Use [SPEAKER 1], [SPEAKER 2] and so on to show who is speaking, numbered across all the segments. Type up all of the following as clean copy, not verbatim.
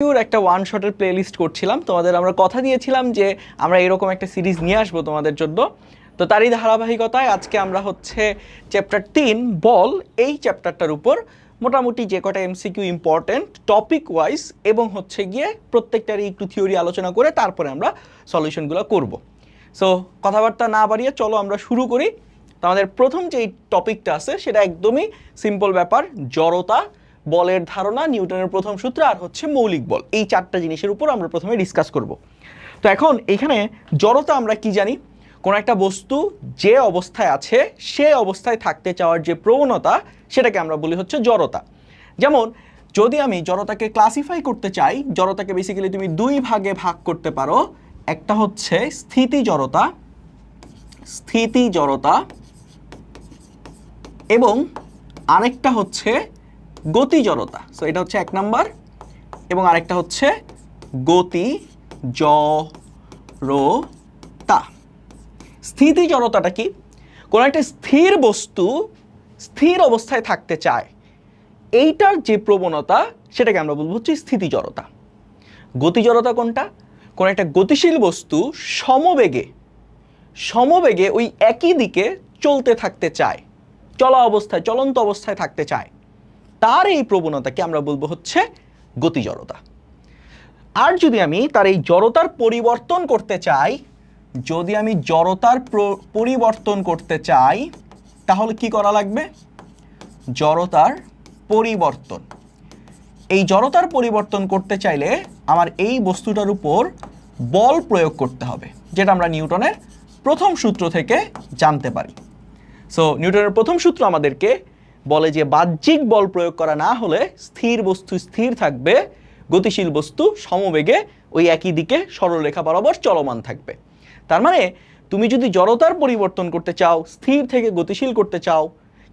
[SPEAKER 1] একটা one শটের playlist করছিলাম, তোমাদের আমরা কথা দিয়েছিলাম যে আমরা এরকম একটা সিরিজ নিয়ে আসবো তোমাদের জন্য। তো তারই ধারাবাহিকতায় আজকে আমরা হচ্ছে চ্যাপ্টার 3 বল, এই চ্যাপ্টারটার উপর মোটামুটি যে কটা এমসিকিউ ইম্পর্টেন্ট টপিক ওয়াইজ এবং হচ্ছে গিয়ে প্রত্যেকটারই একটু থিওরি আলোচনা করে তারপরে আমরা সলিউশনগুলো করব। সো কথাবার্তা না বাড়িয়ে চলো আমরা শুরু করি। তো আমাদের প্রথম যে টপিকটা আছে সেটা একদমই সিম্পল ব্যাপার, জড়তা, বলের ধারণা, নিউটনের প্রথম সূত্র আর হচ্ছে মৌলিক বল। এই চারটা জিনিসের উপর আমরা প্রথমে ডিসকাস করব। তো এখন এখানে জড়তা আমরা কি জানি? কোন একটা বস্তু যে অবস্থায় আছে সে অবস্থায় থাকতে চাওয়ার যে প্রবণতা সেটাকে আমরা বলি হচ্ছে জড়তা। যেমন যদি আমি জড়তাকে ক্লাসিফাই করতে চাই, জড়তাকে বেসিক্যালি তুমি দুই ভাগে ভাগ করতে পারো। একটা হচ্ছে স্থিতি জড়তা, স্থিতি জড়তা, এবং আরেকটা হচ্ছে গতি জড়তা। সো এটা হচ্ছে এক নাম্বার, এবং আরেকটা হচ্ছে গতি জড়তা। স্থিতি জড়তাটা কি? কোন একটা স্থির বস্তু স্থির অবস্থায় থাকতে চায়, এইটার যে প্রবণতা সেটাকে আমরা বলবো হচ্ছে স্থিতি জড়তা। গতি জড়তা কোনটা? কোন একটা গতিশীল বস্তু সমবেগে ওই একই দিকে চলতে থাকতে চায়, চলা অবস্থায়, চলন্ত অবস্থায় থাকতে চায়, তার এই প্রবণতাকে আমরা বলবো হচ্ছে গতি জড়তা। আর যদি আমি তার এই জড়তার পরিবর্তন করতে চাই, যদি আমি জড়তার পরিবর্তন করতে চাই তাহলে কি করা লাগবে? জড়তার পরিবর্তন। এই জড়তার পরিবর্তন করতে চাইলে আমার এই বস্তুটার উপর বল প্রয়োগ করতে হবে, যেটা আমরা নিউটনের প্রথম সূত্র থেকে জানতে পারি। সো নিউটনের প্রথম সূত্র আমাদেরকে বলে যে বাহ্যিক বল প্রয়োগ করা না হলে স্থির বস্তু স্থির থাকবে, গতিশীল বস্তু সমবেগে ওই একই দিকে সরলরেখা বরাবর চলমান থাকবে। তার মানে তুমি যদি জড়তার পরিবর্তন করতে চাও, স্থির থেকে গতিশীল করতে চাও,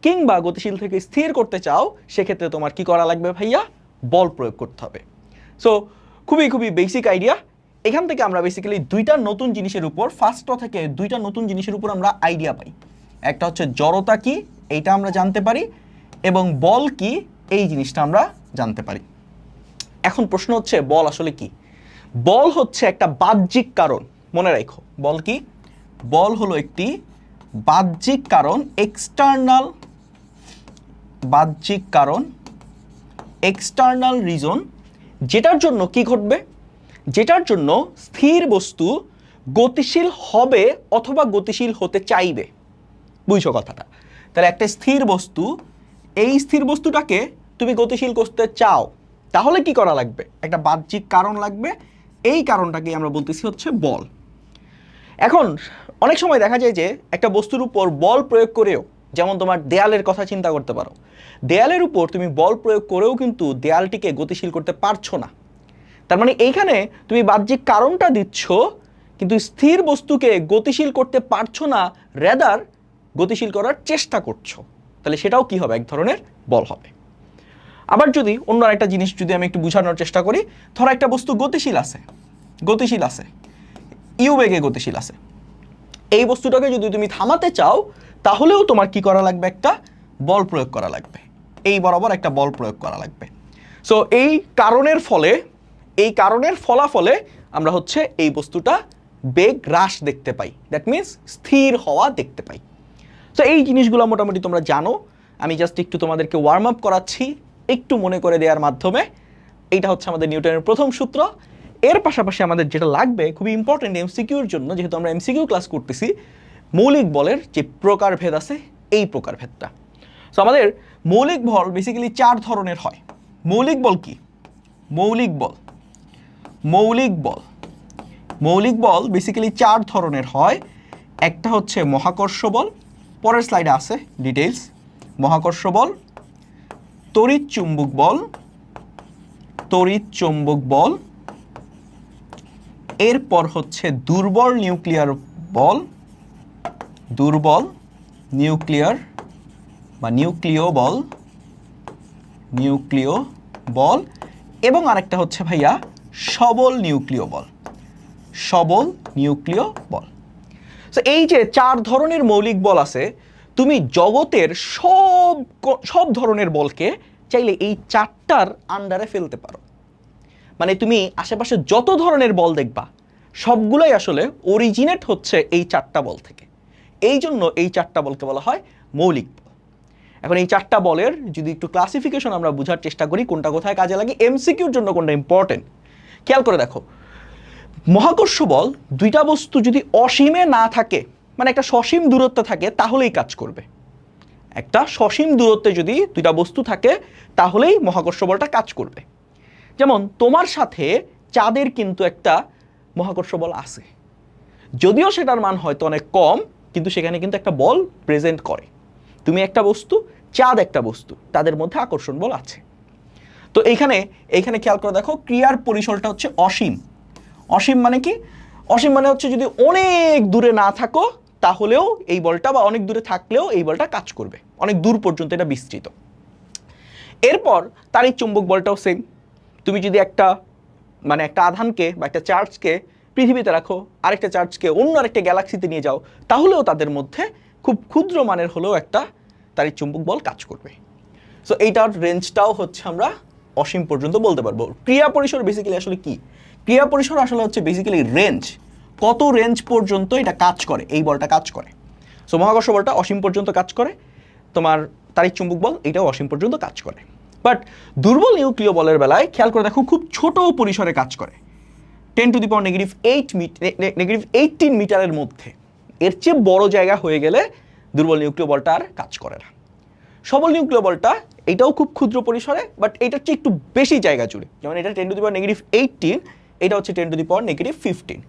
[SPEAKER 1] কিংবা গতিশীল থেকে স্থির করতে চাও, সেক্ষেত্রে তোমার কি করা লাগবে ভাইয়া? বল প্রয়োগ করতে হবে। সো খুবই বেসিক আইডিয়া। এখান থেকে আমরা বেসিক্যালি দুইটা নতুন জিনিসের উপর, ফার্স্ট থেকে দুইটা নতুন জিনিসের উপর আমরা আইডিয়া পাই। একটা হচ্ছে জড়তা কি, এইটা আমরা জানতে পারি, এবং বল কি, এই জিনিসটা আমরা জানতে পারি। এখন প্রশ্ন হচ্ছে বল আসলে কি? বল হচ্ছে একটা বাহ্যিক কারণ। মনে রাখো, বল কি? বল হলো একটি বাহ্যিক কারণ, এক্সটার্নাল বাহ্যিক কারণ, এক্সটার্নাল রিজন, যেটার জন্য কি ঘটবে? যেটার জন্য স্থির বস্তু গতিশীল হবে অথবা গতিশীল হতে চাইবে। বুঝছো কথাটা? তাহলে একটা স্থির বস্তু, এই স্থির বস্তুটাকে তুমি গতিশীল করতে চাও, তাহলে কি করা লাগবে? একটা বাহ্যিক কারণ লাগবে। এই কারণটাকে আমরা বলতেছি হচ্ছে বল। এখন অনেক সময় দেখা যায় যে একটা বস্তুর উপর বল প্রয়োগ করেও, যেমন তোমার দেয়ালের কথা চিন্তা করতে পারো, দেয়ালের উপর তুমি বল প্রয়োগ করেও কিন্তু দেয়ালটিকে গতিশীল করতে পারছো না। তার মানে এইখানে তুমি বাহ্যিক কারণটা দিচ্ছ, কিন্তু স্থির বস্তুকে গতিশীল করতে পারছো না, রেদার গতিশীল করার চেষ্টা করছো। তাহলে সেটাও কি হবে? এক ধরনের বল হবে। আবার যদি অন্য একটা জিনিস যদি আমি একটু বোঝানোর চেষ্টা করি, ধরো একটা বস্তু গতিশীল আছে, ইউ বেগে গতিশীল আছে, এই বস্তুটাকে যদি তুমি থামাতে চাও তাহলেও তোমার কি করা লাগবে? একটা বল প্রয়োগ করা লাগবে, এই বরাবর একটা বল প্রয়োগ করা লাগবে। সো এই কারণের ফলাফলে আমরা হচ্ছে এই বস্তুটা বেগ হ্রাস দেখতে পাই, দ্যাট মিনস স্থির হওয়া দেখতে পাই। সো এই জিনিসগুলো মোটামুটি তোমরা জানো, আমি জাস্ট একটু তোমাদেরকে ওয়ার্ম আপ করাচ্ছি একটু মনে করে দেওয়ার মাধ্যমে। এইটা হচ্ছে আমাদের নিউটনের প্রথম সূত্র। এর পাশাপাশি আমাদের যেটা লাগবে খুবই ইম্পর্টেন্ট এমসিকিউর জন্য, যেহেতু আমরা এমসিকিউ ক্লাস করতেছি, মৌলিক বলের যে প্রকারভেদ আছে এই প্রকারভেদটা। সো আমাদের মৌলিক বল বেসিক্যালি 4 ধরনের হয়। মৌলিক বল কি? মৌলিক বল বেসিক্যালি 4 ধরনের হয়। একটা হচ্ছে মহাকর্ষ বল, পরের স্লাইডে আছে ডিটেইলস। মহাকর্ষ বল, তড়িৎ চুম্বক বল, এরপর হচ্ছে দুর্বল নিউক্লিয় বল, এবং আরেকটা হচ্ছে ভাইয়া সবল নিউক্লিয় বল। সো এই যে 4 ধরনের মৌলিক বল আছে, তুমি জগতের সব ধরনের বলকে চাইলে এই 4টার আন্ডারে ফেলতে পারো। মানে তুমি আশেপাশে যত ধরনের বল দেখবা সবগুলোই আসলে অরিজিনেট হচ্ছে এই 4টা বল থেকে। এই জন্য এই 4টা বলকে বলা হয় মৌলিক বল। এখন এই 4টা বলের যদি একটু ক্লাসিফিকেশন আমরা বোঝার চেষ্টা করি কোনটা কোথায় কাজে লাগে, এমসিকিউর জন্য কোনটা ইম্পর্টেন্ট খেয়াল করে দেখো। মহাকর্ষ বল দুইটা বস্তু যদি অসীমে না থাকে, মানে একটা সসীম দূরত্বে থাকে, তাহলেই কাজ করবে। একটা সসীম দূরত্বে যদি দুইটা বস্তু থাকে তাহলেই মহাকর্ষ বলটা কাজ করবে। যেমন তোমার সাথে চাঁদের কিন্তু একটা মহাকর্ষ বল আছে, যদিও সেটার মান হয়তো অনেক কম, কিন্তু সেখানে কিন্তু একটা বল প্রেজেন্ট করে। তুমি একটা বস্তু, চাঁদ একটা বস্তু, তাদের মধ্যে আকর্ষণ বল আছে। তো এইখানে খেয়াল করে দেখো, ক্রিয়ার পরিসরটা হচ্ছে অসীম। অসীম মানে কি? অসীম মানে হচ্ছে যদি অনেক দূরে না থাকো তাহলেও এই বলটা, বা অনেক দূরে থাকলেও এই বলটা কাজ করবে, অনেক দূর পর্যন্ত এটা বিস্তৃত। এরপর তাড়িৎ চুম্বক বলটাও সেম। তুমি যদি একটা আধানকে বা একটা চার্জকে পৃথিবীতে রাখো, আরেকটা চার্জকে অন্য আরেকটা গ্যালাক্সিতে নিয়ে যাও, তাহলেও তাদের মধ্যে খুব ক্ষুদ্র মানের হলেও একটা তাড়িৎ চুম্বক বল কাজ করবে। সো এইটার রেঞ্জটাও হচ্ছে আমরা অসীম পর্যন্ত বলতে পারবো। ক্রিয়া পরিসর বেসিক্যালি আসলে কি? ক্রিয়া পরিসর আসলে হচ্ছে বেসিক্যালি রেঞ্জ, কত রেঞ্জ পর্যন্ত এটা কাজ করে, এই বলটা কাজ করে। সো মহাকর্ষ বলটা অসীম পর্যন্ত কাজ করে, তোমার তাড়িৎ চুম্বক বল এটাও অসীম পর্যন্ত কাজ করে। বাট দুর্বল নিউক্লিয় বলের বেলায় খেয়াল করে দেখো খুব ছোট পরিসরে কাজ করে, 10⁻⁻18 মিটারের মধ্যে। এর চেয়ে বড় জায়গা হয়ে গেলে দুর্বল নিউক্লিয় বলটা আর কাজ করে না। সবল নিউক্লিয় বলটা এটাও খুব ক্ষুদ্র পরিসরে, বাট এটার চেয়ে একটু বেশি জায়গা জুড়ে। যেমন এটা 10⁻⁻18, এটা হচ্ছে 10⁻⁻15।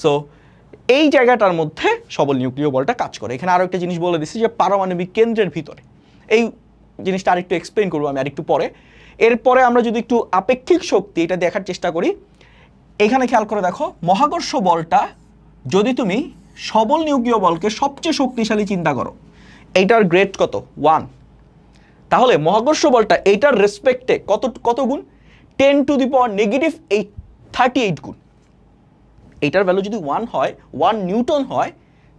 [SPEAKER 1] সো এই জায়গাটার মধ্যে সবল নিউক্লিয় বলটা কাজ করে। এখানে আরও একটা জিনিস বলে দিচ্ছি যে পারমাণবিক কেন্দ্রের ভিতরে, এই জিনিসটা আরেকটু এক্সপ্লেন করবো আমি আরেকটু পরে। এরপরে আমরা যদি একটু আপেক্ষিক শক্তি এটা দেখার চেষ্টা করি, এখানে খেয়াল করে দেখো মহাকর্ষ বলটা যদি তুমি সবল নিউক্লিয় বলকে সবচেয়ে শক্তিশালী চিন্তা করো, এইটার গ্রেড কত? 1। তাহলে মহাকর্ষ বলটা এইটার রেসপেক্টে কত গুণ? 10⁻⁻38 গুণ। এইটার ভ্যালু যদি 1 হয়, 1 নিউটন হয়,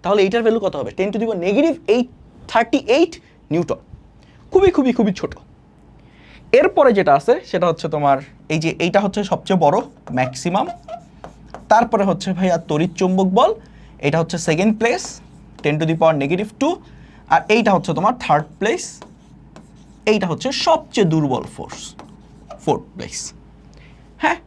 [SPEAKER 1] তাহলে এইটার ভ্যালু কত হবে? 10⁻⁻838 নিউটন। খুবই খুবই খুবই ছোট। এরপরে যেটা আছে সেটা হচ্ছে তোমার এই যে এইটা হচ্ছে সবচেয়ে বড় ম্যাক্সিমাম। তারপরে হচ্ছে ভাইয়া তড়িৎ চুম্বক বল, এটা হচ্ছে সেকেন্ড প্লেস 10⁻⁻2, আর এইটা হচ্ছে তোমার থার্ড প্লেস। এইটা হচ্ছে সবচেয়ে দুর্বল ফোর্স, ফোর্থ প্লেস। হ্যাঁ,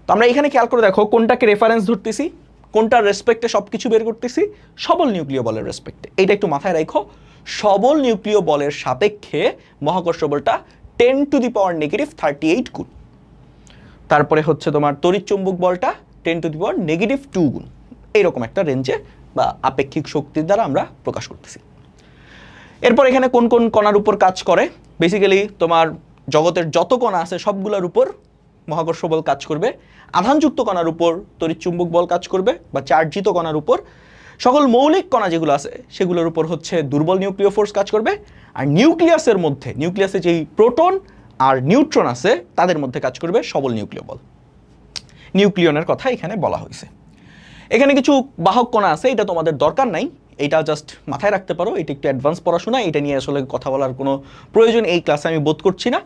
[SPEAKER 1] তো আমরা এখানে খেয়াল করে দেখো কোনটাকে রেফারেন্স ধরতেছি, কোনটার রেসপেক্টে সব কিছু বের করতেছি? সবল নিউক্লিয় বলের রেসপেক্টে। এইটা একটু মাথায় রাখো, সবল নিউক্লিয় বলের সাপেক্ষে মহাকর্ষ বলটা 10⁻⁻38 গুণ। তারপরে হচ্ছে তোমার তড়িৎ চুম্বক বলটা 10⁻⁻2 গুণ। এইরকম একটা রেঞ্জে বা আপেক্ষিক শক্তির দ্বারা আমরা প্রকাশ করতেছি। এরপর এখানে কোন কোন কণার উপর কাজ করে? বেসিক্যালি তোমার জগতের যত কণা আছে সবগুলোর উপর মহাকর্ষ বল কাজ করবে। আধানযুক্ত কণার উপর তড়িৎ চুম্বক বল কাজ করবে, বা চার্জিত কণার উপর। সকল মৌলিক কণা যেগুলো আছে সেগুলোর উপর হচ্ছে দুর্বল নিউক্লিয় ফোর্স কাজ করবে। আর নিউক্লিয়াসের মধ্যে, নিউক্লিয়াসে যেই প্রোটন আর নিউট্রন আছে তাদের মধ্যে কাজ করবে সবল নিউক্লিয় বল। নিউক্লিয়নের কথা এখানে বলা হয়েছে। এখানে কিছু বাহক কণা আছে, এটা তোমাদের দরকার নাই, এটা জাস্ট মাথায় রাখতে পারো। এটা একটু অ্যাডভান্স পড়াশোনা, এটা নিয়ে আসলে কথা বলার কোনো প্রয়োজন এই ক্লাসে আমি বোধ করছি না।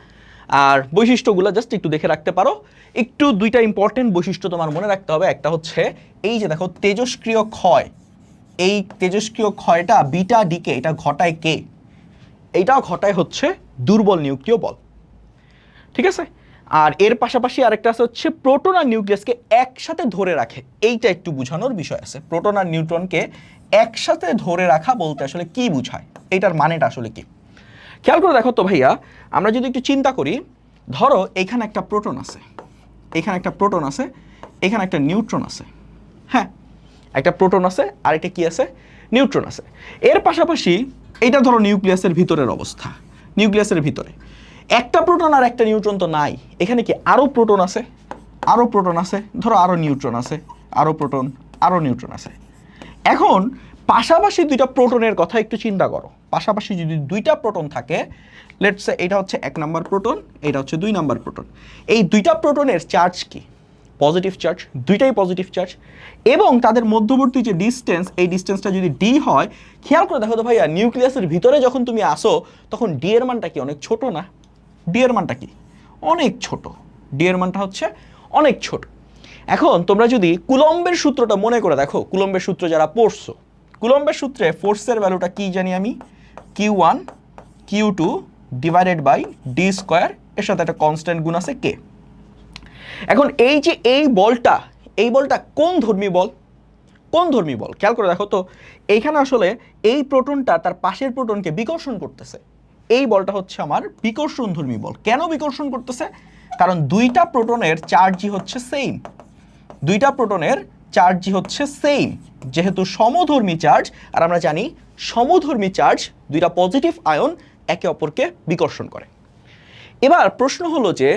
[SPEAKER 1] আর বৈশিষ্ট্যগুলো জাস্ট একটু দেখে রাখতে পারো। একটু দুইটা ইম্পর্টেন্ট বৈশিষ্ট্য তোমার মনে রাখতে হবে। একটা হচ্ছে এই যে দেখো তেজস্ক্রিয় ক্ষয়, এই তেজস্ক্রিয় ক্ষয়টা বিটা ডিকে এটা ঘটায় কে? এইটা ঘটায় হচ্ছে দুর্বল নিউক্লিয় বল, ঠিক আছে? আর এর পাশাপাশি আরেকটা আছে হচ্ছে প্রোটন আর নিউক্লিয়াসকে একসাথে ধরে রাখে। এইটা একটু বোঝানোর বিষয় আছে, প্রোটন আর নিউট্রনকে একসাথে ধরে রাখা বলতে আসলে কি বোঝায়, এইটার মানেটা আসলে কি? খেয়াল করে দেখো তো ভাইয়া, আমরা যদি একটু চিন্তা করি, ধরো এখানে একটা প্রোটন আছে, এখানে একটা প্রোটন আছে, এখানে একটা নিউট্রন আছে। হ্যাঁ, একটা প্রোটন আছে আর একটা কি আছে? নিউট্রন আছে। এর পাশাপাশি এইটা ধরো নিউক্লিয়াসের ভিতরের অবস্থা। নিউক্লিয়াসের ভিতরে একটা প্রোটন আর একটা নিউট্রন তো নাই, এখানে কি আরও প্রোটন আছে, আরও প্রোটন আছে, ধরো আরও নিউট্রন আছে, আরও প্রোটন, আরও নিউট্রন আছে। এখন পাশাপাশি দুইটা প্রোটনের কথা একটু চিন্তা করো। পাশাপাশি যদি দুইটা প্রোটন থাকে, লেটস সে এটা হচ্ছে 1 নাম্বার প্রোটন, এটা হচ্ছে 2 নাম্বার প্রোটন। এই দুইটা প্রোটনের চার্জ কি? পজিটিভ চার্জ, দুইটাই পজিটিভ চার্জ। এবং তাদের মধ্যবর্তী যে ডিস্টেন্স, এই ডিস্টেন্সটা যদি ডি হয়, খেয়াল করে দেখো তো ভাইয়া, নিউক্লিয়াসের ভিতরে যখন তুমি আসো তখন ডি এর মানটা কি অনেক ছোট না? ডি এর মানটা কি অনেক ছোট, ডি এর মানটা হচ্ছে অনেক ছোট। এখন তোমরা যদি কুলম্বের সূত্রটা মনে করে দেখো, কুলম্বের সূত্র যারা পড়ছো, কুলম্বের সূত্রে ফোর্সের ভ্যালুটা কি জানি আমি, Q1 Q2 divided by D square, এর সাথে একটা কনস্ট্যান্ট গুণ আছে কে। এখন এই যে এই বলটা কোন ধর্মী বল, কোন ধর্মী বল খেয়াল করে দেখো তো। এইখানে আসলে এই প্রোটনটা তার পাশের প্রোটনকে বিকর্ষণ করতেছে, এই বলটা হচ্ছে আমার বিকর্ষণ ধর্মী বল। কেন বিকর্ষণ করতেছে? কারণ দুইটা প্রোটনের চার্জই হচ্ছে সেম, দুইটা প্রোটনের চার্জই হচ্ছে সেম, যেহেতু সমধর্মী চার্জ, আর আমরা জানি সমধর্মী চার্জ দুইটা পজিটিভ আয়ন একে অপরকে বিকর্ষণ করে। এবার প্রশ্ন হলো যে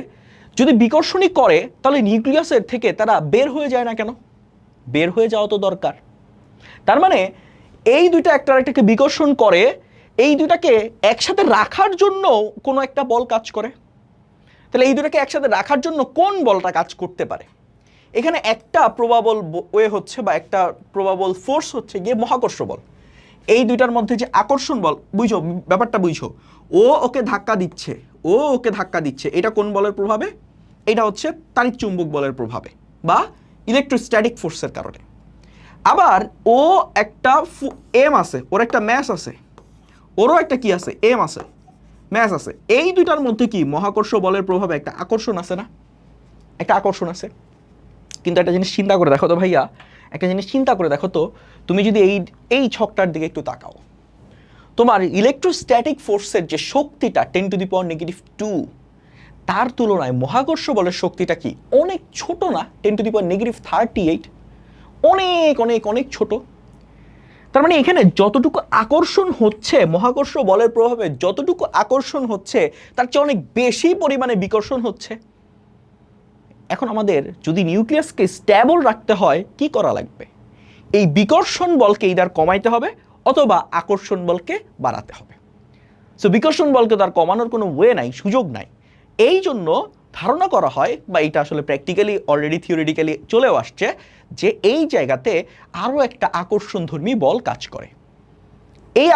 [SPEAKER 1] যদি বিকর্ষণই করে তাহলে নিউক্লিয়াসের থেকে তারা বের হয়ে যায় না কেন? বের হয়ে যাওয়া তো দরকার। তার মানে এই দুইটা একটা আরেকটাকে বিকর্ষণ করে, এই দুইটাকে একসাথে রাখার জন্য কোনো একটা বল কাজ করে। তাহলে এই দুটাকে একসাথে রাখার জন্য কোন বলটা কাজ করতে পারে? এখানে একটা প্রবাবল ওয়ে হচ্ছে বা একটা প্রবাবল ফোর্স হচ্ছে গিয়ে মহাকর্ষ বল। এই দুইটার মধ্যে যে আকর্ষণ বল, বুঝো ব্যাপারটা, বুঝো। ও ওকে ধাক্কা দিচ্ছে, ও ওকে ধাক্কা দিচ্ছে, এটা কোন বলের প্রভাবে? এটা হচ্ছে তাড়িৎ চুম্বক বলের প্রভাবে বা ইলেকট্রোস্ট্যাটিক ফোর্সের কারণে। আবার ও একটা এম আছে, ওর একটা ম্যাস আছে, ওরও একটা কি আছে, এম আছে, ম্যাস আছে। এই দুইটার মধ্যে কি মহাকর্ষ বলের প্রভাবে একটা আকর্ষণ আছে না? একটা আকর্ষণ আছে। কিন্তু একটা জিনিস চিন্তা করে দেখো তো ভাইয়া, একটা জিনিস চিন্তা করে দেখো তো, তুমি যদি এই ছকটার দিকে একটু তাকাও, তোমার ইলেকট্রোস্ট্যাটিক ফোর্সের যে শক্তিটা 10⁻², তার তুলনায় মহাকর্ষ বলের শক্তিটা কি অনেক ছোট না? 10⁻38, অনেক অনেক অনেক ছোট। তার মানে এখানে যতটুকু আকর্ষণ হচ্ছে মহাকর্ষ বলের প্রভাবে, যতটুকু আকর্ষণ হচ্ছে তার চেয়ে অনেক বেশি পরিমাণে বিকর্ষণ হচ্ছে। এখন আমাদের যদি নিউক্লিয়াসকে স্ট্যাবল রাখতে হয় কি করা লাগবে? এই বিকর্ষণ বলকে ইদার কমাইতে হবে অথবা আকর্ষণ বলকে বাড়াতে হবে। সো বিকর্ষণ বলকে তার কমানোর কোনো ওয়ে নাই, সুযোগ নাই। এই জন্য ধারণা করা হয়, বা এটা আসলে প্র্যাকটিক্যালি অলরেডি থিওরিটিক্যালি চলেও আসছে, যে এই জায়গাতে আরও একটা আকর্ষণধর্মী বল কাজ করে। এই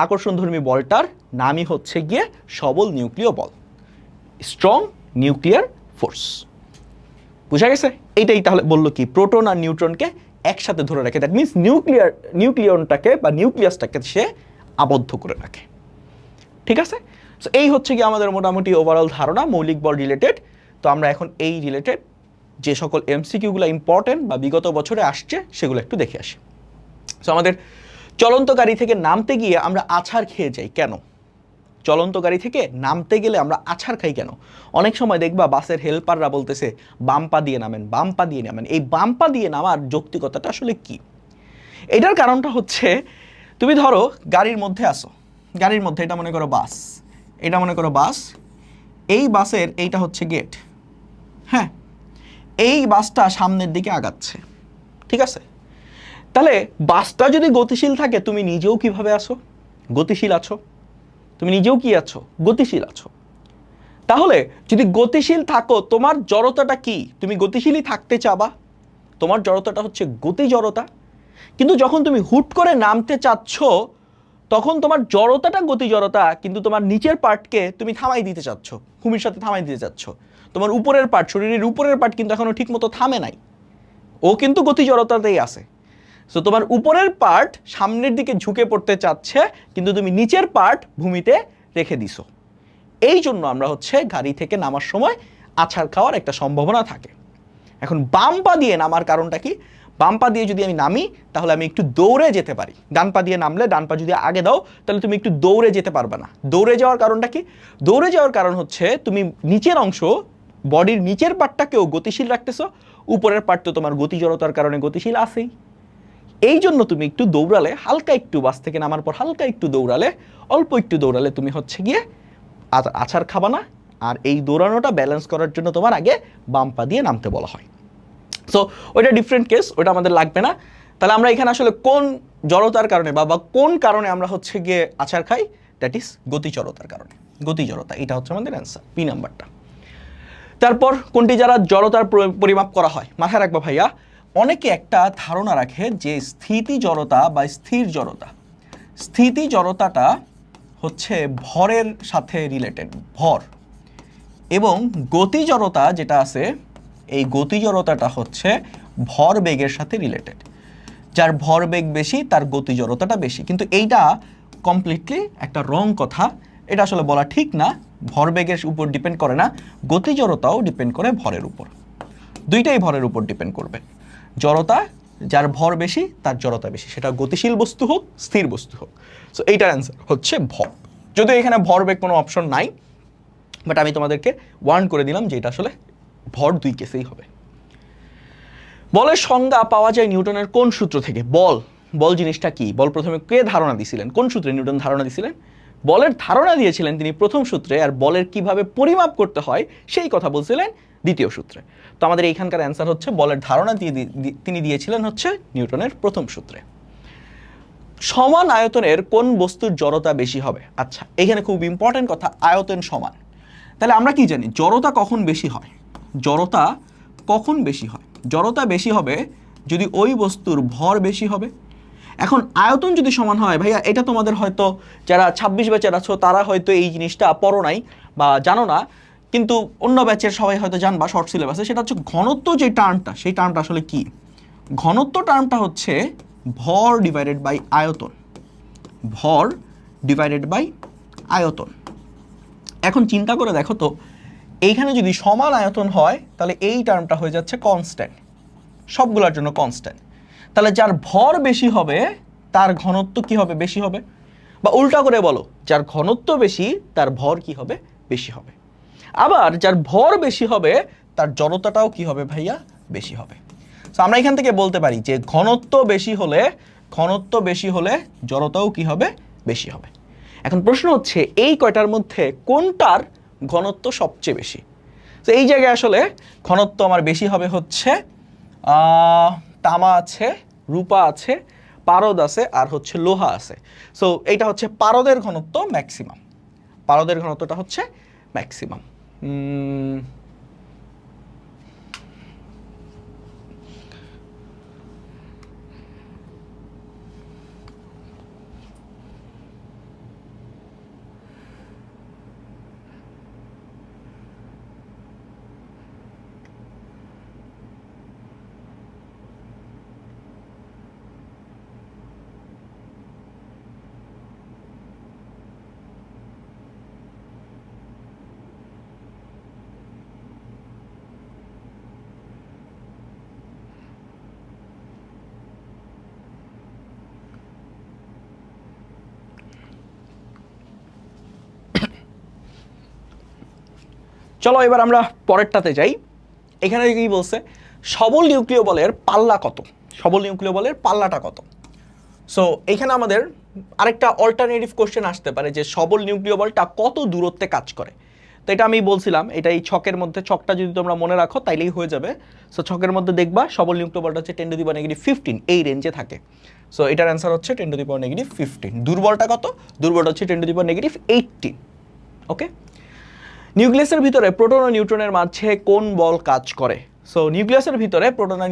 [SPEAKER 1] আকর্ষণধর্মী বলটার নামই হচ্ছে গিয়ে সবল নিউক্লিয় বল, স্ট্রং নিউক্লিয়ার ফোর্স। বুঝা গেছে? এইটাই তাহলে বললো কি, প্রোটন আর নিউট্রনকে একসাথে ধরে রাখে। দ্যাট মিনস নিউক্লিয়নটাকে বা নিউক্লিয়াসটাকে সে আবদ্ধ করে রাখে। ঠিক আছে? সো এই হচ্ছে কি আমাদের মোটামুটি ওভারঅল ধারণা মৌলিক বল রিলেটেড। তো আমরা এখন এই রিলেটেড যে সকল এমসিকিউগুলো ইম্পর্টেন্ট বা বিগত বছরে আসছে সেগুলো একটু দেখে আসি। সো আমাদের চলন্ত গাড়ি থেকে নামতে গিয়ে আমরা আছাড় খেয়ে যাই কেন? চলন্ত গাড়ি থেকে নামতে গেলে আমরা আছাড় খাই কেন? অনেক সময় দেখবা বাসের হেল্পাররা বলতেছে বাম পা দিয়ে নামেন, বাম পা দিয়ে নামেন। এই বাম পা দিয়ে নামার যৌক্তিকতাটা আসলে কি? এটার কারণটা হচ্ছে, তুমি ধরো গাড়ির মধ্যে আসো, গাড়ির মধ্যে, এটা মনে করো বাস, এটা মনে করো বাস, এই বাসের এইটা হচ্ছে গেট, হ্যাঁ, এই বাসটা সামনের দিকে আগাচ্ছে, ঠিক আছে? তাহলে বাসটা যদি গতিশীল থাকে, তুমি নিজেও কিভাবে আছো? গতিশীল আছো। তুমি নিজেও কি আছো? গতিশীল আছো। তাহলে যদি গতিশীল থাকো, তোমার জড়তাটা কি? তুমি গতিশীলই থাকতে চাবা, তোমার জড়তাটা হচ্ছে গতি জড়তা। কিন্তু যখন তুমি হুট করে নামতে চাচ্ছ, তখন তোমার জড়তাটা গতি জড়তা, কিন্তু তোমার নিচের পার্টকে তুমি থামাই দিতে চাচ্ছ, ভূমির সাথে থামাই দিতে চাচ্ছ। তোমার উপরের পার্ট, শরীরের উপরের পার্ট কিন্তু এখনো ঠিক মতো থামে নাই, ও কিন্তু গতি জড়তাতেই আছে। সো তোমার উপরের পার্ট সামনের দিকে ঝুঁকে পড়তে চাচ্ছে, কিন্তু তুমি নিচের পার্ট ভূমিতে রেখে দিছো। এই জন্য আমরা হচ্ছে গাড়ি থেকে নামার সময় আছাড় খাওয়ার একটা সম্ভাবনা থাকে। এখন বাম পা দিয়ে নামার কারণটা কি? বাম পা দিয়ে যদি আমি নামি, তাহলে আমি একটু দৌড়ে যেতে পারি। ডান পা দিয়ে নামলে, ডান পা যদি আগে দাও, তাহলে তুমি একটু দৌড়ে যেতে পারবে না। দৌড়ে যাওয়ার কারণটা কি? দৌড়ে যাওয়ার কারণ হচ্ছে তুমি নিচের অংশ, বডির নিচের পার্টটাকেও গতিশীল রাখতেছো, উপরের পার্ট তো তোমার গতি জড়তার কারণে গতিশীল আছেই। এই জন্য তুমি একটু দৌড়ালে, হালকা একটু, বাস থেকে নামার পর হালকা একটু দৌড়ালে, অল্প একটু দৌড়ালে তুমি হচ্ছে গিয়ে আছাড় খাবা না। আর এই দৌড়ানোটা ব্যালেন্স করার জন্য তোমার আগে বাম পা দিয়ে নামতে বলা হয়। সো ওইটা ডিফারেন্ট কেস, ওইটা আমাদের লাগবে না। তাহলে আমরা এখানে আসলে কোন জড়তার কারণে বা কোন কারণে আমরা হচ্ছে গিয়ে আছাড় খাই? দ্যাট ইজ গতি জড়তার কারণে। গতি জড়তা, এটা হচ্ছে আমাদের অ্যান্সার, পি নাম্বারটা। তারপর কোনটি যারা জড়তার পরিমাপ করা হয়? মাথায় রাখবা ভাইয়া, অনেকে একটা ধারণা রাখে যে স্থিতি জড়তা বা স্থির জড়তা, স্থিতি জড়তাটা হচ্ছে ভরের সাথে রিলেটেড, ভর, এবং গতি জড়তা যেটা আছে এই গতি জড়তাটা হচ্ছে ভরবেগের সাথে রিলেটেড। যার ভরবেগ বেশি তার গতি জড়তাটা বেশি, কিন্তু এইটা কমপ্লিটলি একটা রং কথা। এটা আসলে বলা ঠিক না। ভরবেগের উপর ডিপেন্ড করে না, গতি জড়তাও ডিপেন্ড করে ভরের উপর। দুইটাই ভরের উপর ডিপেন্ড করবে। জড়তা, যার ভর বেশি তার জড়তা বেশি, সেটা গতিশীল বস্তু হোক স্থির বস্তু হোক। সো এইটার অ্যান্সার হচ্ছে ভর। যদিও এখানে ভরবেগ কোনো অপশন নাই, বাট আমি তোমাদেরকে ওয়ার্ন করে দিলাম যে এটা আসলে ভর দুই কেসেই হবে। বলের সংজ্ঞা পাওয়া যায় নিউটনের কোন সূত্র থেকে? বল, বল জিনিসটা কি? বল প্রথমে কে ধারণা দিয়েছিলেন? কোন সূত্রে নিউটন ধারণা দিয়েছিলেন? বলের ধারণা দিয়েছিলেন তিনি প্রথম সূত্রে, আর বলের কিভাবে পরিমাপ করতে হয় সেই কথা বলছিলেন দ্বিতীয় সূত্রে। তো আমাদের এইখানকার অ্যান্সার হচ্ছে বলের ধারণা তিনি দিয়েছিলেন হচ্ছে নিউটনের প্রথম সূত্রে। সমান আয়তনের কোন বস্তুর জড়তা বেশি হবে? আচ্ছা, এখানে খুব ইম্পর্টেন্ট কথা, আয়তন সমান। তাহলে আমরা কি জানি জড়তা কখন বেশি হয়? জড়তা কখন বেশি হয়? জড়তা বেশি হবে যদি ওই বস্তুর ভর বেশি হবে। এখন আয়তন যদি সমান হয়, ভাইয়া এটা তোমাদের হয়তো যারা 26 ব্যাচের আছো তারা হয়তো এই জিনিসটা পড়ো নাই বা জানো না, কিন্তু অন্য ব্যাচের সবাই হয়তো জানবা শর্ট সিলেবাসে। সেটা হচ্ছে ঘনত্ব যে টার্মটা, সেই টার্মটা আসলে কি? ঘনত্ব টার্মটা হচ্ছে ভর ডিভাইডেড বাই আয়তন। ভর ডিভাইডেড বাই আয়তন। এখন চিন্তা করে দেখো তো, এইখানে যদি সমান আয়তন হয় তাহলে এই টার্মটা হয়ে যাচ্ছে কনস্ট্যান্ট, সবগুলোর জন্য কনস্ট্যান্ট। তাহলে যার ভর বেশি হবে তার ঘনত্ব কি হবে? বেশি হবে। বা উল্টা করে বলো, যার ঘনত্ব বেশি তার ভর কি হবে? বেশি হবে। আবার যার ভর বেশি হবে তার জড়তাটাও কি হবে ভাইয়া? বেশি হবে। তো আমরা এখান থেকে বলতে পারি যে ঘনত্ব বেশি হলে জড়তাও কি হবে? বেশি হবে। এখন প্রশ্ন হচ্ছে এই কয়টার মধ্যে কোনটার ঘনত্ব সবচেয়ে বেশি? তো এই জায়গায় আসলে ঘনত্ব আমার বেশি হবে হচ্ছে তামা আছে, রূপা আছে, পারদ আছে, আর হচ্ছে লোহা আছে। সো এইটা হচ্ছে পারদের ঘনত্ব ম্যাক্সিমাম। পারদের ঘনত্বটা হচ্ছে ম্যাক্সিমাম। চলো এবার আমরা পরেরটাতে যাই। এখানে কি বলছে? সবল নিউক্লিয় বলের পাল্লা কত? সবল নিউক্লিয় বলের পাল্লাটা কত? সো এখানে আমাদের আরেকটা অল্টারনেটিভ কোশ্চেন আসতে পারে যে সবল নিউক্লিয় বলটা কত দূরত্বে কাজ করে। তো এটা আমি বলছিলাম, এটা এই ছকের মধ্যে, ছকটা যদি তোমরা মনে রাখো তাইলেই হয়ে যাবে। সো ছকের মধ্যে দেখবা সবল নিউক্লিয় বলটা হচ্ছে 10⁻⁻15 এই রেঞ্জে থাকে। সো এটার অ্যান্সার হচ্ছে 10⁻⁻15। দুর্বলটা কত? দুর্বলটা হচ্ছে 10⁻⁻18। ওকে। নিউক্লিয়াসের ভিতরে প্রোটন ও নিউট্রনের মাঝে কোন বল কাজ করে? সো নিউক্লিয়াসের ভিতরে প্রোটন আর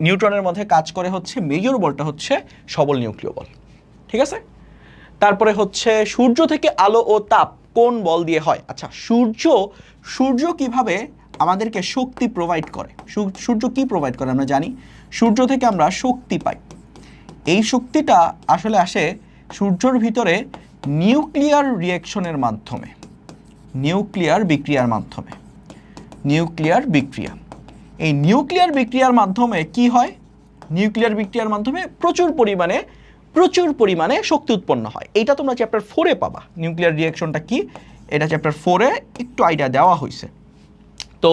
[SPEAKER 1] নিউট্রনের মধ্যে কাজ করে হচ্ছে মেজর বলটা হচ্ছে সবল নিউক্লিয় বল। ঠিক আছে। তারপরে হচ্ছে সূর্য থেকে আলো ও তাপ কোন বল দিয়ে হয়? আচ্ছা, সূর্য কিভাবে আমাদেরকে শক্তি প্রোভাইড করে? সূর্য কি প্রোভাইড করে আমরা জানি। সূর্য থেকে আমরা শক্তি পাই। এই শক্তিটা আসলে আসে সূর্যের ভিতরে নিউক্লিয়ার রিঅ্যাকশনের মাধ্যমে, নিউক্লিয়ার বিক্রিয়ার মাধ্যমে। নিউক্লিয়ার বিক্রিয়া, এই নিউক্লিয়ার বিক্রিয়ার মাধ্যমে কি হয়? নিউক্লিয়ার বিক্রিয়ার মাধ্যমে প্রচুর পরিমাণে শক্তি উৎপন্ন হয়। এইটা তোমরা চ্যাপ্টার 4-এ পাবা। নিউক্লিয়ার রিঅ্যাকশনটা কি এটা চ্যাপ্টার 4-এ একটু আইডিয়া দেওয়া হয়েছে। তো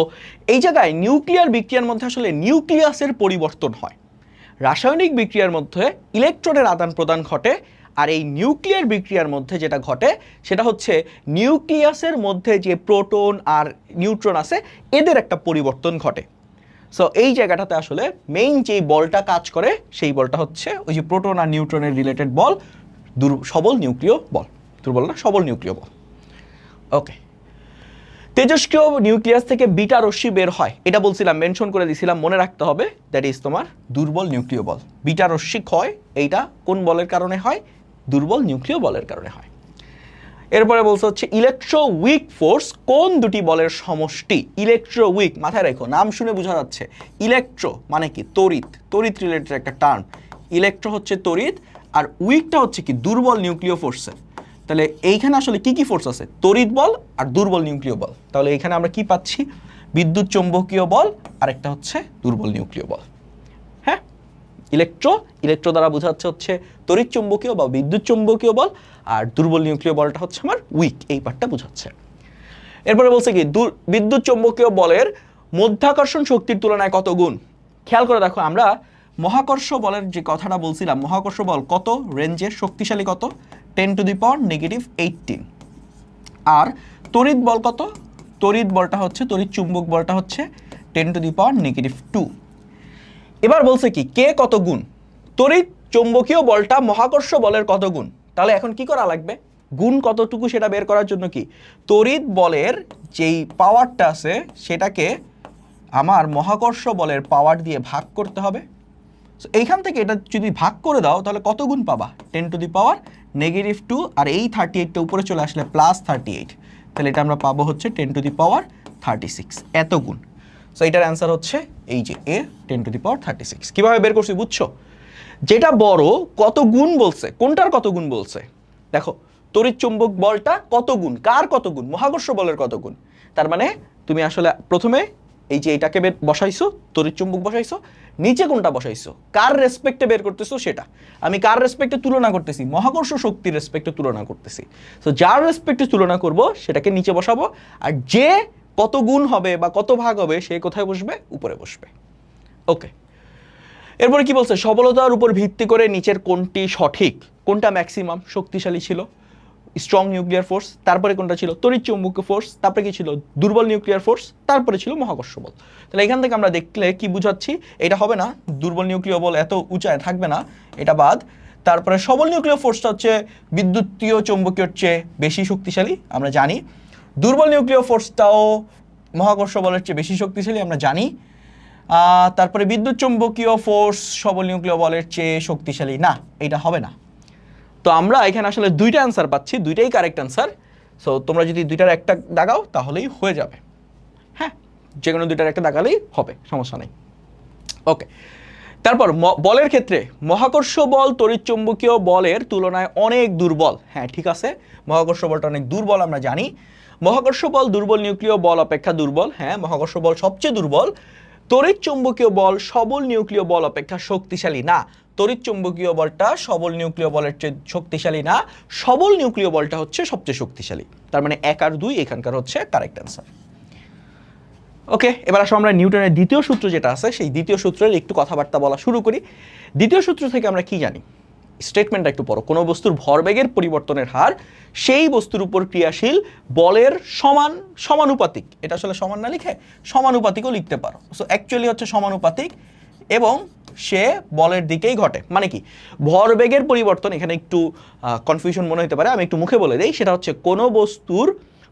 [SPEAKER 1] এই জায়গায় নিউক্লিয়ার বিক্রিয়ার মধ্যে আসলে নিউক্লিয়াসের পরিবর্তন হয়। রাসায়নিক বিক্রিয়ার মধ্যে ইলেকট্রনের আদান প্রদান ঘটে, আর এই নিউক্লিয়ার বিক্রিয়ার মধ্যে যেটা ঘটে সেটা হচ্ছে নিউক্লিয়াসের মধ্যে যে প্রোটন আর নিউট্রন আছে এদের একটা পরিবর্তন ঘটে। সো এই জায়গাটাতে আসলে মেইন যে বলটা কাজ করে সেই বলটা হচ্ছে ওই যে প্রোটন আর নিউট্রনের রিলেটেড বল, সবল নিউক্লিয় বল। দুর্বল না, সবল নিউক্লিয় বল। ওকে। তেজস্ক্রিয় নিউক্লিয়াস থেকে বিটা রশ্মি বের হয়, এটা বলছিলাম, মেনশন করে দিয়েছিলাম, মনে রাখতে হবে। দ্যাট ইজ তোমার দুর্বল নিউক্লিয় বল। বিটা রশ্মি ক্ষয় এইটা কোন বলের কারণে হয়? দুর্বল নিউক্লিয় বলের কারণে হয়। এরপরে বলছে হচ্ছে ইলেকট্রোউইক ফোর্স কোন দুটি বলের সমষ্টি। ইলেকট্রোউইক মাথায় রাখো, নাম শুনে বোঝা যাচ্ছে ইলেকট্রো মানে কি তড়িৎ, তড়িৎ রিলেটেড একটা টার্ম। ইলেকট্রো হচ্ছে তড়িৎ আর উইকটা হচ্ছে কি দুর্বল নিউক্লিয় ফোর্সের। তাহলে এইখানে আসলে কি কি ফোর্স আছে, তড়িৎ বল আর দুর্বল নিউক্লিয় বল। তাহলে এখানে আমরা কি পাচ্ছি, বিদ্যুৎ চৌম্বকীয় বল আর একটা হচ্ছে দুর্বল নিউক্লিয় বল। হ্যাঁ, ইলেকট্রো দ্বারা বোঝাচ্ছে হচ্ছে তড়িৎ চৌম্বকীয় বা বিদ্যুৎ চৌম্বকীয় বল, আর দুর্বল নিউক্লিয় বলটা হচ্ছে আমার উইক, এই পার্টটা বোঝাচ্ছে। এরপরে বলছে কি বিদ্যুৎ চৌম্বকীয় বলের মধ্যাকর্ষণ শক্তির তুলনায় কত গুণ। খেয়াল করে দেখো, আমরা মহাকর্ষ বলের যে কথাটা বলছিলাম, মহাকর্ষ বল কত রেঞ্জের শক্তিশালী, কত 10⁻⁻18। আর তড়িৎ বল কত, তড়িৎ বলটা হচ্ছে, তড়িৎ চুম্বক বলটা হচ্ছে 10⁻²। এবার বলছে কি কে কত গুণ, তড়িৎ চৌম্বকীয় বলটা মহাকর্ষ বলের কত গুণ। তাহলে এখন কি করা লাগবে, গুণ কতটুকু সেটা বের করার জন্য কি তড়িৎ বলের যেই পাওয়ারটা আছে সেটাকে আমার মহাকর্ষ বলের পাওয়ার দিয়ে ভাগ করতে হবে। এইখান থেকে এটা যদি ভাগ করে দাও তাহলে কত গুণ পাবা, 10⁻², আর এই 38টা উপরে চলে আসলে +38, তাহলে এটা আমরা পাবো হচ্ছে 10⁻36 এত গুণ। সো এটার অ্যান্সার হচ্ছে এই যে এ 10⁻36। কিভাবে বের করছি বুঝছো, যেটা বড় কত গুণ বলছে, কোনটার কত গুণ বলছে, দেখো তড়িৎ চৌম্বক বলটা কত গুণ, কার কত গুণ, মহাকর্ষ বলের কত গুণ। তার মানে তুমি আসলে প্রথমে এই যে এটাকে বসাইছো, তড়িৎ চৌম্বক বসাইছো, নিচে কোনটা বসাইছো, কার রেসপেক্টে বের করতেছো সেটা। আমি কার রেসপেক্টে তুলনা করতেছি, মহাকর্ষ শক্তির রেসপেক্টে তুলনা করতেছি। সো যার রেসপেক্টে তুলনা করব সেটাকে নিচে বসাবো, আর যে কত গুণ হবে বা কত ভাগ হবে সে কোথায় বসবে, উপরে বসবে। ওকে, এরপরে কি বলছে, সবলতার উপর ভিত্তি করে নিচের কোনটি সঠিক, কোনটা ম্যাক্সিমাম শক্তিশালী ছিল, স্ট্রং নিউক্লিয়ার ফোর্স, তারপরে কোনটা ছিল তড়িৎ চৌম্বকীয় ফোর্স, তারপরে কি ছিল দুর্বল নিউক্লিয়ার ফোর্স, তারপরে ছিল মহাকর্ষ বল। তাহলে এখান থেকে আমরা দেখলে কি বুঝাচ্ছি, এটা হবে না, দুর্বল নিউক্লিয় বল এত উঁচায় থাকবে না, এটা বাদ। তারপরে সবল নিউক্লিয় ফোর্সটা হচ্ছে বিদ্যুতীয় চৌম্বকীয়র চেয়ে বেশি শক্তিশালী, আমরা জানি। দুর্বল নিউক্লিয় ফোর্সটাও মহাকর্ষ বলের চেয়ে বেশি শক্তিশালী, আমরা জানি। তারপরে বিদ্যুৎ চৌম্বকীয় ফোর্স সবল নিউক্লিয় বলের চেয়ে শক্তিশালী না, এটা হবে না। তো আমরা এখানে আসলে দুইটা অ্যান্সার পাচ্ছি, দুইটাই কারেক্ট অ্যান্সার। সো তোমরা যদি দুইটার একটা দাগাও তাহলেই হয়ে যাবে। হ্যাঁ, যে কোনো দুইটার একটা দাগালেই হবে, সমস্যা নেই। ওকে, তারপর বলের ক্ষেত্রে মহাকর্ষ বল তড়িৎ চৌম্বকীয় বলের তুলনায় অনেক দুর্বল। হ্যাঁ ঠিক আছে, মহাকর্ষ বলটা অনেক দুর্বল, আমরা জানি। মহাকর্ষ বল দুর্বল নিউক্লিয় বল অপেক্ষা দুর্বল। হ্যাঁ, মহাকর্ষ বল সবচেয়ে দুর্বল। তড়িৎ চৌম্বকীয় বল সবল নিউক্লিয় বল অপেক্ষা শক্তিশালী না। তড়িৎ চৌম্বকীয় বলটা সবল নিউক্লিয় বলের চেয়ে শক্তিশালী না, সবল নিউক্লিয় বলটা হচ্ছে সবচেয়ে শক্তিশালী। তার মানে 1 আর 2 এখানকার হচ্ছে কারেক্ট অ্যান্সার। ওকে, এবার আসলে আমরা নিউটনের দ্বিতীয় সূত্র যেটা আছে সেই দ্বিতীয় সূত্রের একটু কথাবার্তা বলা শুরু করি। দ্বিতীয় সূত্র থেকে আমরা কি জানি, স্টেটমেন্টটা একটু পড়ো, কোনো বস্তুর ভরবেগের পরিবর্তনের হার সেই বস্তুর উপর ক্রিয়াশীল বলের সমানুপাতিক। এটা আসলে সমান না লিখে সমানুপাতিকও লিখতে পারো। সো অ্যাকচুয়ালি হচ্ছে সমানুপাতিক এবং সে বলের দিকেই ঘটে। মানে কি, ভরবেগের পরিবর্তন, এখানে একটু কনফিউশন মনে হতে পারে, আমি একটু মুখে বলে দেই। সেটা হচ্ছে কোনো বস্তুর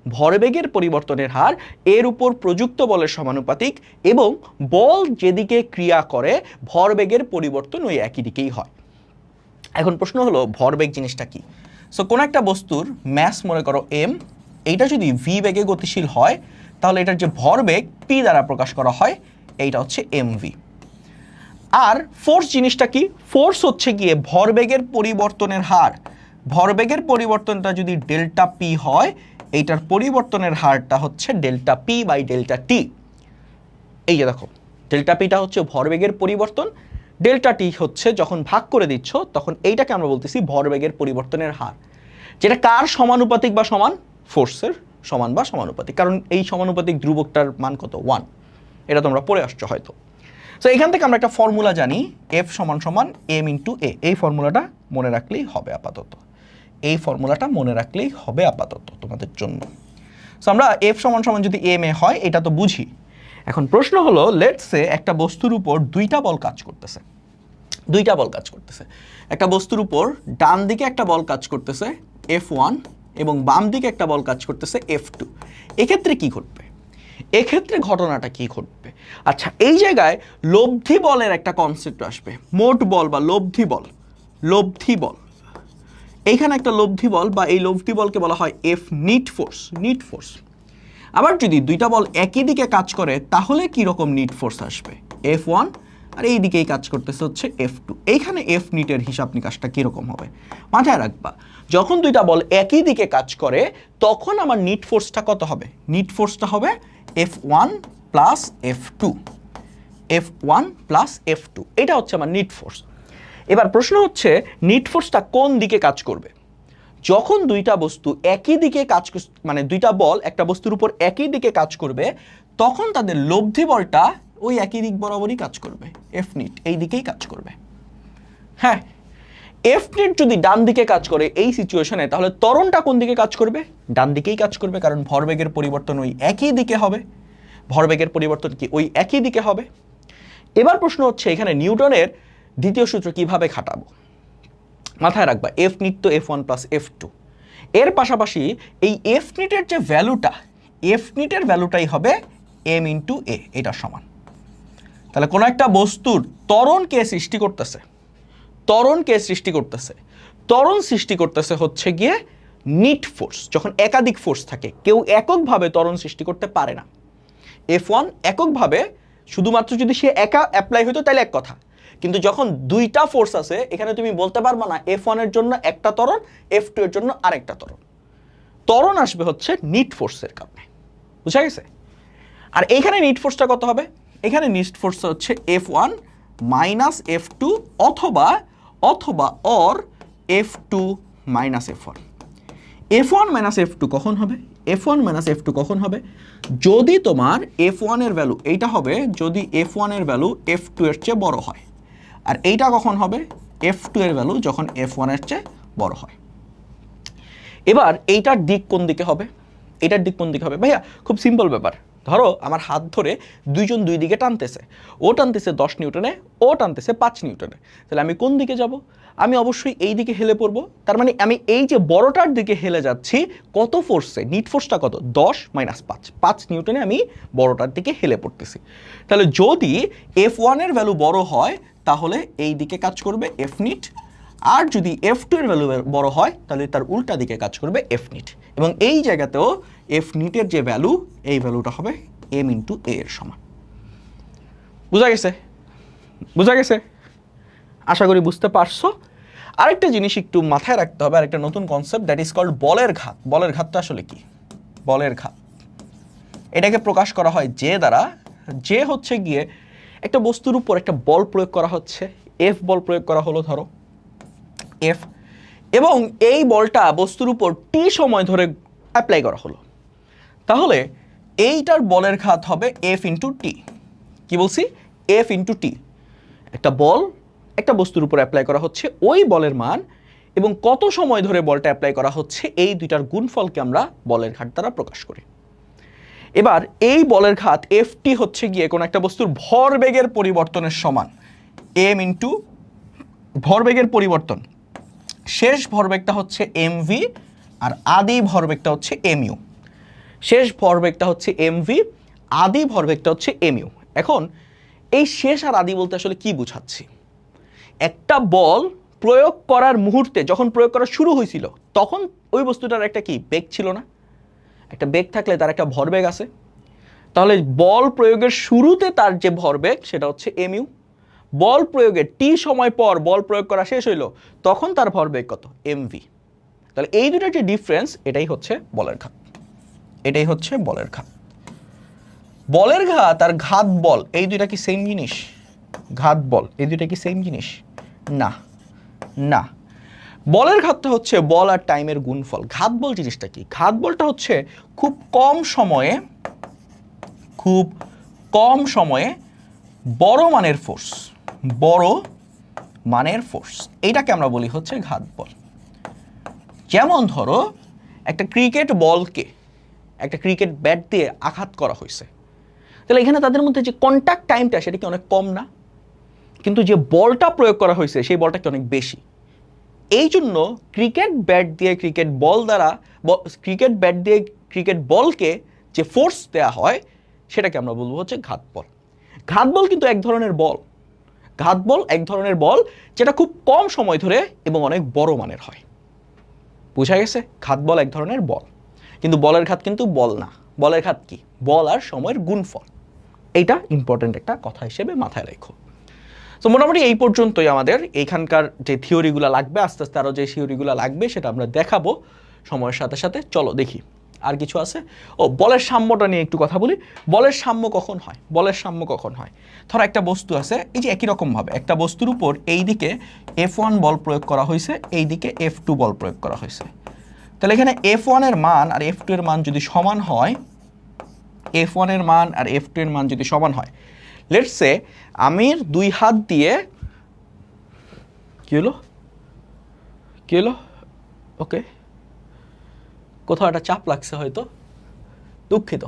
[SPEAKER 1] ভরবেগের পরিবর্তনের হার এর উপর প্রযুক্ত বলের সমানুপাতিক এবং বল যেদিকে ক্রিয়া করে ভরবেগের পরিবর্তন ওই একই দিকেই হয়। এখন প্রশ্ন হলো ভরবেগ জিনিসটা কি। সো কোন একটা বস্তুর ম্যাস মনে করো m, এইটা যদি v বেগে গতিশীল হয় তাহলে এটার যে ভরবেগ p দ্বারা প্রকাশ করা হয়, এইটা হচ্ছে mv। আর ফোর্স জিনিসটা কি, ফোর্স হচ্ছে গিয়ে ভরবেগের পরিবর্তনের হার। ভরবেগের পরিবর্তনটা যদি ডেল্টা p হয়, এইটার পরিবর্তনের হারটা হচ্ছে delta p by delta t। এই যে দেখো, ডেল্টা পিটা হচ্ছে ভরবেগের পরিবর্তন, ডেল্টা টি হচ্ছে যখন ভাগ করে দিচ্ছ তখন এইটাকে আমরা বলতেছি ভরবেগের পরিবর্তনের হার, যেটা কার সমানুপাতিক বা সমান, ফোর্সের সমান বা সমানুপাতিক। কারণ এই সমানুপাতিক ধ্রুবকটার মান কত, 1, এটা তোমরা পড়ে আসছো হয়তো। সো এখান থেকে আমরা একটা ফর্মুলা জানি, F সমান সমান m ইন্টু a। এই ফর্মুলাটা মনে রাখলেই হবে আপাতত, এই ফর্মুলাটা মনে রাখলেই হবে আপাতত তোমাদের জন্য। সো আমরা F সমান সমান যদি m a হয় এটা তো বুঝি। এখন প্রশ্ন হলো, লেটস সে একটা বস্তুর উপর দুইটা বল কাজ করতেছে, দুইটা বল কাজ করতেছে। একটা বস্তুর উপর ডান দিকে একটা বল কাজ করতেছে F1 এবং বাম দিকে একটা বল কাজ করতেছে F2। এক্ষেত্রে কি ঘটবে, এক্ষেত্রে ঘটনাটা কি ঘটবে? আচ্ছা, এই জায়গায় লব্ধি বলের একটা কনসেপ্ট আসবে, মোট বল বা লব্ধি বল। লব্ধি বল, এইখানে একটা লব্ধি বল বা এই লব্ধি বলকে বলা হয় F net force, net force. আবার যদি দুইটা বল একই দিকে কাজ করে তাহলে কি রকম নিট ফোর্স আসবে? F1, আর এই দিকেই কাজ করতেছে হচ্ছে F2। এইখানে এফ নিটের হিসাব নিকাশটা কিরকম হবে মাথায় রাখবা। যখন দুইটা বল একই দিকে কাজ করে তখন আমার নিট ফোর্সটা কত হবে? নিট ফোর্সটা হবে F1 plus F2, F1 plus F2, এটা হচ্ছে আমার নিট ফোর্স। এবার প্রশ্ন হচ্ছে নিট ফোর্সটা কোন দিকে কাজ করবে? যখন দুইটা বস্তু একই দিকে কাজ, মানে দুইটা বল একটা বস্তুর উপর একই দিকে কাজ করবে তখন তাদের লব্ধি বলটা ওই একই দিক বরাবরই কাজ করবে, এফ নিট এই দিকেই কাজ করবে। হ্যাঁ, এফ নিট যদি ডান দিকে কাজ করে এই সিচুয়েশনে তাহলে ত্বরণটা কোন দিকে কাজ করবে? ডান দিকেই কাজ করবে, কারণ ভরবেগের পরিবর্তন ওই একই দিকে হবে। ভরবেগের পরিবর্তন কি ওই একই দিকে হবে? এবার প্রশ্ন হচ্ছে এখানে নিউটনের দ্বিতীয় সূত্র কিভাবে খাটাবো? মাথায় রাখবা এফ নিট তো F1 প্লাস F2, এর পাশাপাশি এই এফ নিটের যে ভ্যালুটা, এফ নিটের ভ্যালুটাই হবে m ইন্টু এ, এটার সমান। তাহলে কোনো একটা বস্তুর ত্বরণকে সৃষ্টি করতেছে, ত্বরণকে সৃষ্টি করতেছে, ত্বরণ সৃষ্টি করতেছে হচ্ছে গিয়ে নিট ফোর্স। যখন একাধিক ফোর্স থাকে, কেউ এককভাবে ত্বরণ সৃষ্টি করতে পারে না। F1 এককভাবে শুধুমাত্র যদি সে একা অ্যাপ্লাই হতো তাহলে এক কথা, কিন্তু যখন দুইটা ফোর্স আছে এখানে তুমি বলতে পারবা না F1 এর জন্য একটা ত্বরণ, F2 এর জন্য আরেকটা ত্বরণ। ত্বরণ আসবে হচ্ছে নিট ফোর্সের কারণে, বুঝা গেছে? আর এইখানে নিট ফোর্সটা কত হবে? এখানে নিট ফোর্স হচ্ছে F1 মাইনাস F2 অথবা অথবা or F2 minus F1। F1 minus F2 কখন হবে? F1 মাইনাস F2 কখন হবে? যদি তোমার F1 এর ভ্যালু এইটা হবে যদি F1 এর ভ্যালু F2 এর চেয়ে বড় হয়, আর এইটা কখন হবে? F2 এর ভ্যালু যখন F1 এর চেয়ে বড় হয়। এবার এইটার দিক কোন দিকে হবে? এটার দিক কোন দিকে হবে? ভাইয়া খুব সিম্পল ব্যাপার। ধরো আমার হাত ধরে দুইজন দুই দিকে টানতেছে, ও টানতেছে 10 নিউটনে, ও টানতেছে 5 নিউটনে। তাহলে আমি কোন দিকে যাব? আমি অবশ্যই এই দিকে হেলে পড়বো। তার মানে আমি এই যে বড়টার দিকে হেলে যাচ্ছি কত ফোর্সে? নিট ফোর্সটা কত? 10 মাইনাস 5, 5 নিউটনে আমি বড়টার দিকে হেলে পড়তেছি। তাহলে যদি F1 এর ভ্যালু বড় হয় তাহলে এই দিকে কাজ করবে এফ নিট, আর যদি F2 এর ভ্যালু বড় হয় তাহলে তার উল্টা দিকে কাজ করবে এফ নিট। এবং এই জায়গাতেও এফ নিটের যে ভ্যালু, এই ভ্যালুটা হবে m ইন্টু a এর সমান। বুঝা গেছে? বুঝা গেছে? আশা করি বুঝতে পারছো। আরেকটা জিনিস একটু মাথায় রাখতে হবে, আরেকটা নতুন কনসেপ্ট, দ্যাট ইজ কল্ড বলের ঘাত। বলের ঘাতটা আসলে কি? বলের ঘাত এটাকে প্রকাশ করা হয় যে দ্বারা, যে হচ্ছে গিয়ে একটা বস্তুর উপর একটা বল প্রয়োগ করা হচ্ছে, এফ বল প্রয়োগ করা হলো ধরো এফ, এবং এই বলটা বস্তুর উপর টি সময় ধরে অ্যাপ্লাই করা হলো, তাহলে এইটার বলের ঘাত হবে এফ ইন্টু টি। কি বলছি? F into T. একটা বল একটা বস্তুর উপর অ্যাপ্লাই করা হচ্ছে, ওই বলের মান এবং কত সময় ধরে বলটা অ্যাপ্লাই করা হচ্ছে, এই দুইটার গুণফলকে আমরা বলের ঘাত দ্বারা প্রকাশ করি। এবার এই বলের ঘাত এফ টি হচ্ছে গিয়ে কোনো একটা বস্তুর ভরবেগের পরিবর্তনের সমান, এম ইন্টু ভরবেগের পরিবর্তন। শেষ ভরবেগটা হচ্ছে এমভি আর আদি ভরবেগটা হচ্ছে এমইউ। শেষ ভরবেগটা হচ্ছে এমভি, আদি ভরবেগটা হচ্ছে এমইউ। এখন এই শেষ আর আদি বলতে আসলে কি বুঝাচ্ছি? একটা বল প্রয়োগ করার মুহূর্তে, যখন প্রয়োগ করা শুরু হয়েছিল তখন ওই বস্তুটার একটা কি বেগ ছিল না? একটা বেগ থাকলে তার একটা ভরবেগ আছে। তাহলে বল প্রয়োগের শুরুতে তার যে ভরবেগ সেটা হচ্ছে এমইউ। বল প্রয়োগের টি সময় পর বল প্রয়োগ করা শেষ হইল, তখন তার ভরবেগ কত? এমভি। তাহলে এই দুটোর যে ডিফারেন্স, এটাই হচ্ছে বলের ঘাত। এটাই হচ্ছে বলের ঘাত। বলের ঘাত আর ঘাত বল এই দুইটা কি সেম জিনিস? ঘাত বল এই দুইটা কি সেম জিনিস? না, না। বলের ঘাতটা হচ্ছে বল আর টাইমের গুণফল। ঘাত বল জিনিসটা কি? ঘাত বলটা হচ্ছে খুব কম সময়ে বড় মানের ফোর্স, বড় মানের ফোর্স, এইটাকে আমরা বলি হচ্ছে ঘাত বল। যেমন ধরো একটা ক্রিকেট বলকে একটা ক্রিকেট ব্যাট দিয়ে আঘাত করা হয়েছে, তাহলে এখানে তাদের মধ্যে যে কন্ট্যাক্ট টাইমটা সেটা কি অনেক কম না? কিন্তু যে বলটা প্রয়োগ করা হয়েছে সেই বলটা কি অনেক বেশি। এই জন্য ক্রিকেট ব্যাট দিয়ে ক্রিকেট বলকে যে ফোর্স দেওয়া হয় সেটাকে আমরা বলবো হচ্ছে ঘাত বল। ঘাত বল কিন্তু এক ধরনের বল, ঘাত বল এক ধরনের বল যেটা খুব কম সময় ধরে এবং অনেক বড় মানের হয়। বুঝা গেছে? ঘাত বল এক ধরনের বল, কিন্তু বলের ঘাত কিন্তু বল না। বলের ঘাত কি? বল আর সময়ের গুণফল। এইটা ইম্পর্টেন্ট একটা কথা হিসেবে মাথায় রেখো। তো মোটামুটি এই পর্যন্তই আমাদের এইখানকার যে থিওরিগুলো লাগবে, আস্তে আস্তে আরও যে থিওরিগুলো লাগবে সেটা আমরা দেখাবো সময়ের সাথে সাথে। চলো দেখি আর কিছু আছে। ও, বলের সাম্যটা নিয়ে একটু কথা বলি। বলের সাম্য কখন হয়? বলের সাম্য কখন হয়? ধরো একটা বস্তু আছে, এই যে একই রকমভাবে একটা বস্তুর উপর এই দিকে F1 বল প্রয়োগ করা হয়েছে, এই দিকে F2 বল প্রয়োগ করা হয়েছে। তাহলে এখানে F1 এর মান আর F2 এর মান যদি সমান হয়, F1 এর মান আর F2 এর মান যদি সমান হয়, লেটস সে আমি দুই হাত দিয়ে, কি হলো ওকে, কোথাও একটা চাপ লাগছে হয়তো, দুঃখিত।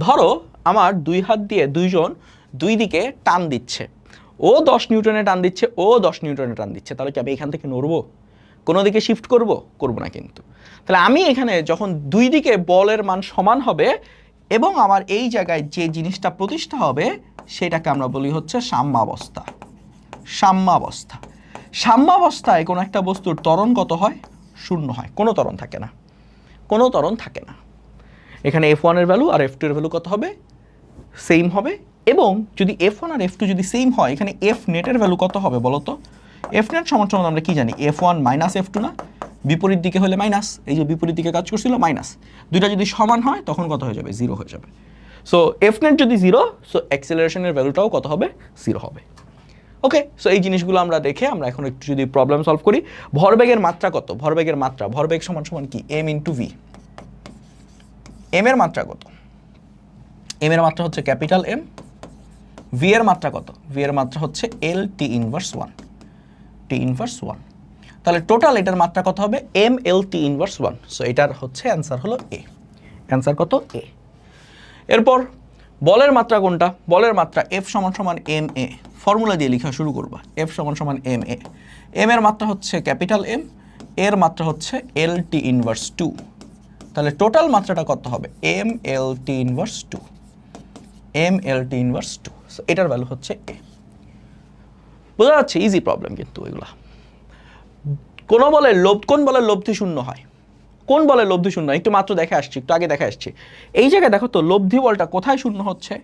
[SPEAKER 1] ধরো আমার দুই হাত দিয়ে দুইজন দুই দিকে টান দিচ্ছে, ও 10 নিউটনে টান দিচ্ছে, ও 10 নিউটনে টান দিচ্ছে। তাহলে কি আমি এখান থেকে নড়বো? কোনো দিকে শিফট করবো না কিন্তু। তাহলে আমি এখানে যখন দুই দিকে বলের মান সমান হবে এবং আমার এই জায়গায় যে জিনিসটা প্রতিষ্ঠা হবে সেটাকে আমরা বলি হচ্ছে সাম্যাবস্থা। সাম্যাবস্থা। সাম্যাবস্থায় কোনো একটা বস্তুর ত্বরণ কত হয়? 0 হয়, কোনো ত্বরণ থাকে না, কোনো ত্বরণ থাকে না। এখানে F1 এর ভ্যালু আর F2 এর ভ্যালু কত হবে? সেম হবে। এবং যদি F1 আর F2 যদি সেম হয়, এখানে F নেটের ভ্যালু কত হবে বলো তো? F নেট সমান সমান আমরা কি জানি? F1 মাইনাস F2 না? বিপরীত দিকে হলে মাইনাস, এই যে বিপরীত দিকে কাজ করছিল মাইনাস, দুইটা যদি সমান হয় তখন কত হয়ে যাবে? 0 হয়ে যাবে। সো F নেট যদি 0, সো অ্যাক্সেলারেশনের ভ্যালুটাও কত হবে? 0 হবে। ওকে, সো এই জিনিসগুলো আমরা দেখে আমরা এখন একটু যদি প্রবলেম সলভ করি। ভরবেগের মাত্রা কত? ভরবেগের মাত্রা, ভরবেগ সমান সমান কি? m into V. এম এর মাত্রা কত? এম এর মাত্রা হচ্ছে ক্যাপিটাল এম। ভি এর মাত্রা কত? ভি এর মাত্রা হচ্ছে এল টি ইনভার্স 1, টি ইনভার্স 1। তাহলে টোটাল এটার মাত্রা কত হবে? M L T inverse 1। So এটার হচ্ছে অ্যান্সার হলো এ। অ্যান্সার কত? এ। এরপর বলের মাত্রা কোনটা? বলের মাত্রা এফ সমান সমান এম এ। ফর্মুলা দিয়ে লেখা শুরু করবা। এফ সমান সমান এম এ। এম এর মাত্রা হচ্ছে ক্যাপিটাল এম, এর মাত্রা হচ্ছে এল টি ইনভার্স 2। তাহলে টোটাল মাত্রাটা কত হবে? M L T inverse 2, M L T inverse 2। So এটার ভ্যালু হচ্ছে এ। বোঝা যাচ্ছে? ইজি প্রবলেম কিন্তু এগুলা। কোন বলের লব্ধি শূন্য হয়? কোন বলের লব্ধি শূন্য? একটু মাত্র দেখে আসছি, একটু আগে দেখে আসছি। এই জায়গায় দেখো তো লব্ধি বলটা কোথায় শূন্য হচ্ছে?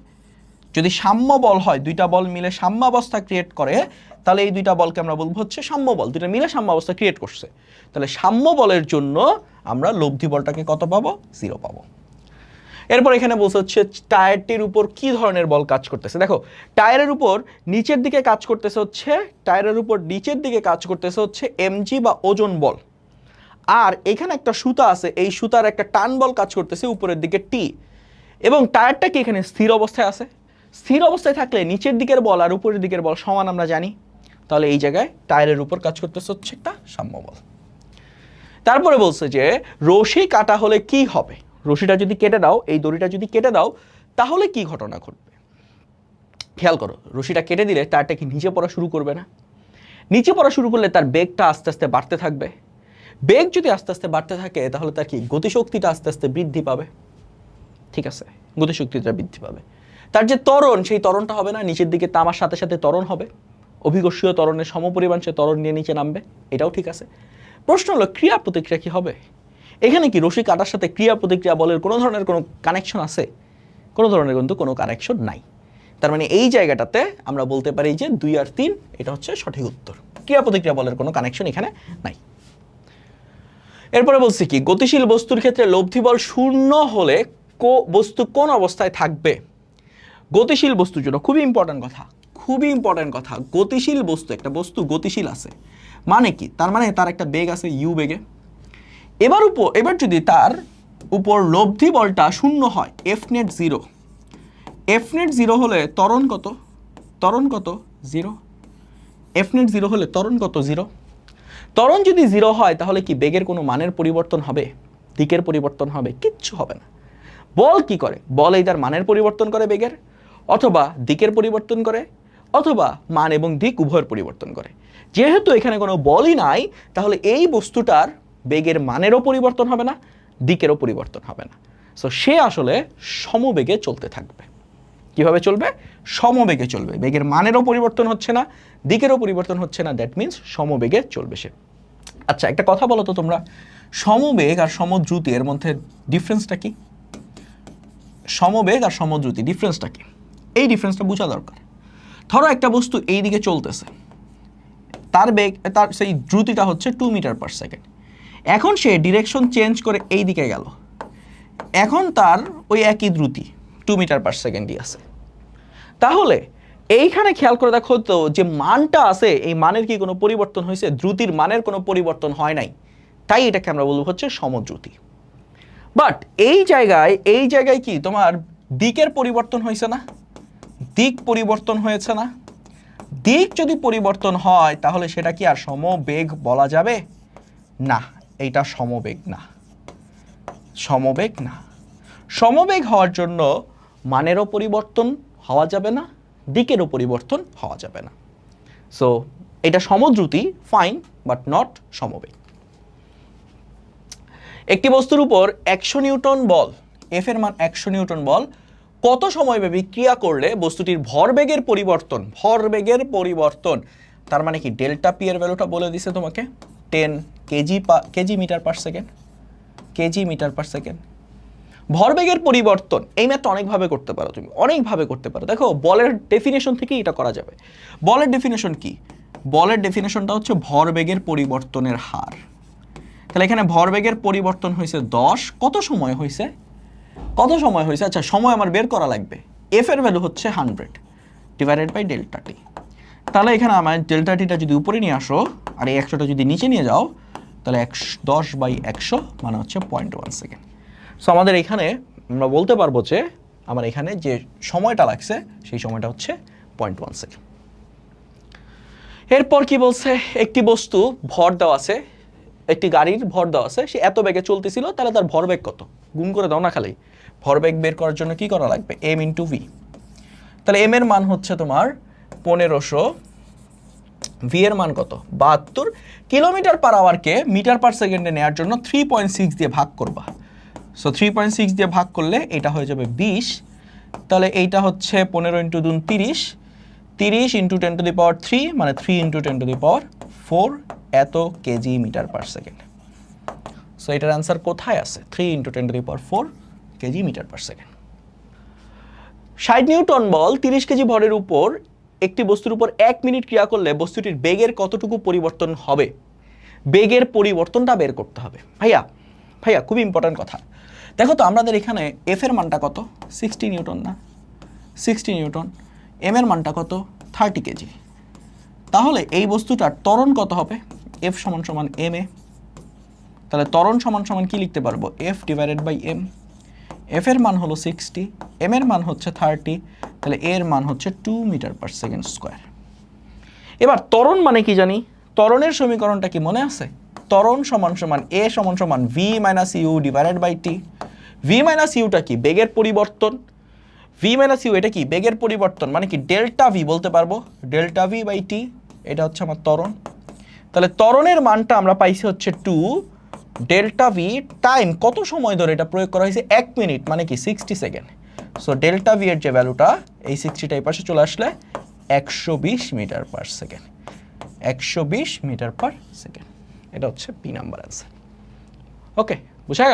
[SPEAKER 1] যদি সাম্য বল হয়, দুইটা বল মিলে সাম্যাবস্থা ক্রিয়েট করে, তাহলে এই দুইটা বলকে আমরা বলবো হচ্ছে সাম্য বল। দুইটা মিলে সাম্যাবস্থা ক্রিয়েট করছে, তাহলে সাম্য বলের জন্য আমরা লব্ধি বলটাকে কত পাবো? 0 পাবো। এরপর এখানে বলছে হচ্ছে টায়ারটির উপর কি ধরনের বল কাজ করতেছে। দেখো, টায়ারের উপর নিচের দিকে কাজ করতেছে হচ্ছে, টায়ারের উপর নিচের দিকে কাজ করতেছে হচ্ছে এমজি বা ওজন বল। আর এখানে একটা সুতা আছে, এই সুতার একটা টান বল কাজ করতেছে উপরের দিকে টি। এবং টায়ারটা কি এখানে স্থির অবস্থায় আছে? স্থির অবস্থায় থাকলে নিচের দিকের বল আর উপরের দিকের বল সমান আমরা জানি। তাহলে এই জায়গায় টায়ারের উপর কাজ করতেছে হচ্ছে একটা সাম্য বল। তারপরে বলছে যে রশি কাটা হলে কি হবে? রশিটা যদি কেটে দাও, এই দড়িটা যদি কেটে দাও, তাহলে কি ঘটনা ঘটবে? খেয়াল করো, রশিটা কেটে দিলে টায়ারটা কি নিচে পড়া শুরু করবে না? নিচে পড়া শুরু করলে তার বেগটা আস্তে আস্তে বাড়তে থাকবে। বেগ যদি আস্তে আস্তে বাড়তে থাকে, তাহলে তার কি গতিশক্তিটা আস্তে আস্তে বৃদ্ধি পাবে। ঠিক আছে, গতিশক্তিটা বৃদ্ধি পাবে। তার যে ত্বরণ, সেই ত্বরণটা হবে না, নিচের দিকে তামার সাথে সাথে ত্বরণ হবে, অভিকর্ষীয় ত্বরণের সমপরিমাণ সে ত্বরণ নিয়ে নিচে নামবে। এটাও ঠিক আছে। প্রশ্ন হলো ক্রিয়া প্রতিক্রিয়া কি হবে? এখানে কি রশি কাটার সাথে ক্রিয়া প্রতিক্রিয়া বলের কোনো ধরনের কোনো কানেকশন আছে? কোনো ধরনের কিন্তু কোনো কানেকশন নাই। তার মানে এই জায়গাটাতে আমরা বলতে পারি যে 2 আর 3 এটা হচ্ছে সঠিক উত্তর। ক্রিয়া প্রতিক্রিয়া বলের কোনো কানেকশন এখানে নাই। এরপরে বলছি কি, গতিশীল বস্তুর ক্ষেত্রে লব্ধি বল শূন্য হলে বস্তু কোন অবস্থায় থাকবে? গতিশীল বস্তুর জন্য খুবই ইম্পর্টেন্ট কথা, খুবই ইম্পর্টেন্ট কথা। গতিশীল বস্তু, একটা বস্তু গতিশীল আছে মানে কি? তার মানে তার একটা বেগ আছে ইউ বেগে। এবার যদি তার উপর লব্ধি বলটা শূন্য হয়, এফ নেট 0, এফ নেট 0 হলে ত্বরণ কত? ত্বরণ কত? 0। এফ নেট 0 হলে ত্বরণ কত? 0। ত্বরণ যদি 0 হয়, তাহলে কি বেগের কোনো মানের পরিবর্তন হবে? দিকের পরিবর্তন হবে? কিচ্ছু হবে না। বল কি করে? বল এই তার মানের পরিবর্তন করে বেগের, অথবা দিকের পরিবর্তন করে, অথবা মান এবং দিক উভয়ের পরিবর্তন করে। যেহেতু এখানে কোনো বলই নাই, তাহলে এই বস্তুটার বেগের মানেরও পরিবর্তন হবে না, দিকেরও পরিবর্তন হবে না। সো সে আসলে সমবেগে চলতে থাকবে। কিভাবে চলবে? সমবেগে চলবে। বেগের মানেরও পরিবর্তন হচ্ছে না, দিকেরও পরিবর্তন হচ্ছে না, দ্যাট মিন্স সমবেগে চলবে সে। আচ্ছা একটা কথা বলো তো তোমরা, সমবেগ আর সমদ্রুতি এর মধ্যে ডিফারেন্সটা কি? সমবেগ আর সমদ্রুতি ডিফারেন্সটা কি? এই ডিফারেন্সটা বোঝা দরকার। ধরো একটা বস্তু এই দিকে চলতেছে, তার বেগ, তার সেই দ্রুতিটা হচ্ছে 2 মিটার পার সেকেন্ড। এখন সে ডিরেকশন চেঞ্জ করে এই দিকে গেল, এখন তার ওই একই দ্রুতি 2 মিটার পার সেকেন্ডই আছে। তাহলে এইখানে খেয়াল করে দেখো তো যে মানটা আছে, এই মানের কি কোনো পরিবর্তন হয়েছে? দ্রুতির মানের কোনো পরিবর্তন হয় নাই, তাই এটাকে আমরা বলবো হচ্ছে সমদ্রুতি। বাট এই জায়গায় কি তোমার দিকের পরিবর্তন হয়েছে না? দিক পরিবর্তন হয়েছে না? দিক যদি পরিবর্তন হয় তাহলে সেটা কি আর সমবেগ বলা যাবে? না, এইটা সমবেগ না, সমবেগ না। সমবেগ হওয়ার জন্য মানেরও পরিবর্তন হওয়া যাবে না, দিকেরও পরিবর্তন হওয়া যাবে না। সো এটা সমদ্রুতি, ফাইন, বাট নট সমবেগ। একটি বস্তুর উপর 100 নিউটন বল, এফ এর মান 100 নিউটন বল কত সময়ব্যাপী ক্রিয়া করলে বস্তুটির ভরবেগের পরিবর্তন, তার মানে কি ডেল্টা পি এর ভ্যালুটা বলে দিছে তোমাকে 10 KG metre per second, KG metre per second. ভরবেগের পরিবর্তন এই ম্যাথটা অনেকভাবে করতে পারো, তুমি অনেকভাবে করতে পারো। দেখো বলের ডেফিনেশন থেকে এটা করা যাবে। বলের ডেফিনেশন কি? বলের ডেফিনেশনটা হচ্ছে ভরবেগের পরিবর্তনের হার। তাহলে এখানে ভরবেগের পরিবর্তন হয়েছে 10, কত সময় হয়েছে? আচ্ছা সময় আমার বের করা লাগবে। এফ এর ভ্যালু হচ্ছে 100 ডিভাইডেড বাই ডেল্টা টি। তাহলে এখানে আমার ডেল্টা টিটা যদি উপরে নিয়ে আসো আর এই 100টা যদি নিচে নিয়ে যাও, তাহলে 10/100 মানে হচ্ছে 0.1 সেকেন্ড। সো আমাদের এখানে আমরা বলতে পারবো যে আমার এখানে যে সময়টা লাগছে সেই সময়টা হচ্ছে 0.1 সেকেন্ড। এরপর কি বলছে? একটি বস্তু ভর দেওয়া আছে, একটি গাড়ির ভর দেওয়া আছে, সে এত বেগে চলতেছিল, তাহলে তার ভরবেগ কত? গুণ করে দাও না খালি। ভরবেগ বের করার জন্য কি করা লাগবে? m into V. তাহলে m এর মান হচ্ছে তোমার 1500, ভি এর মান কত? 72 কিলোমিটার পার আওয়ারকে মিটার পার সেকেন্ডে নেওয়ার জন্য 3.6 দিয়ে ভাগ করবা। সো 3.6 দিয়ে ভাগ করলে এটা হয়ে যাবে 20। তাহলে এইটা হচ্ছে 15 ইন্টু 2 30, 30 ইন্টু 10 টু দি পাওয়ার 3 মানে 3 ইন্টু 10 টু দি পাওয়ার 4 এত KG metre per second. So এটার অ্যান্সার কোথায় আছে? 3 into 10 to the power 4 KG metre per second. 60 newton বল 30 কেজি ভরের উপর একটি বস্তুর উপর 1 মিনিট ক্রিয়া করলে বস্তুটির বেগের কতটুকু পরিবর্তন হবে? বেগের পরিবর্তনটা বের করতে হবে। ভাইয়া খুব ইম্পর্টেন্ট কথা। দেখো তো আমাদের এখানে এফ এর মানটা কত? 60 নিউটন না? 60 নিউটন। এম এর মানটা কত? 30 কেজি। তাহলে এই বস্তুটার ত্বরণ কত হবে? এফ সমান সমান এম এ। তাহলে ত্বরণ সমান সমান কি লিখতে পারবো? F divided by M. F এর মান হলো 60, এম এর মান হচ্ছে 30, তাহলে এর মান হচ্ছে 2 মিটার পার সেকেন্ড স্কোয়ার। এবার ত্বরণ মানে কি জানি? ত্বরণের সমীকরণটা কি মনে আছে? ত্বরণ সমান সমান এ সমান সমান V minus U divided by T. V minus ইউটা কি? বেগের পরিবর্তন। ভি মাইনাস ইউ এটা কি? বেগের পরিবর্তন, মানে কি ডেল্টা ভি বলতে পারবো, ডেল্টা ভি বাই টি। এটা হচ্ছে আমার ত্বরণ। তাহলে ত্বরণের মানটা আমরা পাইছি হচ্ছে 2 ডেল্টা ভি টাইম কত সময় ধরে এটা প্রয়োগ করা হয়েছে? 1 মিনিট, মানে কি 60 সেকেন্ড। সো ডেল্টা ভি এর যে ভ্যালুটা এই 60টা এই পাশে চলে আসলে 120 metre per second. 120 metre per second. এটা হচ্ছে পি নাম্বার অ্যান্সার। ওকে, বুঝা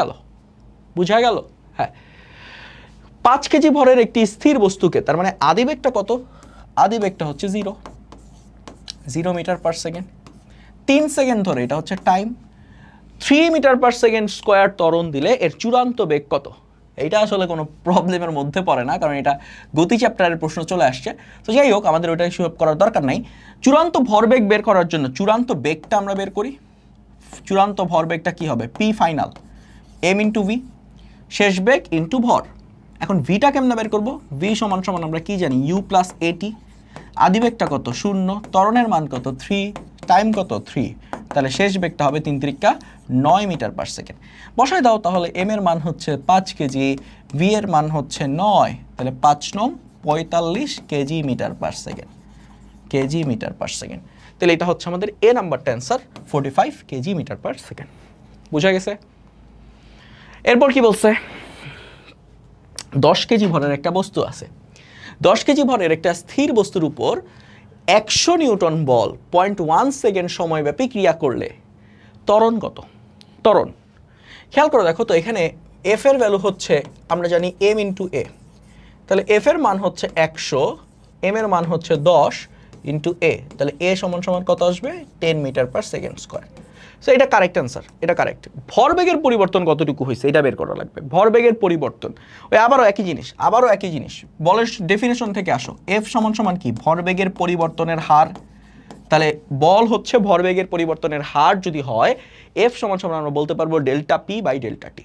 [SPEAKER 1] গেল? হ্যাঁ। 5 কেজি ভরের একটি স্থির বস্তুকে, তার মানে আদিবেগটা কত? আদিবেগটা হচ্ছে 0 মিটার পার সেকেন্ড। 3 সেকেন্ড ধরে, এটা হচ্ছে time. 3 metre per second square ত্বরণ দিলে এর চূড়ান্ত বেগ কত? এইটা আসলে কোনো প্রবলেমের মধ্যে পড়ে না, কারণ এটা গতি চ্যাপ্টারের প্রশ্ন চলে আসছে। তো যাই হোক, আমাদের ওইটা হিসাব করার দরকার নাই। চূড়ান্ত ভরবেগ বের করার জন্য চূড়ান্ত বেগটা আমরা বের করি। চূড়ান্ত ভরবেগটা কি হবে? P final M into V, শেষ বেগ ইন্টু ভর। এখন ভিটা কেমনে বের করবো? ভি সমান সমান আমরা কি জানি? ইউ প্লাস এটি। আদিবেগটা কত? 0, ত্বরণের মান কত? 3, টাইম কত? 3, তাহলে শেষ বেগটা হবে 3 × 9 মিটার পার সেকেন্ড। বসায় দাও তাহলে। এম এর মান হচ্ছে 5 কেজি, ভি এর মান হচ্ছে 9, তাহলে 5 9 45 kg metre per second. KG metre per second. তাহলে এটা হচ্ছে আমাদের এ নাম্বারটা answer, 45 kg metre per second. বুঝা গেছে? এরপর কি বলছে? 10 কেজি ভরের একটা বস্তু আছে। 10 কেজি ভরের একটা স্থির বস্তুর উপর 100 নিউটন বল 0.1 সেকেন্ড সময়ব্যাপী ক্রিয়া করলে ত্বরণ কত? ত্বরণ খেয়াল করে দেখো তো, এখানে এফ এর ভ্যালু হচ্ছে আমরা জানি এম ইন্টু এ, তাহলে এফ এর মান হচ্ছে 100, এম এর মান হচ্ছে 10 ইন্টু এ, তাহলে এ সমান সমান কত আসবে? 10 metre per second square. So এটা কারেক্ট অ্যান্সার, এটা কারেক্ট। ভরবেগের পরিবর্তন কতটুকু হয়েছে এটা বের করা লাগবে। ভরবেগের পরিবর্তন ওই আবারও একই জিনিস, বলের ডেফিনেশন থেকে আসো। এফ সমান সমান কি? ভরবেগের পরিবর্তনের হার। তাহলে বল হচ্ছে ভরবেগের পরিবর্তনের হার যদি হয়, এফ সমান সমান আমরা বলতে পারবো ডেল্টা পি বাই ডেল্টা টি।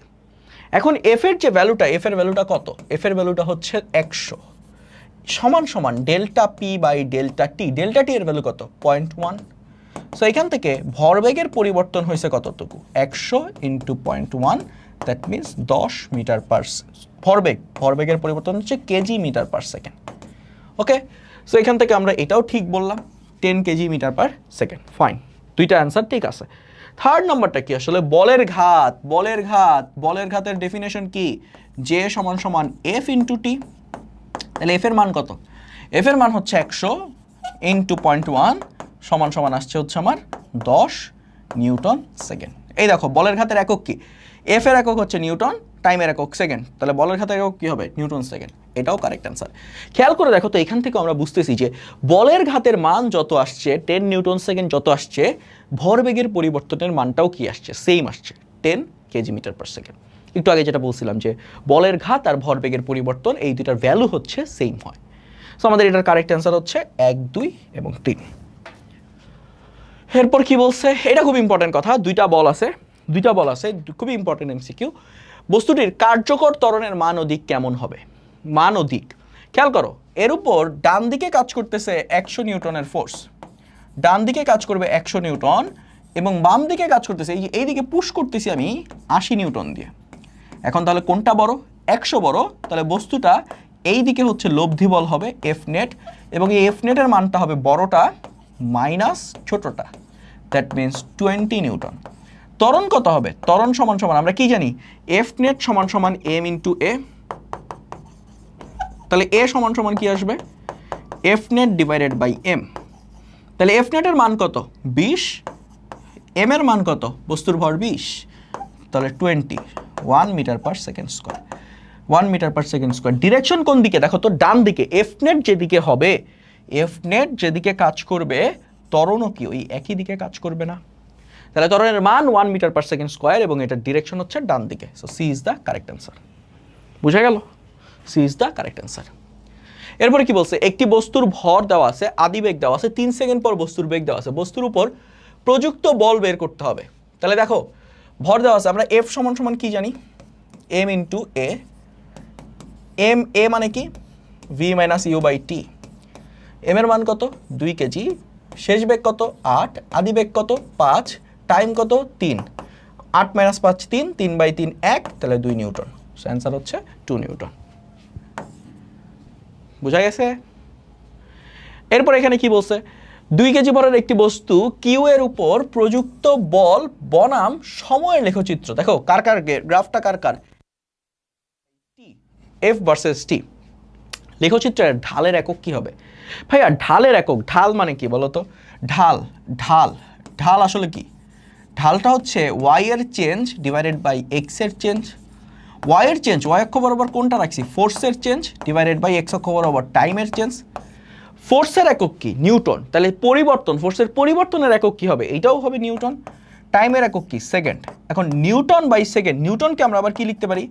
[SPEAKER 1] এখন এফ এর যে ভ্যালুটা, এফ এর ভ্যালুটা কত? এফ এর ভ্যালুটা হচ্ছে 100 সমান সমান delta P by delta T. Delta T এর ভ্যালু কত? 0.1। সো এখান থেকে ভরবেগের পরিবর্তন হয়েছে কতটুকু? 100 into 0.1, that means 10 metre per. ভরবেগের পরিবর্তন হচ্ছে kg metre per second. Okay, so এখান থেকে আমরা এটাও ঠিক বললাম, 10 KG metre per second. Fine, দুইটা অ্যান্সার ঠিক আছে। থার্ড নাম্বারটা কি আসলে? বলের ঘাত। বলের ঘাতের ডেফিনেশন কি? জে সমান সমান এফ ইন্টু টি। তাহলে এফ এর মান কত? এফ এর মান হচ্ছে 100 ইন্টু 0.1 সমান সমান আসছে হচ্ছে আমার 10 নিউটন সেকেন্ড। এই দেখো বলের ঘাতের একক কি? এফ এর একক হচ্ছে নিউটন, টাইমের একক সেকেন্ড, তাহলে বলের ঘাতের একক কি হবে? Newton second. এটাও কারেক্ট অ্যান্সার। খেয়াল করে দেখো তো, এখান থেকে আমরা বুঝতেছি যে বলের ঘাতের মান যত আসছে, 10 নিউটন সেকেন্ড যত আসছে, ভরবেগের পরিবর্তনের মানটাও কি আসছে? সেম আসছে, 10 কেজি মিটার পার সেকেন্ড। একটু আগে যেটা বলছিলাম যে বলের ঘাত আর ভরবেগের পরিবর্তন এই দুটার ভ্যালু হচ্ছে সেম হয়। সো আমাদের এটার কারেক্ট অ্যান্সার হচ্ছে 1, 2 এবং 3। এরপর কি বলছে? এটা খুব ইম্পর্টেন্ট কথা। দুইটা বল আছে, খুবই ইম্পর্টেন্ট এমসিকিউ। বস্তুটির কার্যকর ত্বরণের মান ও দিক কেমন হবে? মান ও দিক খেয়াল করো। এর উপর ডান দিকে কাজ করতেছে 100 নিউটনের ফোর্স, ডান দিকে কাজ করবে 100 নিউটন, এবং বাম দিকে কাজ করতেছে এই দিকে পুশ করতেছি আমি 80 নিউটন দিয়ে। এখন তাহলে কোনটা বড়? 100 বড়। তাহলে বস্তুটা এই দিকে হচ্ছে লব্ধি বল হবে এফ নেট, এবং এই এফ নেটের মানটা হবে বড়টা মাইনাস ছোটটা, দ্যাট মিনস 20 নিউটন। ত্বরণ কত হবে? ত্বরণ সমান সমান আমরা কি জানি? এফ নেট সমান সমান এম ইন্টু এ। তাহলে এ সমান সমান কি আসবে? F net divided by M. তাহলে এফ নেটের মান কত? 20, এম এর মান কত? বস্তুর ভর 20, তাহলে 20, 1 metre per second square. 1 metre per second square. Direction কোন দিকে? দেখো তো ডান দিকে। এফ নেট যেদিকে হবে, এফ নেট যেদিকে কাজ করবে, ত্বরণও কি ওই একই দিকে কাজ করবে না? তাহলে ত্বরণের মান 1 মিটার পার সেকেন্ড স্কোয়ার, এবং এটার ডিরেকশন হচ্ছে ডান দিকে। So C is the correct answer. বুঝা গেল? C is the correct answer. এরপরে কি বলছে? একটি বস্তুর ভর দেওয়া আছে, আদিবেগ দেওয়া আছে, 3 সেকেন্ড পর বস্তুর বেগ দেওয়া আছে, বস্তুর উপর প্রযুক্ত বল বের করতে হবে। তাহলে দেখো ভর দেওয়া আছে, আমরা এফ সমান সমান কি জানি? M into A. M A মানে কি? V minus U by T. M এর মান কত? 2 কেজি। শেষ বেগ কত? 8। আদি বেগ কত? 5। টাইম কত? 3। 8 মাইনাস 5 3, 3 বাই 3 1, তাহলে 2 নিউটন। অ্যান্সার হচ্ছে 2 নিউটন। বুঝা গেছে? এরপর এখানে কি বলছে? 2 কেজি ভরের একটি বস্তু কিউ এর উপর প্রযুক্ত বল বনাম সময়ের লেখচিত্র। দেখো কার গ্রাফটা কার? এফ ভার্সেস টি। লেখচিত্রের ঢালের একক কি হবে? ভাইয়া ঢালের একক, ঢাল মানে কি বলতো? ঢাল আসলে কি? ঢালটা হচ্ছে ওয়াই এর চেঞ্জ ডিভাইডেড বাই এক্স এর চেঞ্জ। ওয়াই এর চেঞ্জ, ওয়াই অক্ষ বরাবর কোনটা রাখছি? ফোর্সের চেঞ্জ ডিভাইডেড বাই এক্স অক্ষ বরাবর টাইমের চেঞ্জ। ফোর্সের একক কি? নিউটন। তাহলে পরিবর্তন, ফোর্সের পরিবর্তনের একক কি হবে? এইটাও হবে নিউটন। টাইমের একক কি? সেকেন্ড। এখন নিউটন বাই সেকেন্ড, নিউটনকে আমরা আবার কি লিখতে পারি?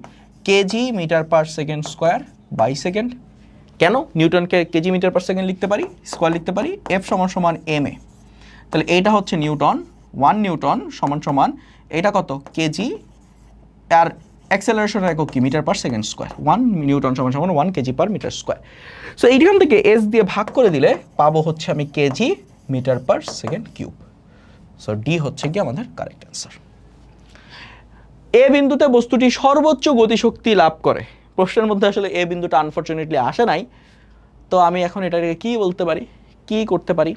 [SPEAKER 1] Kg metre per second square by second. কেন নিউটনকে কেজি মিটার পার সেকেন্ড লিখতে পারি, স্কোয়ার লিখতে পারি? এফ সমান সমান এম এ। তাহলে এইটা হচ্ছে নিউটন, 1 নিউটন সমান সমান এটা কত? কেজি, আর অ্যাক্সেলারেশনের একক কি? Metre per second square. 1 newton সমান সমান 1 kg per metre square. So এইখান থেকে এস দিয়ে ভাগ করে দিলে পাবো হচ্ছে আমি kg metre per second cube. So D হচ্ছে কি আমাদের কারেক্ট অ্যান্সার। এ বিন্দুতে বস্তুটি সর্বোচ্চ গতিশক্তি লাভ করে। প্রশ্নের মধ্যে আসলে এ বিন্দুটা আনফরচুনেটলি আসে নাই, তো আমি এখন এটাকে কি বলতে পারি, কি করতে পারি?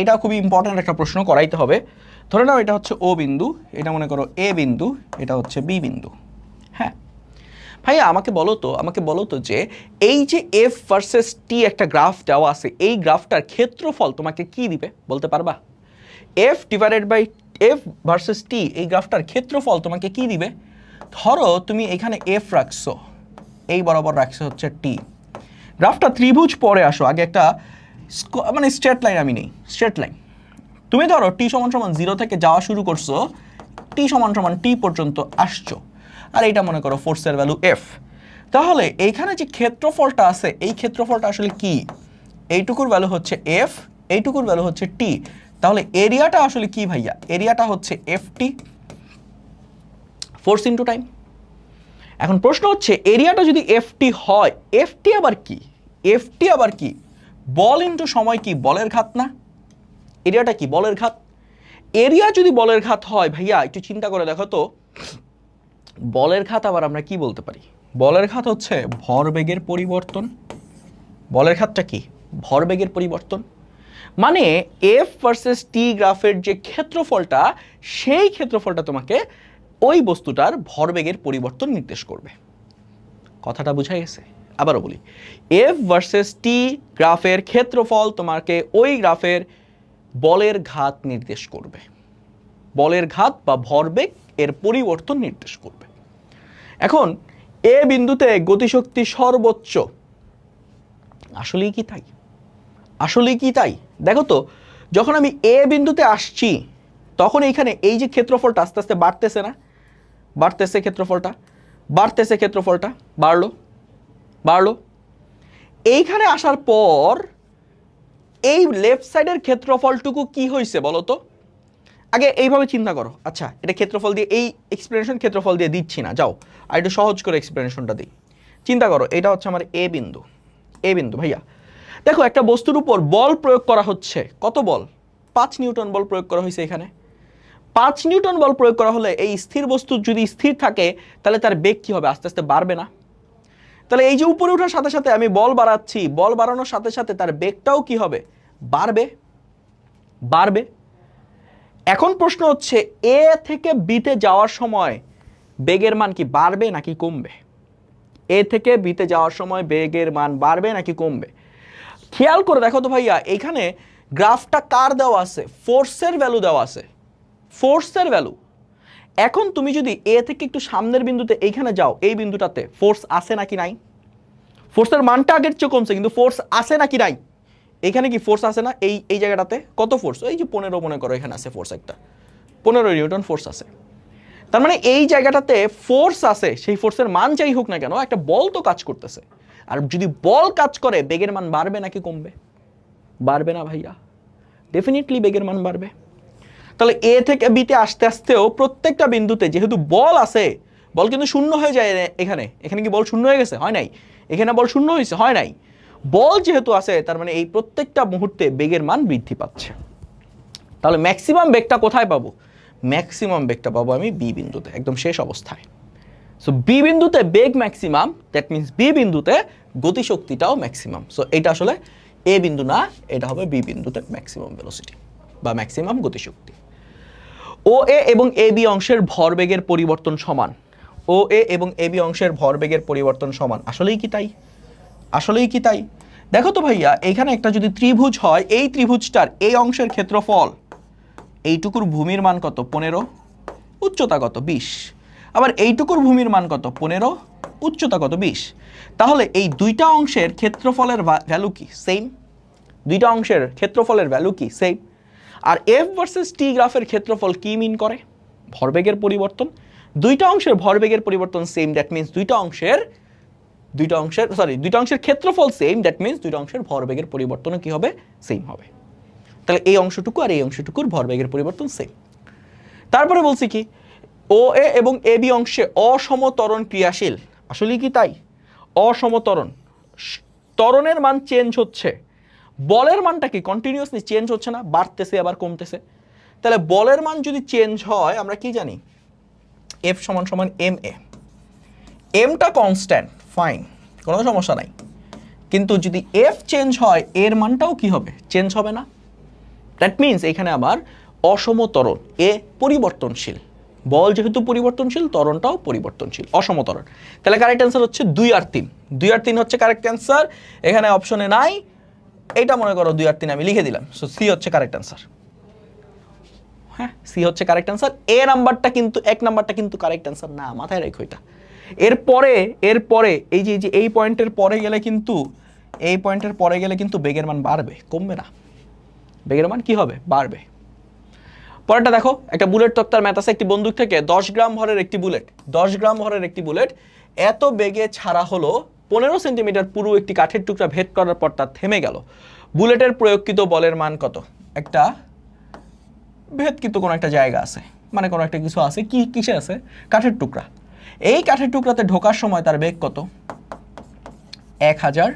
[SPEAKER 1] এটা খুবই ইম্পর্ট্যান্ট একটা প্রশ্ন, করাইতে হবে। ধরে নাও এটা হচ্ছে ও বিন্দু, এটা মনে করো এ বিন্দু, এটা হচ্ছে বি বিন্দু। হ্যাঁ ভাইয়া আমাকে বলো তো যে এই যে এফ ভার্সেস টি একটা গ্রাফ দেওয়া আছে, এই গ্রাফটার ক্ষেত্রফল তোমাকে কি দিবে বলতে পারবা? F divided by F versus T, এই গ্রাফটার ক্ষেত্রফল তোমাকে কি দিবে? ধরো তুমি এখানে এফ রাখছো, এই বরাবর রাখছো হচ্ছে টি। গ্রাফটা ত্রিভুজ পরে আসো, আগে একটা মানে স্ট্রেট লাইন আমি নেই, স্ট্রেট লাইন। তুমি ধরো টি সমান সমান 0 থেকে যাওয়া শুরু করছো, টি সমান সমান টি পর্যন্ত আসছো, আর এইটা মনে করো ফোর্সের ভ্যালু এফ। তাহলে এইখানে যে ক্ষেত্রফলটা আছে, এই ক্ষেত্রফলটা আসলে কি? এইটুকুর ভ্যালু হচ্ছে এফ, এইটুকুর ভ্যালু হচ্ছে টি। তাহলে এরিয়াটা আসলে কি ভাইয়া? এরিয়াটা হচ্ছে F T, force into time. এখন প্রশ্ন হচ্ছে এরিয়াটা যদি এফ টি হয়, এফ টি আবার কি? এফ টি আবার কি? বল ইন্টু সময় কি বলের ঘাত না? এরিয়াটা কি? বলের ঘাত। এরিয়া যদি বলের ঘাত হয় ভাইয়া, একটু চিন্তা করে দেখো তো, বলের ঘাত আবার আমরা কি বলতে পারি? বলের ঘাত হচ্ছে ভরবেগের পরিবর্তন। বলের ঘাতটা কি? ভরবেগের পরিবর্তন। মানে এফ ভার্সেস টি গ্রাফের যে ক্ষেত্রফলটা, সেই ক্ষেত্রফলটা তোমাকে ওই বস্তুটার ভরবেগের পরিবর্তন নির্দেশ করবে। কথাটা বুঝা গেছে? আবারও বলি, এফ ভার্সেস টি গ্রাফের ক্ষেত্রফল তোমাকে ওই গ্রাফের বলের ঘাত নির্দেশ করবে। বলের ঘাত বা ভরবেগ এর পরিবর্তন নির্দেশ করবে। এখন এ বিন্দুতে গতিশক্তি সর্বোচ্চ, আসলেই কি তাই? আসলেই কি তাই? দেখো তো, যখন আমি এ বিন্দুতে আসছি, তখন এইখানে এই যে ক্ষেত্রফলটা আস্তে আস্তে বাড়তেছে না? বাড়তেছে ক্ষেত্রফলটা, বাড়তেছে ক্ষেত্রফলটা, বাড়লো বাড়লো। এইখানে আসার পর এই লেফট সাইডের ক্ষেত্রফলটুকু কি হয়েছে বলো তো? আগে এইভাবে চিন্তা করো। আচ্ছা, এটা ক্ষেত্রফল দিয়ে, এই এক্সপ্লেনেশন ক্ষেত্রফল দিয়ে দিচ্ছি না, যাও আর একটু সহজ করে এক্সপ্লেনেশনটা দিই। চিন্তা করো, এটা হচ্ছে আমার এ বিন্দু। এ বিন্দু ভাইয়া, দেখো একটা বস্তুর উপর বল প্রয়োগ করা হচ্ছে। কত বল? 5 নিউটন বল প্রয়োগ করা হয়েছে এখানে। 5 নিউটন বল প্রয়োগ করা হলে এই স্থির বস্তু যদি স্থির থাকে, তাহলে তার বেগ কি হবে? আস্তে আস্তে বাড়বে না? তাহলে এই যে উপরে ওঠার সাথে সাথে আমি বল বাড়াচ্ছি, বল বাড়ানোর সাথে সাথে তার বেগটাও কি হবে? বাড়বে, বাড়বে। এখন প্রশ্ন হচ্ছে, এ থেকে বিতে যাওয়ার সময় বেগের মান কি বাড়বে নাকি কমবে? এ থেকে বিতে যাওয়ার সময় বেগের মান বাড়বে নাকি কমবে? খেয়াল করে দেখো তো ভাইয়া, এখানে গ্রাফটা কার দেওয়া আছে? ফোর্সের ভ্যালু দেওয়া আছে, ফোর্সের ভ্যালু। এখন তুমি যদি এ থেকে একটু সামনের বিন্দুতে এইখানে যাও, এই বিন্দুটাতে ফোর্স আছে নাকি নাই? ফোর্সের মানটা আগের চেয়ে কমছে, কিন্তু ফোর্স আছে নাকি নাই? এখানে কি ফোর্স আছে না? এই এই জায়গাটাতে কত ফোর্স? এই যে 15 মনে করো, এখানে আছে ফোর্স একটা, 15 নিউটন ফোর্স আছে। তার মানে এই জায়গাটাতে ফোর্স আছে, সেই ফোর্সের মান যাই হোক না কেন, একটা বল তো কাজ করতেছে। আর যদি বল কাজ করে, বেগের মান বাড়বে নাকি কমবে? বাড়বে না ভাইয়া? ডেফিনেটলি বেগের মান বাড়বে। তাহলে এ থেকে বিতে আসতে আসতেও প্রত্যেকটা বিন্দুতে যেহেতু বল আছে, বল কিন্তু শূন্য হয়ে যায় এখানে। এখানে কি বল শূন্য হয়ে গেছে? হয় নাই। এখানে বল শূন্য হয়েছে? হয় নাই। বল যেহেতু আছে, তার মানে এই প্রত্যেকটা মুহূর্তে বেগের মান বৃদ্ধি পাচ্ছে। তাহলে ম্যাক্সিমাম বেগটা কোথায় পাবো? ম্যাক্সিমাম বেগটা পাবো আমি বি বিন্দুতে, একদম শেষ অবস্থায়। সো বি বিন্দুতে বেগ ম্যাক্সিমাম, দ্যাট মিনস বি বিন্দুতে গতিশক্তিটাও ম্যাক্সিমাম। সো এটা আসলে এ বিন্দু না, এটা হবে বি বিন্দুতে ম্যাক্সিমাম ভেলোসিটি বা ম্যাক্সিমাম গতিশক্তি। ও এ এবং এ বি অংশের ভরবেগের পরিবর্তন সমান। ও এ এবং এ বি অংশের ভরবেগের পরিবর্তন সমান, আসলেই কি তাই? আসলেই কি তাই? দেখো তো ভাইয়া, এখানে একটা যদি ত্রিভুজ হয়, এই ত্রিভুজটার এই অংশের ক্ষেত্রফল, এইটুকুর ভূমির মান কত? 15, উচ্চতা কত? 20। আবার এইটুকুর ভূমির মান কত? 15, উচ্চতা কত? 20। তাহলে এই দুইটা অংশের ক্ষেত্রফলের ভ্যালু কি? সেম। দুইটা অংশের ক্ষেত্রফলের ভ্যালু কি? সেম। আর এফ ভার্সেস টি গ্রাফের ক্ষেত্রফল কি মিন করে? ভরবেগের পরিবর্তন। দুইটা অংশের ভরবেগের পরিবর্তন সেম, দ্যাট মিনস দুইটা অংশের ক্ষেত্রফল সেম, দ্যাট মিনস দুইটা অংশের ভরবেগের পরিবর্তনও কি হবে? সেম হবে। তাহলে এই অংশটুকু আর এই অংশটুকুর ভরবেগের পরিবর্তন সেম। তারপরে বলছি কি, ও এ এবং এ বি অংশে অসমতরণ ক্রিয়াশীল, আসলে কি তাই? অসমতরণ, ত্বরণের মান চেঞ্জ হচ্ছে, বলের মানটা কি কন্টিনিউয়াসলি চেঞ্জ হচ্ছে না? বাড়তেছে আবার কমতেছে। তাহলে বলের মান যদি চেঞ্জ হয়, আমরা কি জানি? এফ সমান সমান এম এ। এমটা কনস্ট্যান্ট, ফাইন, কোনো সমস্যা নাই। কিন্তু যদি এফ চেঞ্জ হয়, এর মানটাও কি হবে? চেঞ্জ হবে না? দ্যাট মিনস এখানে আবার অসমতরণ, এ পরিবর্তনশীল। বল যেহেতু পরিবর্তনশীল, ত্বরণটাও পরিবর্তনশীল, অসমতরণ। তাহলে কারেক্ট অ্যান্সার হচ্ছে 2 আর 3। 2 আর 3 হচ্ছে কারেক্ট অ্যান্সার, এখানে অপশনে নাই। এইটা মনে করো 2 আর 3 আমি লিখে দিলাম। সো সি হচ্ছে কারেক্ট অ্যান্সার। হ্যাঁ, সি হচ্ছে কারেক্ট অ্যান্সার। এ নাম্বারটা কিন্তু, এক নাম্বারটা কিন্তু কারেক্ট অ্যান্সার না, মাথায় রেখো এটা। এরপরে এই যে এই পয়েন্টের পরে গেলে কিন্তু, এই পয়েন্টের পরে গেলে কিন্তু বেগের মান বাড়বে, কমবে না। বেগের মান কি হবে? বাড়বে। পরেরটা দেখো, একটা বুলেট তক্তার ম্যাথ আছে। একটি বন্দুক থেকে 10 গ্রাম ভরের একটি বুলেট, 10 গ্রাম ভরের একটি বুলেট এত বেগে ছাড়া হলো 15 সেন্টিমিটার পুরো একটি কাঠের টুকরা ভেদ করার পর তা থেমে গেল। বুলেটের প্রয়োগকৃত বলের মান কত? একটা ভেদকৃত কোনো একটা জায়গা আছে, মানে কোনো একটা কিছু আছে, কি কিসে আছে? কাঠের টুকরা। এই কাঠের টুকরাতে ঢোকার সময় তার বেগ কত? 1000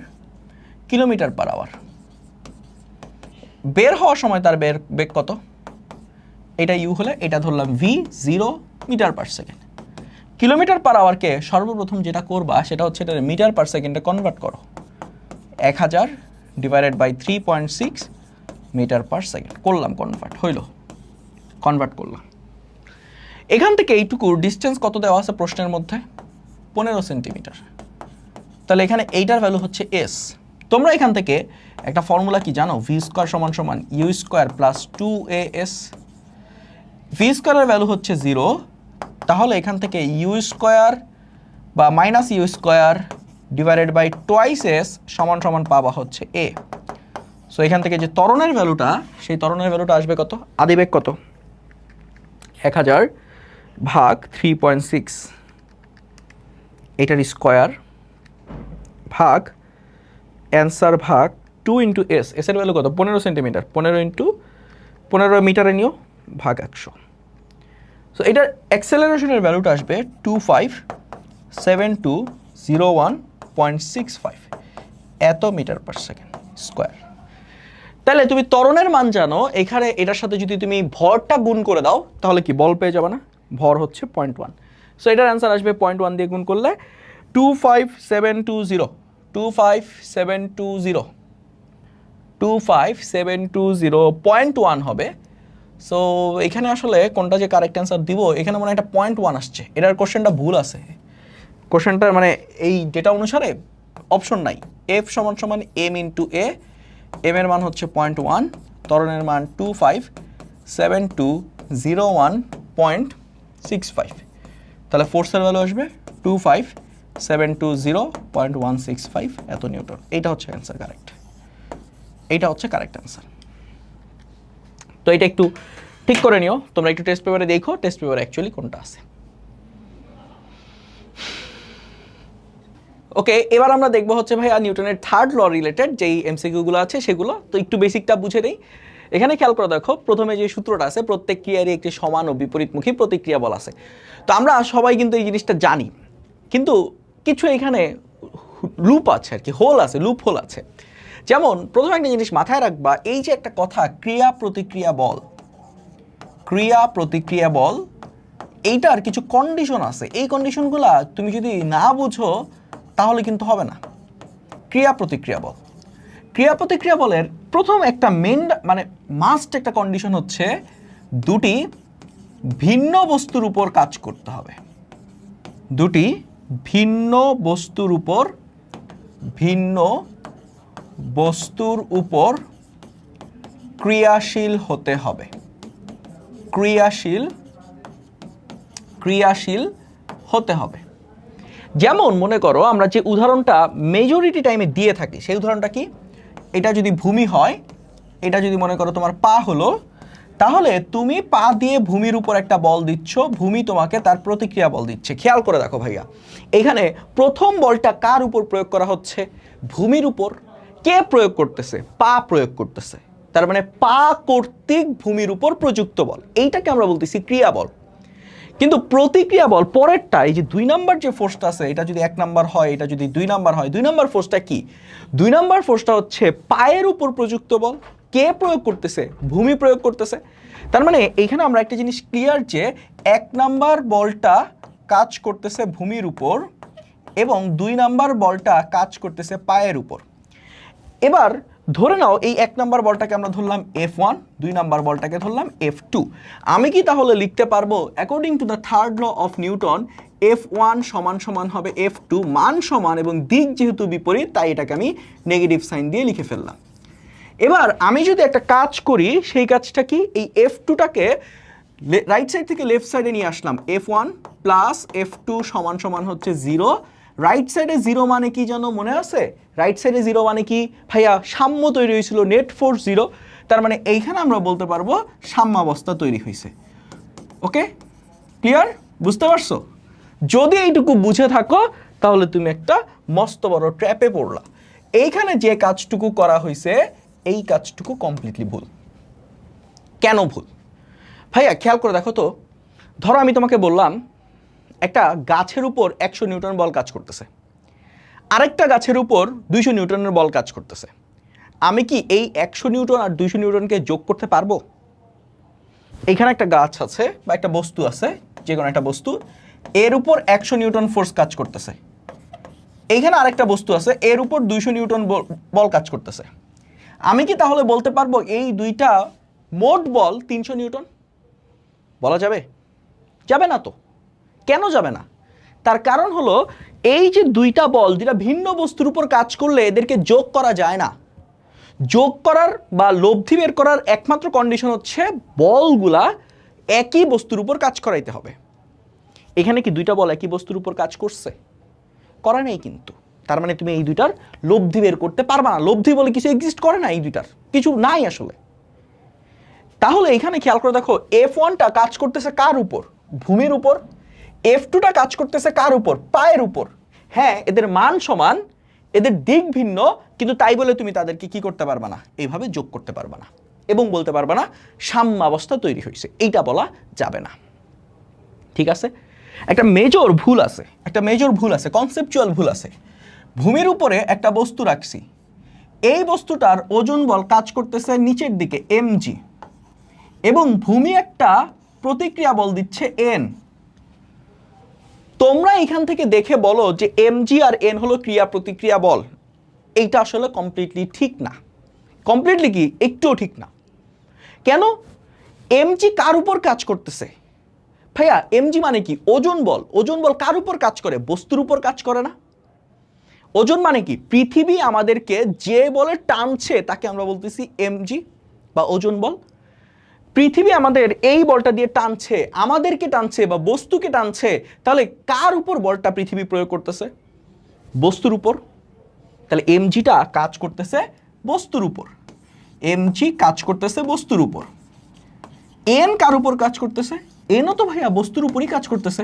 [SPEAKER 1] কিলোমিটার পার আওয়ার। বের হওয়ার সময় তার বেগ কত? এটা ইউ হলে এটা ধরলাম V, 0 metre per second. Kilometre per আওয়ারকে সর্বপ্রথম যেটা করবা সেটা হচ্ছে এটা মিটার পার সেকেন্ডে কনভার্ট করো। 1000 divided by 3.6 metre per second করলাম, কনভার্ট হইল, কনভার্ট করলাম। এখান থেকে এইটুকু ডিস্টেন্স কত দেওয়া আছে প্রশ্নের মধ্যে? 15 সেন্টিমিটার। তাহলে এখানে এইটার ভ্যালু হচ্ছে এস। তোমরা এখান থেকে একটা ফর্মুলা কি জানো? ভি স্কোয়ার সমান সমান U square plus 2as। V স্কোয়ারের ভ্যালু হচ্ছে 0, তাহলে এখান থেকে ইউ স্কোয়ার বা minus U square divided by twice S সমান সমান পাওয়া হচ্ছে এ। সো এখান থেকে যে ত্বরণের ভ্যালুটা, সেই ত্বরণের ভ্যালুটা আসবে কত? আদিবেগ কত? 1000 ভাগ 3.6 এটার স্কোয়ার ভাগ অ্যান্সার ভাগ 2 ইন্টু এস। এসের ভ্যালু কত? 15 সেন্টিমিটার। 15 ইন্টু 15 মিটারে নিও, ভাগ 100। সো এটার অ্যাক্সেলারেশনের ভ্যালুটা আসবে 257201.65 এত মিটার পার সেকেন্ড স্কোয়ার। তাহলে তুমি ত্বরণের মান জানো, এখানে এটার সাথে যদি তুমি ভরটা গুণ করে দাও তাহলে কি বল পেয়ে যাবে না? ভর হচ্ছে 0.1। সো এটার অ্যান্সার আসবে 0.1 দিয়ে গুণ করলে 25720 হবে। সো এখানে আসলে কোনটা যে কারেক্ট অ্যান্সার দিব, এখানে মনে হয় একটা 0.1 আসছে। এটার কোশ্চেনটা ভুল আছে, কোশ্চেনটার মানে এই ডেটা অনুসারে অপশন নাই। এফ সমান সমান এম ইন্টু এ, এম এর মান হচ্ছে 0.1, ত্বরণের মান 257201.65। তাহলে ফোর্সের ভ্যালু আসবে 25720.165 এত নিউটন। এইটা হচ্ছে অ্যান্সার কারেক্ট, এইটা হচ্ছে কারেক্ট অ্যান্সার। তো এটা একটু ঠিক করে নিও, তোমরা একটু টেস্ট পেপারে দেখো টেস্ট পেপারে অ্যাকচুয়ালি কোনটা আছে। ওকে, এবার আমরা দেখবো হচ্ছে ভাইয়া নিউটনের থার্ড ল রিলেটেড যেই এমসিকিউগুলো আছে সেগুলো। তো একটু বেসিকটা বুঝে নেই। এখানে খেয়াল করে দেখো, প্রথমে যে সূত্রটা আছে, প্রত্যেক ক্রিয়ারই একটি সমান ও বিপরীতমুখী প্রতিক্রিয়া বল আছে। তো আমরা সবাই কিন্তু এই জিনিসটা জানি, কিন্তু কিছু এখানে লুপ আছে আর কি, হোল আছে, লুপ হোল আছে। যেমন প্রথমে একটা জিনিস মাথায় রাখবা, এই যে একটা কথা ক্রিয়া প্রতিক্রিয়া বল, ক্রিয়া প্রতিক্রিয়া বল, এইটার কিছু কন্ডিশন আছে। এই কন্ডিশনগুলা তুমি যদি না বুঝো তাহলে কিন্তু হবে না। ক্রিয়া প্রতিক্রিয়া বল, ক্রিয়া প্রতিক্রিয়া বলের প্রথম একটা মেন মানে মাস্ট একটা কন্ডিশন হচ্ছে দুটি ভিন্ন বস্তুর উপর কাজ করতে হবে। দুটি ভিন্ন বস্তুর উপর ক্রিয়াশীল হতে হবে। ক্রিয়াশীল হতে হবে। যেমন মনে করো আমরা যে উদাহরণটা মেজরিটি টাইমে দিয়ে থাকি, সেই উদাহরণটা কি? এটা যদি ভূমি হয়, এটা যদি মনে করো তোমার পা হলো, তাহলে তুমি পা দিয়ে ভূমির উপর একটা বল দিচ্ছ, ভূমি তোমাকে তার প্রতিক্রিয়া বল দিচ্ছে। খেয়াল করে দেখো ভাইয়া, এখানে প্রথম বলটা কার উপর প্রয়োগ করা হচ্ছে? ভূমির উপর। কে প্রয়োগ করতেছে? পা প্রয়োগ করতেছে। তার মানে পা কর্তৃক ভূমির উপর প্রযুক্ত বল, এইটাকে আমরা বলতেছি ক্রিয়া বল। কিন্তু প্রতিক্রিয়া বল পরেরটা, এই যে 2 নাম্বার যে ফোর্সটা আছে, এটা যদি 1 নাম্বার হয়, এটা যদি 2 নাম্বার হয়, 2 নাম্বার ফোর্সটা কি? 2 নাম্বার ফোর্সটা হচ্ছে পায়ের উপর প্রযুক্ত বল। কে প্রয়োগ করতেছে? ভূমি প্রয়োগ করতেছে। তার মানে এইখানে আমরা একটা জিনিস ক্লিয়ার যে 1 নাম্বার বলটা কাজ করতেছে ভূমির উপর এবং 2 নাম্বার বলটা কাজ করতেছে পায়ের উপর। এবার ধরে নাও এই 1 নাম্বার বলটাকে আমরা ধরলাম F1, 2 নাম্বার বলটাকে ধরলাম F2। আমি কি তাহলে লিখতে পারবো according to the third law of Newton F1 সমান সমান হবে F2, মান সমান এবং দিক যেহেতু বিপরীত তাই এটাকে আমি নেগেটিভ সাইন দিয়ে লিখে ফেললাম। এবার আমি যদি একটা কাজ করি, সেই কাজটা কি? এই F2টাকে রাইট সাইড থেকে লেফট সাইডে নিয়ে আসলাম F1 প্লাস F2 সমান সমান হচ্ছে 0। রাইট সাইডে 0 মানে কি জানো মনে আছে? রাইট সাইডে 0 মানে কি ভাইয়া? সাম্য তৈরি হয়েছিল, নেট ফোর্স 0। তার মানে এইখানে আমরা বলতে পারবো সাম্যাবস্থা তৈরি হয়েছে। ওকে, ক্লিয়ার? বুঝতে পারছো? যদি এইটুকু বুঝে থাকো তাহলে তুমি একটা মস্ত বড় ট্র্যাপে পড়লা। এইখানে যে কাজটুকু করা হয়েছে এই কাজটুকু কমপ্লিটলি ভুল। কেন ভুল ভাইয়া? খেয়াল করে দেখো তো, ধরো আমি তোমাকে বললাম একটা গাছের উপর 100 নিউটন বল কাজ করতেছে, আরেকটা গাছের উপর 200 নিউটনের বল কাজ করতেছে। আমি কি এই 100 নিউটন আর 200 নিউটনকে যোগ করতে পারবো? এখানে একটা গাছ আছে বা একটা বস্তু আছে, যে কোনো একটা বস্তু, এর উপর 100 নিউটন ফোর্স কাজ করতেছে। এইখানে আরেকটা বস্তু আছে, এর উপর 200 নিউটন বল কাজ করতেছে। আমি কি তাহলে বলতে পারবো এই দুইটা মোট বল 300 নিউটন? বলা যাবে? যাবে না তো। কেন যাবে না? তার কারণ হলো এই যে দুইটা বল, দুইটা ভিন্ন বস্তুর উপর কাজ করলে এদেরকে যোগ করা যায় না। যোগ করার বা লব্ধি বের করার একমাত্র কন্ডিশন হচ্ছে বলগুলা একই বস্তুর উপর কাজ করাইতে হবে। এখানে কি দুইটা বল একই বস্তুর উপর কাজ করছে? করে নাই কিন্তু। তার মানে তুমি এই দুইটার লব্ধি বের করতে পারবা না। লব্ধি বলে কিছু এক্সিস্ট করে না, এই দুইটার কিছু নাই আসলে। তাহলে এখানে খেয়াল করে দেখো, F1টা কাজ করতেছে কার উপর? ভূমির উপর। F2টা কাজ করতেছে কার উপর? পায়ের উপর। হ্যাঁ, এদের মান সমান, এদের দিক ভিন্ন, কিন্তু তাই বলে তুমি তাদেরকে কি করতে পারবা না? এইভাবে যোগ করতে পারবা না এবং বলতে পারবা না সাম্যাবস্থা তৈরি হয়েছে। এইটা বলা যাবে না। ঠিক আছে? একটা মেজর ভুল আছে, কনসেপচুয়াল ভুল আছে। ভূমির উপরে একটা বস্তু রাখছি, এই বস্তুটার ওজন বল কাজ করতেছে নিচের দিকে mg, এবং ভূমি একটা প্রতিক্রিয়া বল দিচ্ছে n। তোমরা এখান থেকে দেখে বলো যে mg আর n হলো ক্রিয়া প্রতিক্রিয়া বল। এইটা আসলে কমপ্লিটলি ঠিক না। কমপ্লিটলি কি? একটুও ঠিক না। কেন? mg কার উপর কাজ করতেছে ভাইয়া? mg মানে কি? ওজন বল। ওজন বল কার উপর কাজ করে? বস্তুর উপর কাজ করে না। ওজন মানে কি? পৃথিবী আমাদেরকে যে বলে টানছে তাকে আমরা বলতেছি mg বা ওজন বল। পৃথিবী আমাদের এই বলটা দিয়ে টানছে, আমাদেরকে টানছে বা বস্তুকে টানছে, তাহলে কার উপর বলটা পৃথিবী প্রয়োগ করতেছে? বস্তুর উপর। তাহলে mgটা কাজ করতেছে বস্তুর উপর। mg কাজ করতেছে বস্তুর উপর। n কার উপর কাজ করতেছে? nও তো ভাইয়া বস্তুর উপরই কাজ করতেছে,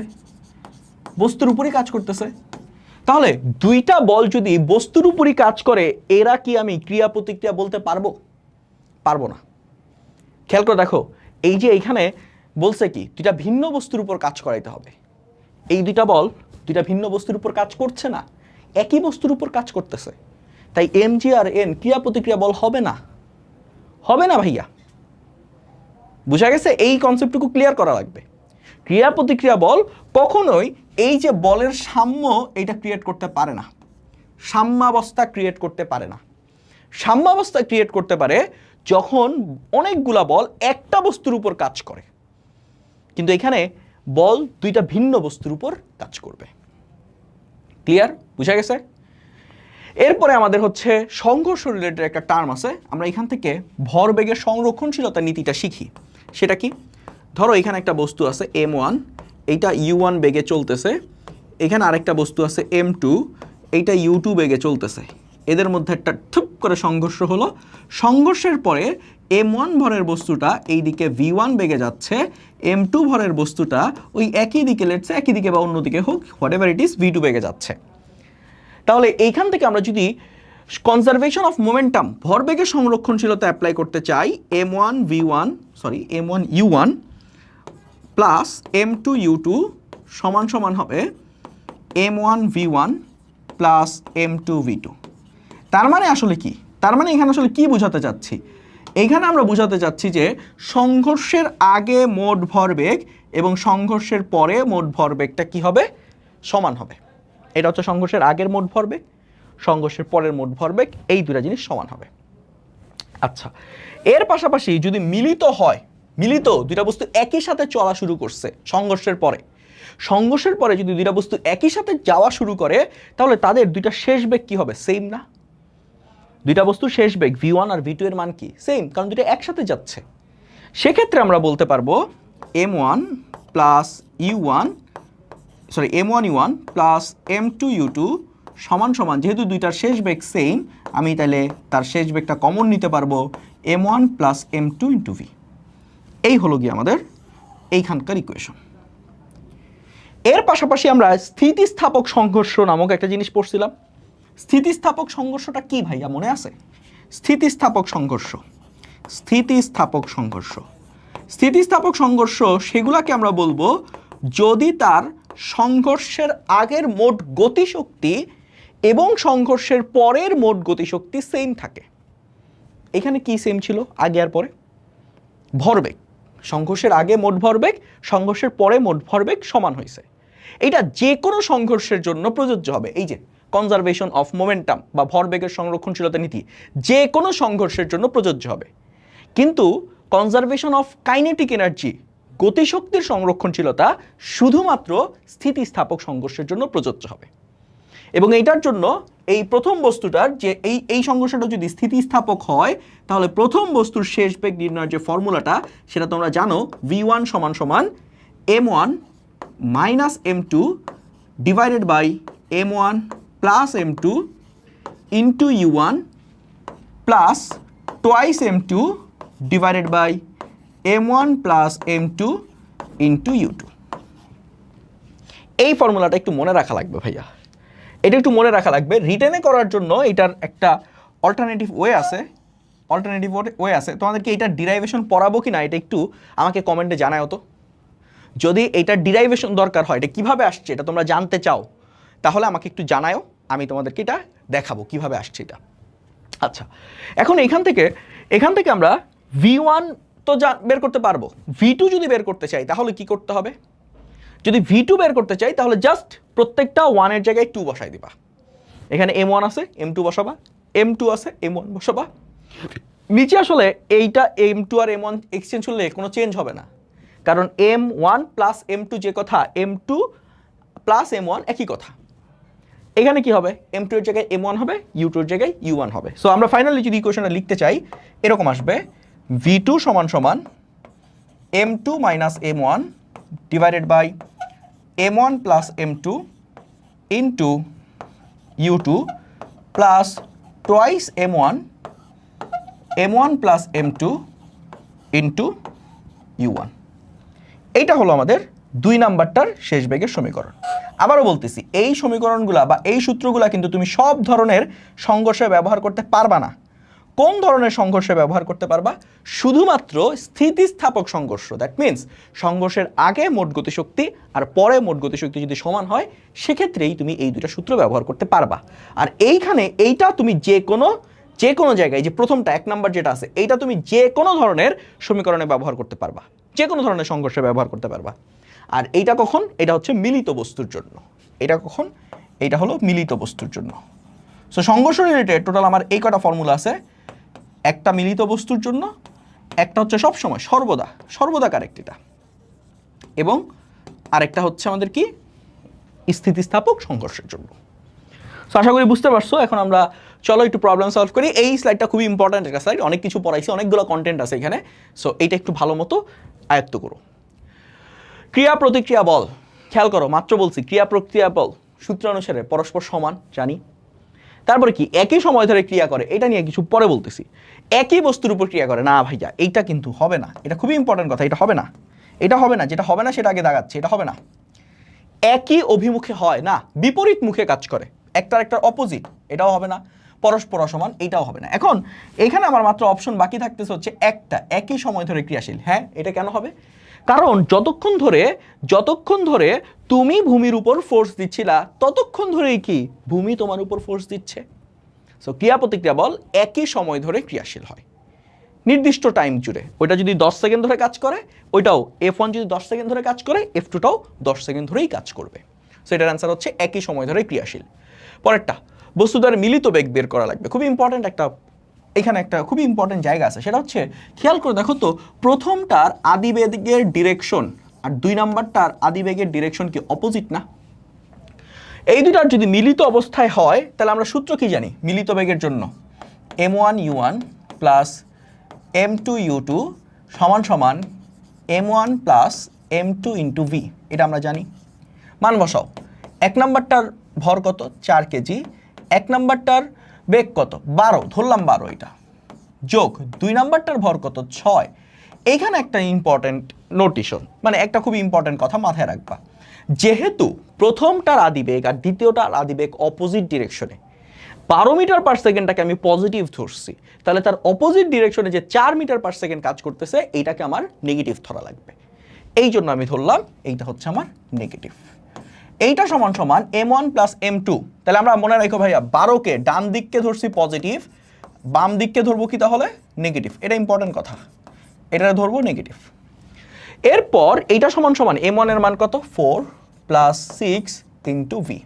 [SPEAKER 1] বস্তুর উপরই কাজ করতেছে। তাহলে দুইটা বল যদি বস্তুর উপরই কাজ করে, এরা কি আমি ক্রিয়া প্রতিক্রিয়া বলতে পারবো? পারবো না। খেয়াল করে দেখো, এই যে এইখানে বলছে কি দুইটা ভিন্ন বস্তুর উপর কাজ করাইতে হবে। এই দুইটা বল দুইটা ভিন্ন বস্তুর উপর কাজ করছে না, একই বস্তুর উপর কাজ করতেছে। তাই mg আর n ক্রিয়া প্রতিক্রিয়া বল হবে না। হবে না ভাইয়া। বুঝা গেছে? এই কনসেপ্টটুকু ক্লিয়ার করা লাগবে। ক্রিয়া প্রতিক্রিয়া বল কখনোই এই যে বলের সাম্য এটা ক্রিয়েট করতে পারে না, সাম্যাবস্থা ক্রিয়েট করতে পারে না। সাম্যাবস্থা ক্রিয়েট করতে পারে যখন অনেকগুলা বল একটা বস্তুর উপর কাজ করে, কিন্তু এখানে বল দুইটা ভিন্ন বস্তুর উপর কাজ করবে। ক্লিয়ার? বুঝা গেছে? এরপরে আমাদের হচ্ছে সংঘর্ষ রিলেটেড একটা টার্ম আছে। আমরা এখান থেকে ভরবেগের সংরক্ষণশীলতা নীতিটা শিখি। সেটা কি? ধরো এখানে একটা বস্তু আছে m1, এইটা u1 বেগে চলতেছে। এখানে আরেকটা বস্তু আছে m2, এইটা u2 বেগে চলতেছে। এদের মধ্যে একটা থুপ করে সংঘর্ষ হলো। সংঘর্ষের পরে m1 ভরের বস্তুটা এই দিকে v1 বেগে যাচ্ছে, m2 ভরের বস্তুটা ওই একই দিকে, লেটসে একই দিকে বা অন্যদিকে হোক, হোয়াটএভার ইট ইজ, v2 বেগে যাচ্ছে। তাহলে এইখান থেকে আমরা যদি কনজারভেশন অফ মোমেন্টাম, ভরবেগের সংরক্ষণশীলতা অ্যাপ্লাই করতে চাই, m1 u1 plus m2 u2 সমান সমান হবে m1 v1 plus m2 v2। তার মানে আসলে কি? তার মানে এখানে আসলে কি বোঝাতে চাচ্ছি? এখানে আমরা বোঝাতে চাচ্ছি যে সংঘর্ষের আগে মোট ভরবেগ এবং সংঘর্ষের পরে মোট ভরবেগটা কি হবে? সমান হবে। এটা হচ্ছে সংঘর্ষের আগের মোট ভরবেগ, সংঘর্ষের পরের মোট ভরবেগ, এই দুটো জিনিস সমান হবে। আচ্ছা, এর পাশাপাশি যদি মিলিত হয়, মিলিত দুইটা বস্তু একই সাথে চলা শুরু করছে সংঘর্ষের পরে যদি দুইটা বস্তু একই সাথে যাওয়া শুরু করে, তাহলে তাদের দুইটা শেষ বেগ কি হবে? সেম না? দুইটা বস্তুর শেষ বেগ v1 আর v2 এর মান কি? সেম, কারণ দুইটা একসাথে যাচ্ছে। সেক্ষেত্রে আমরা বলতে পারবো m1 plus u1 sorry m1 u1 plus m2 u2 সমান সমান, যেহেতু দুইটার শেষ বেগ সেম, আমি তাহলে তার শেষ বেগটা কমন নিতে পারবো m1 plus m2 into v। এই হলো গিয়ে আমাদের এইখানকার ইকুয়েশন। এর পাশাপাশি আমরা স্থিতিস্থাপক সংঘর্ষ নামক একটা জিনিস পড়ছিলাম। স্থিতিস্থাপক সংঘর্ষটা কি ভাইয়া মনে আছে? স্থিতিস্থাপক সংঘর্ষ, স্থিতিস্থাপক সংঘর্ষ, স্থিতিস্থাপক সংঘর্ষ সেগুলাকে আমরা বলবো যদি তার সংঘর্ষের আগের মোট গতিশক্তি এবং সংঘর্ষের পরের মোট গতিশক্তি সেম থাকে। এখানে কি সেম ছিল আগে আর পরে? ভরবেগ। সংঘর্ষের আগে মোট ভরবেগ, সংঘর্ষের পরে মোট ভরবেগ সমান হয়েছে। এটা যে কোনো সংঘর্ষের জন্য প্রযোজ্য হবে। এই যে কনজারভেশন অফ মোমেন্টাম বা ভরবেগের সংরক্ষণশীলতা নীতি যে কোনো সংঘর্ষের জন্য প্রযোজ্য হবে, কিন্তু কনজারভেশন অফ কাইনেটিক এনার্জি গতিশক্তির সংরক্ষণশীলতা শুধুমাত্র স্থিতিস্থাপক সংঘর্ষের জন্য প্রযোজ্য হবে। এবং এইটার জন্য এই প্রথম বস্তুটার যে এই সংঘর্ষটা যদি স্থিতিস্থাপক হয়, তাহলে প্রথম বস্তুর শেষ বেগ নির্ণয়ের যে ফর্মুলাটা সেটা তোমরা জানো, v1 সমান সমান m1 minus m2 divided by m1 plus m2 into u1 plus twice m2 divided by m1 plus m2 into u2। এই ফর্মুলাটা একটু মনে রাখা লাগবে ভাইয়া, এটা একটু মনে রাখা লাগবে। রিটেনে করার জন্য এটার একটা অল্টারনেটিভ ওয়ে আছে, তোমাদেরকে এটার ডিরাইভেশন পড়াবো কি না এটা একটু আমাকে কমেন্টে জানাও তো। যদি এটার ডিরাইভেশন দরকার হয়, এটা কীভাবে আসছে এটা তোমরা জানতে চাও, তাহলে আমাকে একটু জানাও, আমি তোমাদেরকে এটা দেখাবো কীভাবে আসছে এটা। আচ্ছা, এখন এখান থেকে আমরা v1 তো বের করতে পারবো, v2 যদি বের করতে চাই তাহলে কি করতে হবে? যদি v2 বের করতে চাই তাহলে জাস্ট প্রত্যেকটা 1 এর জায়গায় 2 বসাই দিবা। এখানে m1 আছে m2 বসাবা, m2 আছে m1 বসাবা। নিচে আসলে এইটা m2 আর m1 এক্সচেঞ্জ করলে কোনো চেঞ্জ হবে না, কারণ m1 প্লাস m2 যে কথা, m2 প্লাস m1 একই কথা। এখানে কি হবে? m2 এর জায়গায় m1 হবে, u2 এর জায়গায় u1 হবে। সো আমরা ফাইনালি যদি ইকুয়েশনটা লিখতে চাই এরকম আসবে, v2 সমান সমান m2 minus m1 divided by m1 plus m2 into u2 plus twice m1 plus m2 into u1। এইটা হলো আমাদের 2 নাম্বারটার শেষ বেগের সমীকরণ। আবারও বলতেছি, এই সমীকরণগুলা বা এই সূত্রগুলা কিন্তু তুমি সব ধরনের সংঘর্ষে ব্যবহার করতে পারবা না। কোন ধরনের সংঘর্ষে ব্যবহার করতে পারবা? শুধুমাত্র স্থিতিস্থাপক সংঘর্ষ। দ্যাট মিনস সংঘর্ষের আগে মোট গতিশক্তি আর পরে মোট গতিশক্তি যদি সমান হয়, সেক্ষেত্রেই তুমি এই দুটো সূত্র ব্যবহার করতে পারবা। আর এইখানে এইটা তুমি যে কোনো জায়গায়, যে প্রথমটা 1 নাম্বার যেটা আছে, এইটা তুমি যে কোনো ধরনের সমীকরণে ব্যবহার করতে পারবা, যে কোনো ধরনের সংঘর্ষে ব্যবহার করতে পারবা। আর এইটা কখন? এটা হচ্ছে মিলিত বস্তুর জন্য। এটা কখন? এইটা হলো মিলিত বস্তুর জন্য। সো সংঘর্ষ রিলেটেড টোটাল আমার এই কটা ফর্মুলা আছে। একটা মিলিত বস্তুর জন্য, একটা হচ্ছে সবসময় সর্বদা কারেক্ট এটা, এবং আরেকটা হচ্ছে আমাদের কি স্থিতিস্থাপক সংঘর্ষের জন্য। সো আশা করি বুঝতে পারছো। এখন আমরা চলো একটু প্রবলেম সলভ করি। এই স্লাইডটা খুবই ইম্পর্ট্যান্ট একটা স্লাইড, অনেক কিছু পড়াইছি, অনেকগুলো কন্টেন্ট আছে এখানে। সো এইটা একটু ভালো মতো আয়ত্ত করো। ক্রিয়া প্রতিক্রিয়া বল, খেয়াল করো, মাত্র বলছি ক্রিয়া প্রতিক্রিয়া বল সূত্র অনুসারে পরস্পর সমান জানি। তারপরে কি একই সময় ধরে ক্রিয়া করে, এটা নিয়ে কিছু পরে বলতেছি। একই বস্তুর উপর ক্রিয়া করে না ভাইয়া, এইটা কিন্তু হবে না। এটা খুবই ইম্পর্টেন্ট কথা, এটা হবে না। যেটা হবে না সেটা আগে দাগাচ্ছে, এটা হবে না। একই অভিমুখে হয় না, বিপরীত মুখে কাজ করে, একটার অপোজিট, এটাও হবে না। পরস্পর সমান, এইটাও হবে না। এখন এখানে আমার মাত্র অপশন বাকি থাকতেছে হচ্ছে একটা, একই সময় ধরে ক্রিয়াশীল। হ্যাঁ, এটা কেন হবে? কারণ যতক্ষণ ধরে তুমি ভূমির উপর ফোর্স দিচ্ছিলা, ততক্ষণ ধরেই কি ভূমি তোমার উপর ফোর্স দিচ্ছে। সো ক্রিয়া প্রতিক্রিয়া বল একই সময় ধরে ক্রিয়াশীল হয়, নির্দিষ্ট টাইম জুড়ে। ওইটা যদি 10 সেকেন্ড ধরে কাজ করে, ওইটাও F1 যদি 10 সেকেন্ড ধরে কাজ করে, F2টাও 10 সেকেন্ড ধরেই কাজ করবে। সো এটার অ্যান্সার হচ্ছে একই সময় ধরে ক্রিয়াশীল। পরেরটা, বস্তু দ্বারা মিলিত বেগ বের করা লাগবে। খুবই ইম্পর্টেন্ট এখানে একটা খুবই ইম্পর্টেন্ট জায়গা আছে, সেটা হচ্ছে খেয়াল করে দেখো তো, প্রথমটার আদিবেগের ডিরেকশন আর 2 নাম্বারটার আদিবেগের ডিরেকশন কি অপোজিট না? এই দুটার যদি মিলিত অবস্থায় হয়, তাহলে আমরা সূত্র কি জানি মিলিত বেগের জন্য? m1 u1 plus m2 u2 সমান সমান m1 plus m2 into V, এটা আমরা জানি। মান বসাও। 1 নাম্বারটার ভর কত? 4 কেজি। 1 নাম্বারটার বেগ কত? 12, ধরলাম 12 এটা, যোগ 2 নাম্বারটার ভর কত? 6। এইখানে একটা ইম্পর্টেন্ট নোটিশন, মানে একটা খুব ইম্পর্টেন্ট কথা মাথায় রাখবা, যেহেতু প্রথমটার আদিবেগ আর দ্বিতীয়টার আদিবেগ অপোজিট ডিরেকশনে, 12 মিটার পার সেকেন্ডটাকে আমি পজিটিভ ধরছি, তাহলে তার অপোজিট ডিরেকশনে যে 4 মিটার পার সেকেন্ড কাজ করতেছে এইটাকে আমার নেগেটিভ ধরা লাগবে। এই জন্য আমি ধরলাম এইটা হচ্ছে আমার নেগেটিভ। এইটা সমান সমান m1 প্লাস m2। তাহলে আমরা মনে রাখো ভাইয়া, 12কে ডান দিককে ধরছি পজিটিভ, বাম দিককে ধরবো কি তাহলে? নেগেটিভ। এটা ইম্পর্টেন্ট কথা, এটা ধরবো নেগেটিভ। এরপর এইটা সমান সমান m1 এর মান কত? 4 প্লাস 6 ইন্টু ভি।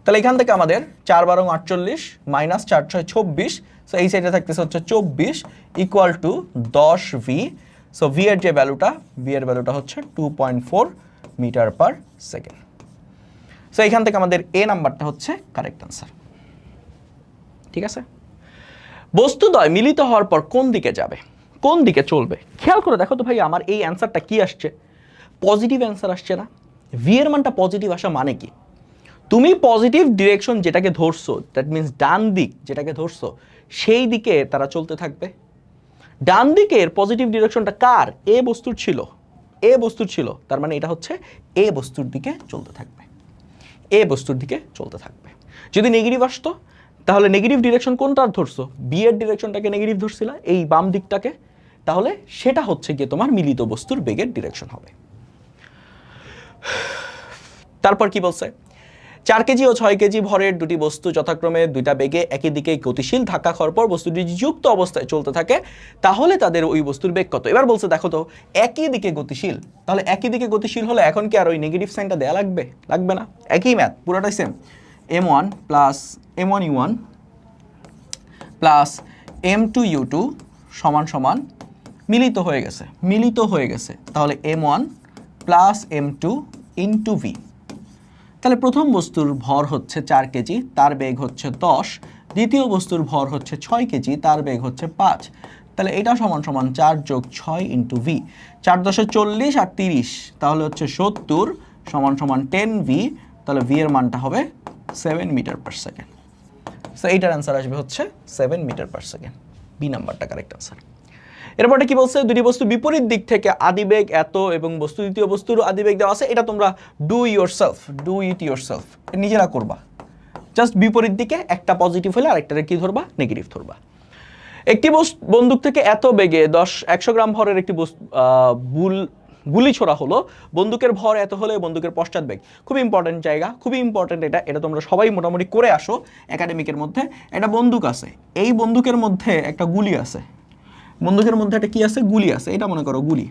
[SPEAKER 1] তাহলে এখান থেকে আমাদের 4 12 48 মাইনাস 4 6 26, সো এই সাইডে থাকতেছে হচ্ছে 24 equal to 10 V. So V এর যে ভ্যালুটা, ভি এর ভ্যালুটা হচ্ছে 2.4 মিটার পার সেকেন্ড। সো এখান থেকে আমাদের এ নাম্বারটা হচ্ছে কারেক্ট আনসার। ঠিক আছে, বস্তুদ্বয় মিলিত হওয়ার পর কোন দিকে যাবে, কোন দিকে চলবে? খেয়াল করে দেখো তো ভাই, আমার এই অ্যান্সারটা কি আসছে? পজিটিভ অ্যান্সার আসছে না? ভি এর মানটা পজিটিভ আসা মানে কি? তুমি পজিটিভ ডিরেকশন যেটাকে ধরছো, দ্যাট মিনস ডান দিক যেটাকে ধরছো, সেই দিকে তারা চলতে থাকবে। ডান দিকের পজিটিভ ডিরেকশনটা কার? এ বস্তুর ছিল, এ বস্তুর ছিল, তার মানে এটা হচ্ছে এ বস্তুর দিকে চলতে থাকবে, এ বস্তুর দিকে চলতে থাকবে। যদি নেগেটিভ আসতো তাহলে নেগেটিভ ডিরেকশন কোনটার ধরছো? বি এর ডিরেকশনটাকে নেগেটিভ ধরছিলা, এই বাম দিকটাকে, তাহলে সেটা হচ্ছে গিয়ে তোমার মিলিত বস্তুর বেগের ডিরেকশন হবে। তারপর কি বলছে? 4 কেজি ও 6 কেজি ভরের দুটি বস্তু যথাক্রমে দুইটা বেগে একই দিকে গতিশীল ধাক্কা খাওয়ার পর বস্তুটি যুক্ত অবস্থায় চলতে থাকে, তাহলে তাদের ওই বস্তুর বেগ কত? এবার বলছে দেখো তো, একই দিকে গতিশীল, তাহলে একই দিকে গতিশীল হলে এখন কি আর ওই নেগেটিভ সাইনটা দেয়া লাগবে? লাগবে না, একই ম্যাথ, পুরোটাই same. m1 plus m1 u1 plus m2 u2 সমান সমান মিলিত হয়ে গেছে, মিলিত হয়ে গেছে, তাহলে m1 plus m2 into V. তাহলে প্রথম বস্তুর ভর হচ্ছে 4 কেজি, তার বেগ হচ্ছে 10। দ্বিতীয় বস্তুর ভর হচ্ছে 6 কেজি, তার বেগ হচ্ছে 5। তাহলে এটা সমান সমান 4 যোগ 6 ইন্টু ভি। 4 10 40 আর 30, তাহলে হচ্ছে 70 সমান সমান 10 ভি। তাহলে ভি এর মানটা হবে 7 মিটার পার সেকেন্ড। সো এইটার অ্যান্সার আসবে হচ্ছে 7 মিটার পার সেকেন্ড। বি নাম্বারটা কারেক্ট অ্যান্সার। এরপরে কি বলছে? দুটি বস্তু বিপরীত দিক থেকে আদিবেগ এত এবং বস্তু দ্বিতীয় বস্তুর আদিবেগ দেওয়া আছে। এটা তোমরা ডু ইট ইয়োরসেলফ, নিজেরা করবা। জাস্ট বিপরীত দিকে একটা পজিটিভ হলে আরেকটারে কি ধরবা? নেগেটিভ ধরবা। একটি বন্দুক থেকে এত বেগে 100 গ্রাম ভরের একটি গুলি ছোড়া হলো, বন্দুকের ভর এত হলে বন্দুকের পশ্চাৎ বেগ। খুব ইম্পর্টেন্ট জায়গা, খুবই ইম্পর্টেন্ট এটা, এটা তোমরা সবাই মোটামুটি করে আসো একাডেমিকের মধ্যে। একটা বন্দুক আছে, এই বন্দুকের মধ্যে একটা গুলি আছে, বন্দুকের মধ্যে একটা কি আছে? গুলি আছে, এটা মনে করো গুলি।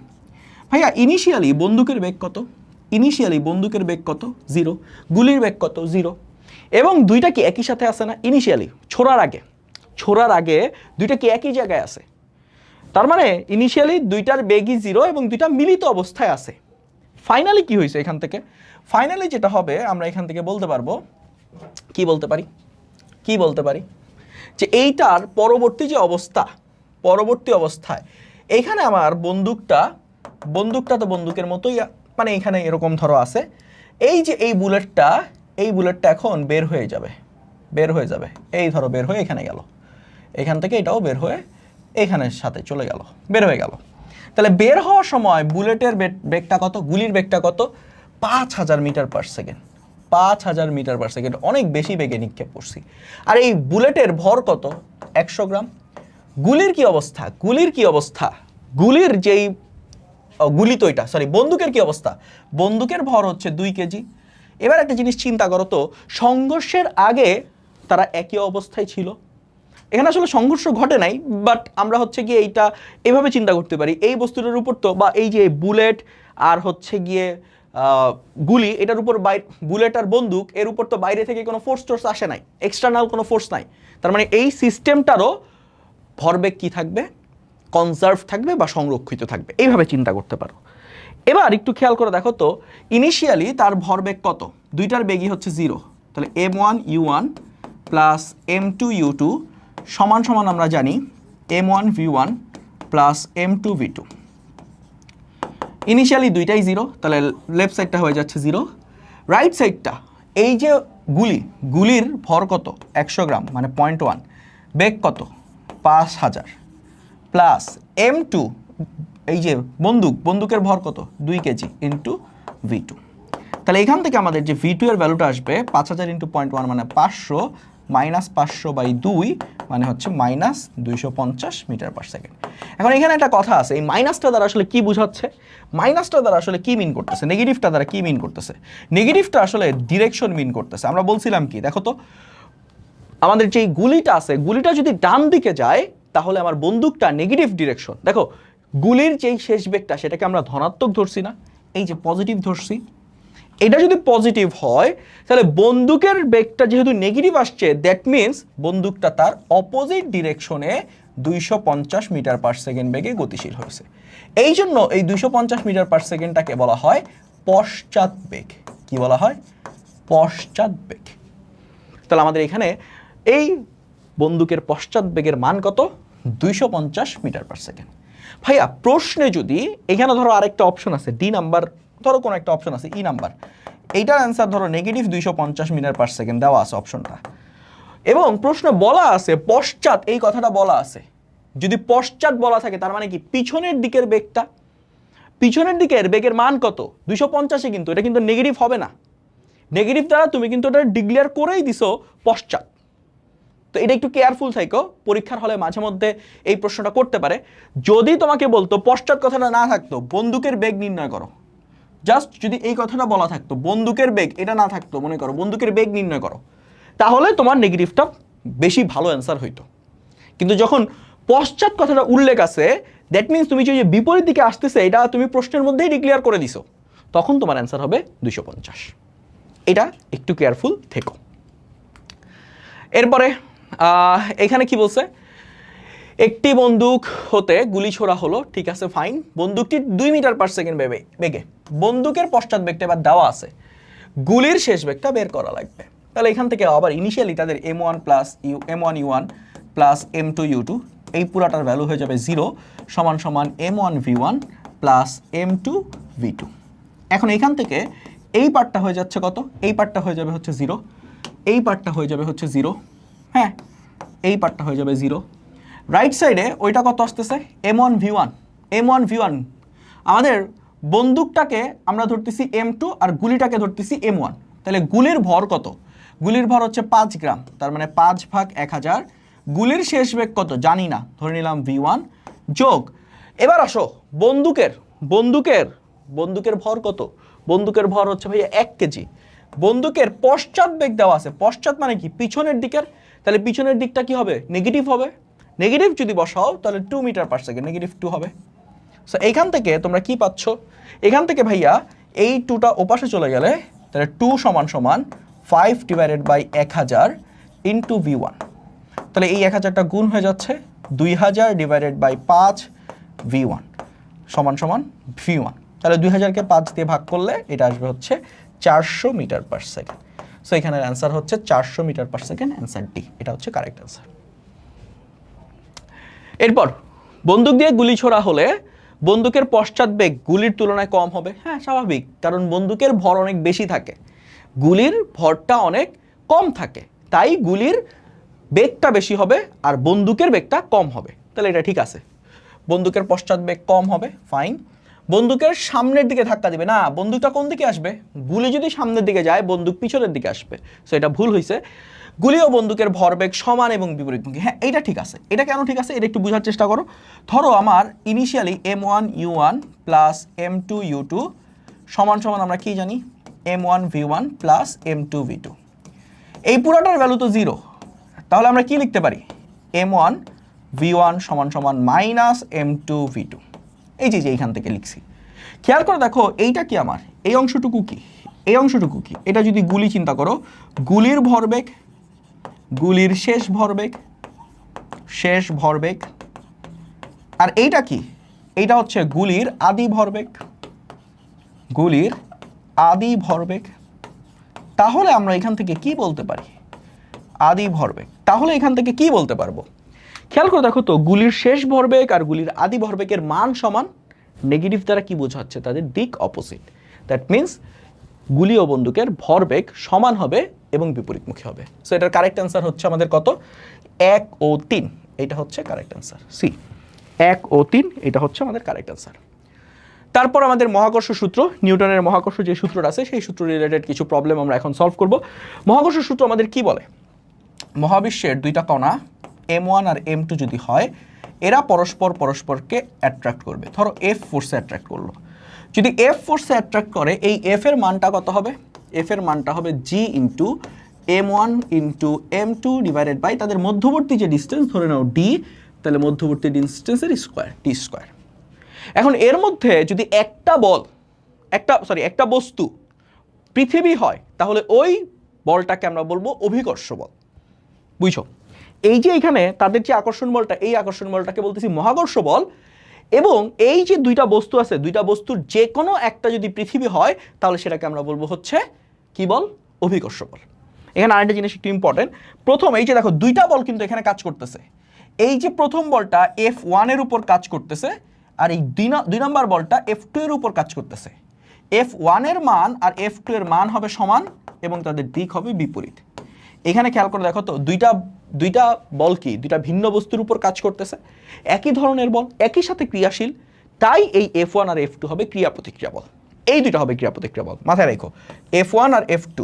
[SPEAKER 1] ভাইয়া ইনিশিয়ালি বন্দুকের বেগ কত? ইনিশিয়ালি বন্দুকের বেগ কত? 0। গুলির বেগ কত? 0। এবং দুইটা কি একই সাথে আছে না? ইনিশিয়ালি ছোড়ার আগে দুইটা কি একই জায়গায় আছে? তার মানে ইনিশিয়ালি দুইটার বেগই 0 এবং দুইটা মিলিত অবস্থায় আছে। ফাইনালি কি হয়েছে এখান থেকে? ফাইনালি যেটা হবে আমরা এখান থেকে বলতে পারবো, কি বলতে পারি যে এইটার পরবর্তী যে অবস্থা, পরবর্তী অবস্থায় এইখানে আমার বন্দুকটা তো বন্দুকের মতোই, মানে এখানে এরকম ধরো আছে, এই যে এই বুলেটটা এখন বের হয়ে যাবে, এই ধরো বের হয়ে এখানে গেল, এখান থেকে এটাও বের হয়ে এখানের সাথে চলে গেল, বের হয়ে গেল। তাহলে বের হওয়ার সময় বুলেটের বেগটা কত? গুলির বেগটা কত? 5000 metre per second. 5000 metre per second, অনেক বেশি বেগে নিক্ষেপ করছি। আর এই বুলেটের ভর কত? 100 গ্রাম। গুলির কি অবস্থা? গুলির যেই গুলি তো এটা, সরি, বন্দুকের কি অবস্থা? বন্দুকের ভর হচ্ছে 2 কেজি। এবার একটা জিনিস চিন্তা করো তো, সংঘর্ষের আগে তারা একই অবস্থায় ছিল। এখানে আসলে সংঘর্ষ ঘটে নাই, বাট আমরা হচ্ছে গিয়ে এইটা এভাবে চিন্তা করতে পারি, এই বস্তুটার উপর তো, বা এই যে বুলেট আর হচ্ছে গিয়ে গুলি, এটার উপর বুলেট আর বন্দুক এর উপর তো বাইরে থেকে কোনো ফোর্স আসে নাই, এক্সটার্নাল কোনো ফোর্স নাই। তার মানে এই সিস্টেমটারও ভরবেগ কি থাকবে? কনজার্ভ থাকবে বা সংরক্ষিত থাকবে, এইভাবে চিন্তা করতে পারো। এবার একটু খেয়াল করে দেখো তো, ইনিশিয়ালি তার ভরবেগ কত? দুইটার বেগই হচ্ছে 0। তাহলে m1 u1 plus m2 u2 সমান সমান আমরা জানি m1 v1 plus m2 v2। Initially দুইটাই 0, তাহলে লেফট সাইডটা হয়ে যাচ্ছে 0। রাইট সাইডটা এই যে গুলির ভর কত 100 গ্রাম মানে 0.1, বেগ কত 5000 প্লাস M2 এই যে বন্দুকের ভর কত 2 কেজি ইন্টু V2। তাহলে এখান থেকে আমাদের যে V2 এর ভ্যালুটা আসবে 5000 ইন্টু 0.1 মানে 500 মাইনাস 500/2 মানে হচ্ছে মাইনাস 250 মিটার পার সেকেন্ড। এখন এখানে একটা কথা আছে, এই মাইনাসটা দ্বারা আসলে কি বোঝাচ্ছে, মাইনাসটা দ্বারা আসলে কি মিন করতেছে, নেগেটিভটা দ্বারা কি মিন করতেছে? নেগেটিভটা আসলে ডিরেকশন মিন করতেছে। আমরা বলছিলাম কি, দেখো তো আমাদের যেই গুলিটা আছে, গুলিটা যদি ডান দিকে যায় তাহলে আমার বন্দুকটা নেগেটিভ ডিরেকশন। দেখো গুলির যেই শেষ বেগটা সেটাকে আমরা ধনাত্মক ধরছি না, এই যে পজিটিভ ধরছি। এটা যদি পজিটিভ হয় তাহলে বন্দুকের বেগটা যেহেতু নেগেটিভ আসছে, দ্যাট মিন্স বন্দুকটা তার অপোজিট ডিরেকশনে 250 মিটার পার সেকেন্ড বেগে গতিশীল হয়েছে। এই জন্য এই 250 মিটার পার সেকেন্ডটাকে বলা হয় পশ্চাৎ বেগ। কি বলা হয়? পশ্চাৎ বেগ। তাহলে আমাদের এখানে এই বন্দুকের পশ্চাৎ বেগের মান কত? 250 মিটার পার সেকেন্ড। ভাইয়া প্রশ্নে যদি এখানে ধরো আরেকটা অপশন আছে ডি নাম্বার, ধরো কোনো একটা অপশন আছে ই নাম্বার, এইটার অ্যান্সার ধরো নেগেটিভ 250 মিটার পার সেকেন্ড দেওয়া আছে অপশনটা, এবং প্রশ্নে বলা আছে পশ্চাৎ, এই কথাটা বলা আছে। যদি পশ্চাৎ বলা থাকে তার মানে কি পিছনের দিকের বেগটা, পিছনের দিকের বেগের মান কত 250, কিন্তু এটা কিন্তু নেগেটিভ হবে না। নেগেটিভ দ্বারা তুমি কিন্তু এটা ডিক্লেয়ার করেই দিছো পশ্চাৎ। তো এটা একটু কেয়ারফুল থাকো, পরীক্ষার হলে মাঝে মধ্যে এই প্রশ্নটা করতে পারে। যদি তোমাকে বলতো পশ্চাৎ কথাটা না থাকতো বন্দুকের বেগ নির্ণয় করো, জাস্ট যদি এই কথাটা বলা থাকতো বন্দুকের বেগ, এটা না থাকতো মনে করো বন্দুকের বেগ নির্ণয় করো, তাহলে তোমার নেগেটিভটা বেশি ভালো অ্যান্সার হইতো। কিন্তু যখন পশ্চাৎ কথাটা উল্লেখ আছে, দ্যাট মিনস তুমি যে বিপরীত দিকে আসতেছে এটা তুমি প্রশ্নের মধ্যেই ডিক্লেয়ার করে দিছো, তখন তোমার অ্যান্সার হবে 250। এটা একটু কেয়ারফুল থেকো। এরপরে এখানে কি বলছে, একটি বন্দুক হতে গুলি ছোড়া হলো, ঠিক আছে ফাইন, বন্দুকটি 2 মিটার পার সেকেন্ড বেগে, বন্দুকের পশ্চাৎ বেগটা এবার দেওয়া আছে, গুলির শেষ বেগটা বের করা লাগবে। তাহলে এখান থেকে আবার ইনিশিয়ালি তাদের M1U1 প্লাস M2U2, এই পুরাটার ভ্যালু হয়ে যাবে 0 সমান সমান M1V1 প্লাস M2V2। এখন এখান থেকে এই পার্টটা হয়ে যাচ্ছে কত, এই পার্টটা হয়ে যাবে হচ্ছে 0, এই পার্টটা হয়ে যাবে হচ্ছে 0, হ্যাঁ এই পার্টটা হয়ে যাবে 0। রাইট সাইডে ওইটা কত আসতেছে M1V1। আমাদের বন্দুকটাকে আমরা ধরতেছি M2 আর গুলিটাকে ধরতেছি M1। তাহলে গুলির ভর কত? গুলির ভর হচ্ছে 5 গ্রাম, তার মানে 5/1000। গুলির শেষ বেগ কত জানি না, ধরে নিলাম V1 যোগ, এবার আসো বন্দুকের ভর কত? বন্দুকের ভর হচ্ছে ভাইয়া 1 কেজি। বন্দুকের পশ্চাৎ বেগ দেওয়া আছে, পশ্চাৎ মানে কি পিছনের দিকের, তাহলে পিছনের দিকটা কি হবে? নেগেটিভ হবে। নেগেটিভ যদি বসাও তাহলে 2 মিটার পার সেকেন্ড, নেগেটিভ 2 হবে। সো এইখান থেকে তোমরা কি পাচ্ছ, এখান থেকে ভাইয়া এই 2টা ওপাশে চলে গেলে তাহলে 2 সমান সমান 5/1000 ইন্টু V1। তাহলে এই 1000টা গুণ হয়ে যাচ্ছে 2000/5 V1 সমান সমান V1। তাহলে 2000কে 5 দিয়ে ভাগ করলে এটা আসবে হচ্ছে 400 মিটার পার সেকেন্ড। সো এখানের অ্যান্সার হচ্ছে 400 metre per second, answer D, এটা হচ্ছে কারেক্ট অ্যান্সার। এরপর বন্দুক দিয়ে গুলি ছোড়া হলে বন্দুকের পশ্চাৎ বেগ গুলির তুলনায় কম হবে। হ্যাঁ স্বাভাবিক, কারণ বন্দুকের ভর অনেক বেশি থাকে, গুলির ভরটা অনেক কম থাকে, তাই গুলির বেগটা বেশি হবে আর বন্দুকের বেগটা কম হবে। তাহলে এটা ঠিক আছে, বন্দুকের পশ্চাৎ বেগ কম হবে, ফাইন। বন্দুকের সামনের দিকে ধাক্কা দিবে না, বন্দুকটা কোন দিকে আসবে? গুলি যদি সামনের দিকে যায় বন্দুক পিছনের দিকে আসবে, সো এটা ভুল হয়েছে। গুলি ও বন্দুকের ভরবেগ সমান এবং বিপরীতমুখী, হ্যাঁ এটা ঠিক আছে। এটা কেন ঠিক আছে এটা একটু বোঝার চেষ্টা করো। ধরো আমার ইনিশিয়ালি M1U1 প্লাস M2U2 সমান সমান আমরা কি জানি M1V1 প্লাস M2V2, এই পুরাটার ভ্যালু তো 0, তাহলে আমরা কি লিখতে পারি M1V1 সমান সমান মাইনাস M2V2। এই যে এইখান থেকে লিখছি, খেয়াল করে দেখো এইটা কি আমার এই অংশটুকু কি, এই অংশটুকু কি, এটা যদি গুলি চিন্তা করো, গুলির ভরবেগ, গুলির শেষ ভরবেগ, আর এইটা কি, এইটা হচ্ছে গুলির আদি ভরবেগ, তাহলে আমরা এখান থেকে কি বলতে পারি আদি ভরবেগ, তাহলে এখান থেকে কি বলতে পারবো? খেয়াল করে দেখো তো, গুলির শেষ ভরবেগ আর গুলির আদি ভরবেগের মান সমান, নেগেটিভ দ্বারা কি বোঝাচ্ছে? তাদের দিক অপোজিট। দ্যাট মিনস গুলি ও বন্দুকের ভরবেগ সমান হবে এবং বিপরীতমুখী হবে। সো এটার কারেক্ট অ্যান্সার হচ্ছে আমাদের কত? 1 ও 3। এটা হচ্ছে কারেক্ট অ্যান্সার, সি 1 ও 3, এটা হচ্ছে আমাদের কারেক্ট অ্যান্সার। তারপর আমাদের মহাকর্ষ সূত্র, নিউটনের মহাকর্ষ যে সূত্রটা আছে সেই সূত্র রিলেটেড কিছু প্রবলেম আমরা এখন সলভ করব। মহাকর্ষ সূত্র আমাদের কি বলে? মহাবিশ্বের দুইটা কণা m1 আর m2 যদি হয়, এরা পরস্পরকে অ্যাট্রাক্ট করবে। ধরো এফ ফোর্সে অ্যাট্রাক্ট করলো, যদি এফ ফোর্সে অ্যাট্রাক্ট করে, এই এফ এর মানটা কত হবে? এফ এর মানটা হবে G into m1 into m2 divided by তাদের মধ্যবর্তী যে ডিস্টেন্স, ধরে নাও ডি, তাহলে মধ্যবর্তী ডিস্টেন্সের স্কোয়ার, টি স্কোয়ার। এখন এর মধ্যে যদি একটা বস্তু পৃথিবী হয়, তাহলে ওই বলটাকে আমরা বলবো অভিকর্ষ বল। বুঝছো? এই যে এখানে তাদের যে আকর্ষণ বলটা, এই আকর্ষণ বলটাকে বলতেছি মহাকর্ষ বল। এবং এই যে দুইটা বস্তু আছে, দুইটা বস্তুর যে কোনো একটা যদি পৃথিবী হয়, তাহলে সেটাকে আমরা বলবো হচ্ছে কি বল? অভিকর্ষ বল। এখানে আরেকটা জিনিস একটু ইম্পর্টেন্ট। প্রথম এই যে দেখো দুইটা বল কিন্তু এখানে কাজ করতেছে। এই যে প্রথম বলটা F1 এর উপর কাজ করতেছে, আর এই দুই নম্বর বলটা F2 এর উপর কাজ করতেছে। F1 এর মান আর F2 এর মান হবে সমান এবং তাদের দিক হবে বিপরীত। এখানে খেয়াল করে দেখো তো, দুইটা বল কি দুইটা ভিন্ন বস্তুর উপর কাজ করতেছে, একই ধরনের বল, একই সাথে ক্রিয়াশীল, তাই এই F1 আর F2 হবে ক্রিয়া প্রতিক্রিয়া বল। এই দুইটা হবে ক্রিয়া প্রতিক্রিয়া বল। মাথায় রেখো, F1 আর F2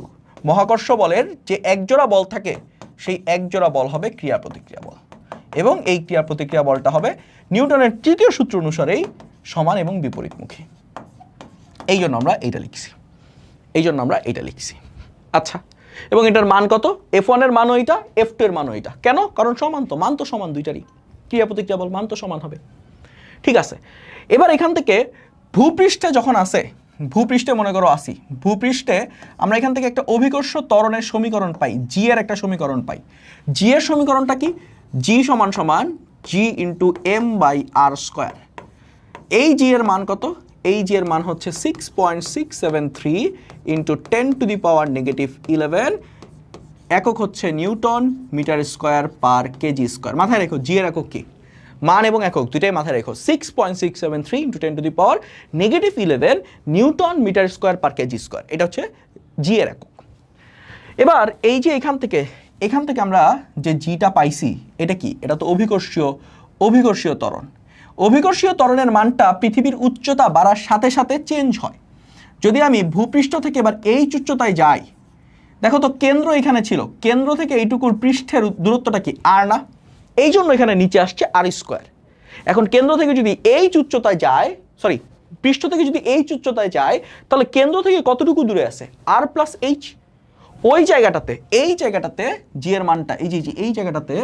[SPEAKER 1] মহাকর্ষ বলের যে একজোড়া বল থাকে, সেই একজোড়া বল হবে ক্রিয়া প্রতিক্রিয়া বল, এবং এই ক্রিয়া প্রতিক্রিয়া বলটা হবে নিউটনের তৃতীয় সূত্র অনুসারেই সমান এবং বিপরীতমুখী। এই জন্য আমরা এইটা লিখছি। আচ্ছা, এবং এটার মান কত? F1 এর মান ওইটা, F2 এর মান ওইটা। কেন? কারণ সমান তো, মান তো সমান দুইটারই, ক্রিয়া প্রতিক্রিয়া বল, মান তো সমান হবে। ঠিক আছে, এবার এখান থেকে ভূপৃষ্ঠে যখন আসে, ভূপৃষ্ঠে মনে করো আসি, ভূপৃষ্ঠে আমরা এখান থেকে একটা অভিকর্ষ ত্বরণের সমীকরণ পাই, জি এর একটা সমীকরণ পাই। জি এর সমীকরণটা কি? জি সমান সমান G into M by R square. এই জি এর মান কত? এই জি এর মান হচ্ছে 6.673 ইন্টু 10⁻⁻11, একক হচ্ছে newton metre square per kg square. মাথায় রেখো জি এর একক কি, মান এবং একক দুইটাই মাথায় রেখো। 6.673 into 10⁻⁻11 newton metre square per kg square, এটা হচ্ছে জি এর একক। এবার এই যে এখান থেকে আমরা যে জিটা পাইছি, এটা কি? এটা তো অভিকর্ষীয় ত্বরণ। অভিকর্ষীয় ত্বরণের মানটা পৃথিবীর উচ্চতা বাড়ার সাথে সাথে চেঞ্জ হয়। যদি আমি ভূপৃষ্ঠ থেকে এবার এই উচ্চতায় যাই, দেখো তো কেন্দ্র এখানে ছিল, কেন্দ্র থেকে এইটুকুর পৃষ্ঠের দূরত্বটা কি? আর না, এই জন্য এখানে নিচে আসছে আর স্কোয়ার। এখন কেন্দ্র থেকে যদি এই উচ্চতায় যায়, পৃষ্ঠ থেকে যদি এই উচ্চতায় যায়, তাহলে কেন্দ্র থেকে কতটুকু দূরে আছে? আর প্লাস এইচ। ওই জায়গাটাতে জি এর মানটা, এই জায়গাটাতে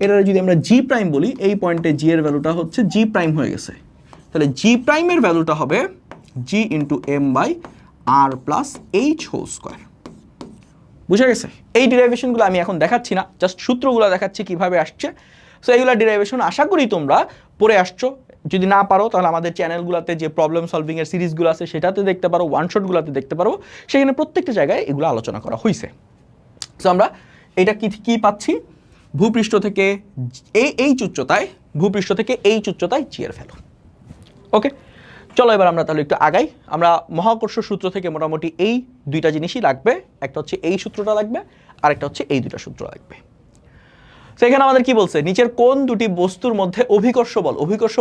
[SPEAKER 1] এটা যদি আমরা জি প্রাইম বলি, এই পয়েন্টে জি এর ভ্যালুটা হচ্ছে জি প্রাইম হয়ে গেছে। তাহলে জি প্রাইমের ভ্যালুটা হবে G into M by R plus H whole square. বুঝা গেছে? এই ডিরাইভেশনগুলো আমি এখন দেখাচ্ছি না, জাস্ট সূত্রগুলো দেখাচ্ছি কিভাবে আসছে। সো এইগুলো ডিরাইভেশন আশা করি তোমরা পড়ে আসছো। যদি না পারো তাহলে আমাদের চ্যানেলগুলোতে যে প্রবলেম সলভিংয়ের সিরিজগুলো আছে সেটাতে দেখতে পারো, ওয়ান শটগুলোতে দেখতে পারো, সেখানে প্রত্যেকটা জায়গায় এগুলো আলোচনা করা হয়েছে। সো আমরা এটা কি পাচ্ছি? ভূপৃষ্ঠ থেকে এই উচ্চতায় জি এর ভ্যালু। ওকে, চলো এবার আমরা তাহলে একটু আগাই। আমরা মহাকর্ষ সূত্র থেকে মোটামুটি এই দুইটা জিনিসই লাগবে, একটা হচ্ছে এই সূত্রটা লাগবে, আর একটা হচ্ছে এই দুইটা সূত্র লাগবে। সেখানে আমাদের কি বলছে? নিচের কোন দুটি বস্তুর মধ্যে অভিকর্ষ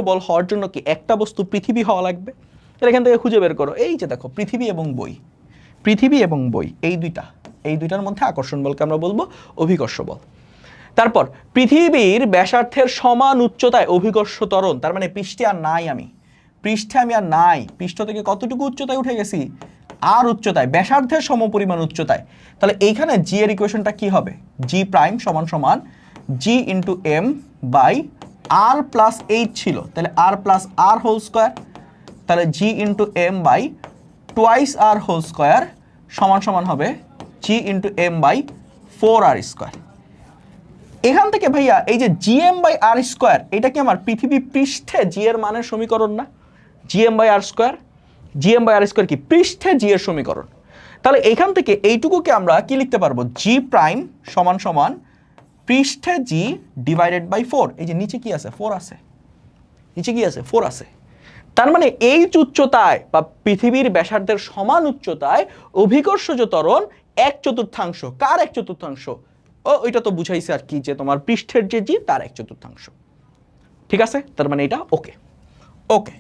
[SPEAKER 1] বল হওয়ার জন্য কি একটা বস্তু পৃথিবী হওয়া লাগবে? এখান থেকে খুঁজে বের করো। এই যে দেখো পৃথিবী এবং বই এই দুইটার মধ্যে আকর্ষণ বলকে আমরা বলবো অভিকর্ষ বল। তারপর পৃথিবীর ব্যাসার্ধের সমান উচ্চতায় অভিকর্ষ ত্বরণ, তার মানে পৃষ্ঠে আমি আর নাই, পৃষ্ঠ থেকে কতটুকু উচ্চতায় উঠে গেছি? আর উচ্চতায়, ব্যাসার্ধের সমপরিমাণ উচ্চতায়। তাহলে এইখানে জি এর ইকুয়েশনটা কি হবে? জি প্রাইম সমান সমান G into M by R plus H ছিল, তাহলে R plus R whole square, তাহলে G into M by twice R whole square সমান সমান হবে G into M by 4r square. এখান থেকে ভাইয়া এই যে জিএম বাই আর স্কোয়ার, এটা কি আমার পৃথিবী পৃষ্ঠে জি এর মানের সমীকরণ না? জিএম বাই আর স্কোয়ার কি পৃষ্ঠে জি এর সমীকরণ। তাহলে এখান থেকে এইটুকুকে আমরা কি লিখতে পারবো? জি প্রাইম সমান সমান পৃষ্ঠে জি ডিভাইডেড বাই 4। এই যে নিচে কি আছে? 4 আছে, তার মানে এই উচ্চতায় বা পৃথিবীর ব্যাসার্ধের সমান উচ্চতায় অভিকর্ষজ ত্বরণ 1/4 কার 1/4? ওইটা তো বুঝাইছে আর কি, যে তোমার পৃষ্ঠের যে জি তার 1/4। ঠিক আছে, তার মানে এটা ওকে। ওকে,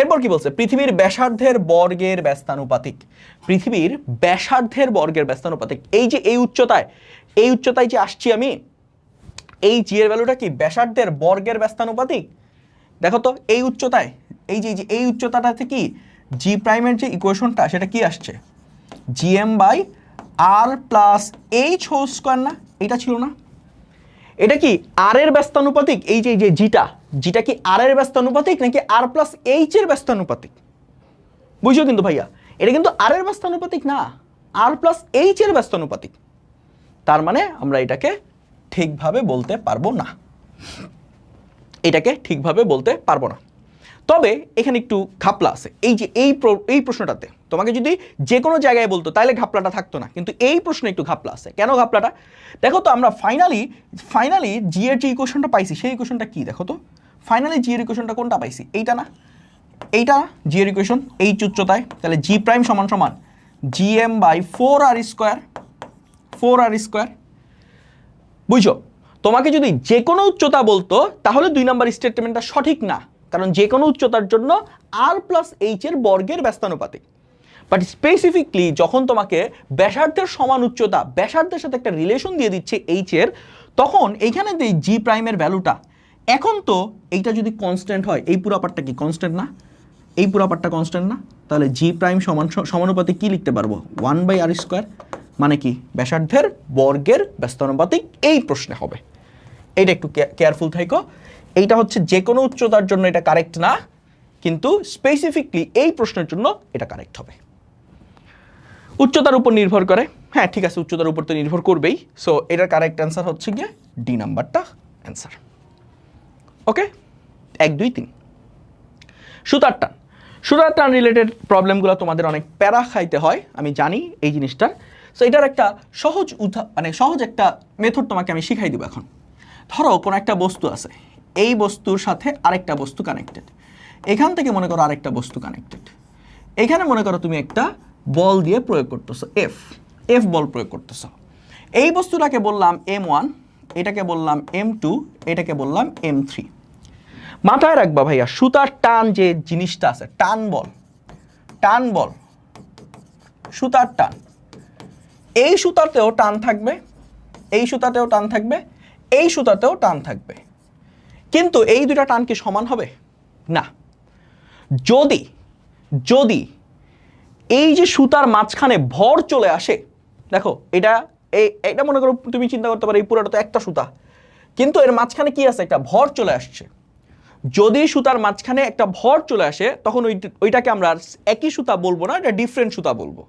[SPEAKER 1] এরপর কি বলছে? পৃথিবীর ব্যাসার্ধের বর্গের ব্যস্তানুপাতিক। পৃথিবীর ব্যাসার্ধের বর্গের ব্যস্তানুপাতিক, এই যে এই উচ্চতায় যে আসছি আমি, এই জি এর ভ্যালুটা কি ব্যাসার্ধের বর্গের ব্যস্তানুপাতিক। দেখো তো এই উচ্চতায়, এই উচ্চতাটাতে কি জি প্রাইমের যে ইকুয়েশনটা সেটা কি আসছে? gm/r+h² না, এটা ছিল না? এটা কি আর এর ব্যস্তানুপাতিক? এই যে জিটা কি আর এর ব্যস্তানুপাতিক নাকি r+h এর ব্যস্তানুপাতিক? বুঝছো কিন্তু ভাইয়া, এটা কিন্তু আর এর ব্যস্তানুপাতিক না, r+h এর ব্যস্তানুপাতিক। তার মানে আমরা এটাকে ঠিকভাবে বলতে পারবো না, এটাকে ঠিকভাবে বলতে পারবো না। তবে এখানে একটু ঘাপলা আছে। এই যে এই প্রশ্নটাতে তোমাকে যদি যে কোনো জায়গায় বলতো তাহলে ঘাপলাটা থাকতো না, কিন্তু এই প্রশ্নে একটু ঘাপলা আছে। কেন ঘাপলাটা? দেখো তো, আমরা ফাইনালি জি এর যে ইকুয়েশনটা পাইছি সেই ইকুয়েশনটা কি দেখো তো। ফাইনালি জি এর ইকুয়েশনটা কোনটা পাইছি? এইটা না? এইটা জি এর ইকুয়েশন, এই উচ্চতায়। তাহলে জি প্রাইম সমান সমান gm/4r²। বুঝছো? তোমাকে যদি যে কোনো উচ্চতা বলতো তাহলে 2 নাম্বার স্টেটমেন্টটা সঠিক না, কারণ যে কোনো উচ্চতার জন্য r+h এর বর্গের ব্যস্তানুপাতিক। বাট স্পেসিফিকলি যখন তোমাকে ব্যাসার্ধের সমান উচ্চতা, ব্যাসার্ধের সাথে একটা রিলেশন দিয়ে দিচ্ছে h এর, তখন এইখানে যে জি প্রাইমের ভ্যালুটা, এখন তো এইটা যদি কনস্ট্যান্ট হয়, এই পুরো পার্টটা কি কনস্ট্যান্ট না? এই পুরো পার্টটা কনস্ট্যান্ট না? তাহলে জি প্রাইম সমানুপাতিক কি লিখতে পারবো? 1/r²। মানে কি ব্যাসার্ধের বর্গের ব্যস্তানুপাতিক এই প্রশ্নে হবে। এইটা একটু কেয়ারফুল থাকো। এইটা হচ্ছে যে কোনো উচ্চতার জন্য এটা কারেক্ট না, কিন্তু স্পেসিফিকলি এই প্রশ্নের জন্য এটা কারেক্ট হবে। উচ্চতার উপর নির্ভর করে, হ্যাঁ ঠিক আছে, উচ্চতার উপর তো নির্ভর করবেই। সো এটার কারেক্ট অ্যান্সার হচ্ছে গিয়ে ডি নাম্বারটা অ্যান্সার। ওকে, 1 2 3। সুতার টান রিলেটেড প্রবলেমগুলো তোমাদের অনেক প্যারা খাইতে হয়, আমি জানি এই জিনিসটার। সো এটার একটা সহজ একটা মেথড তোমাকে আমি শিখাই দিব এখন। ধরো কোনো একটা বস্তু আছে, এই বস্তুর সাথে আরেকটা বস্তু কানেক্টেড, এখান থেকে মনে করো আরেকটা বস্তু কানেক্টেড, এখানে মনে করো তুমি একটা বল দিয়ে প্রয়োগ করতেছো, এফ বল প্রয়োগ করতেছো। এই বস্তুটাকে বললাম m1, এটাকে বললাম m2, এটাকে বললাম m3। মাথায় রাখবা ভাইয়া, সুতার টান যে জিনিসটা আছে, টান বল, সুতার টান, এই সুতাতেও টান থাকবে, এই সুতাতেও টান থাকবে, এই সুতাতেও টান থাকবে, কিন্তু এই দুটা টান কি সমান হবে? না। যদি এই যে সুতার মাঝখানে ভর চলে আসে, দেখো এটা মনে করো তুমি চিন্তা করতে পারো এই পুরোটা তো একটা সুতা, কিন্তু এর মাঝখানে কি আছে? একটা ভর চলে আসছে। যদি সুতার মাঝখানে একটা ভর চলে আসে, তখন ওইটাকে আমরা একই সুতা বলবো না, এটা ডিফারেন্ট সুতা বলবো।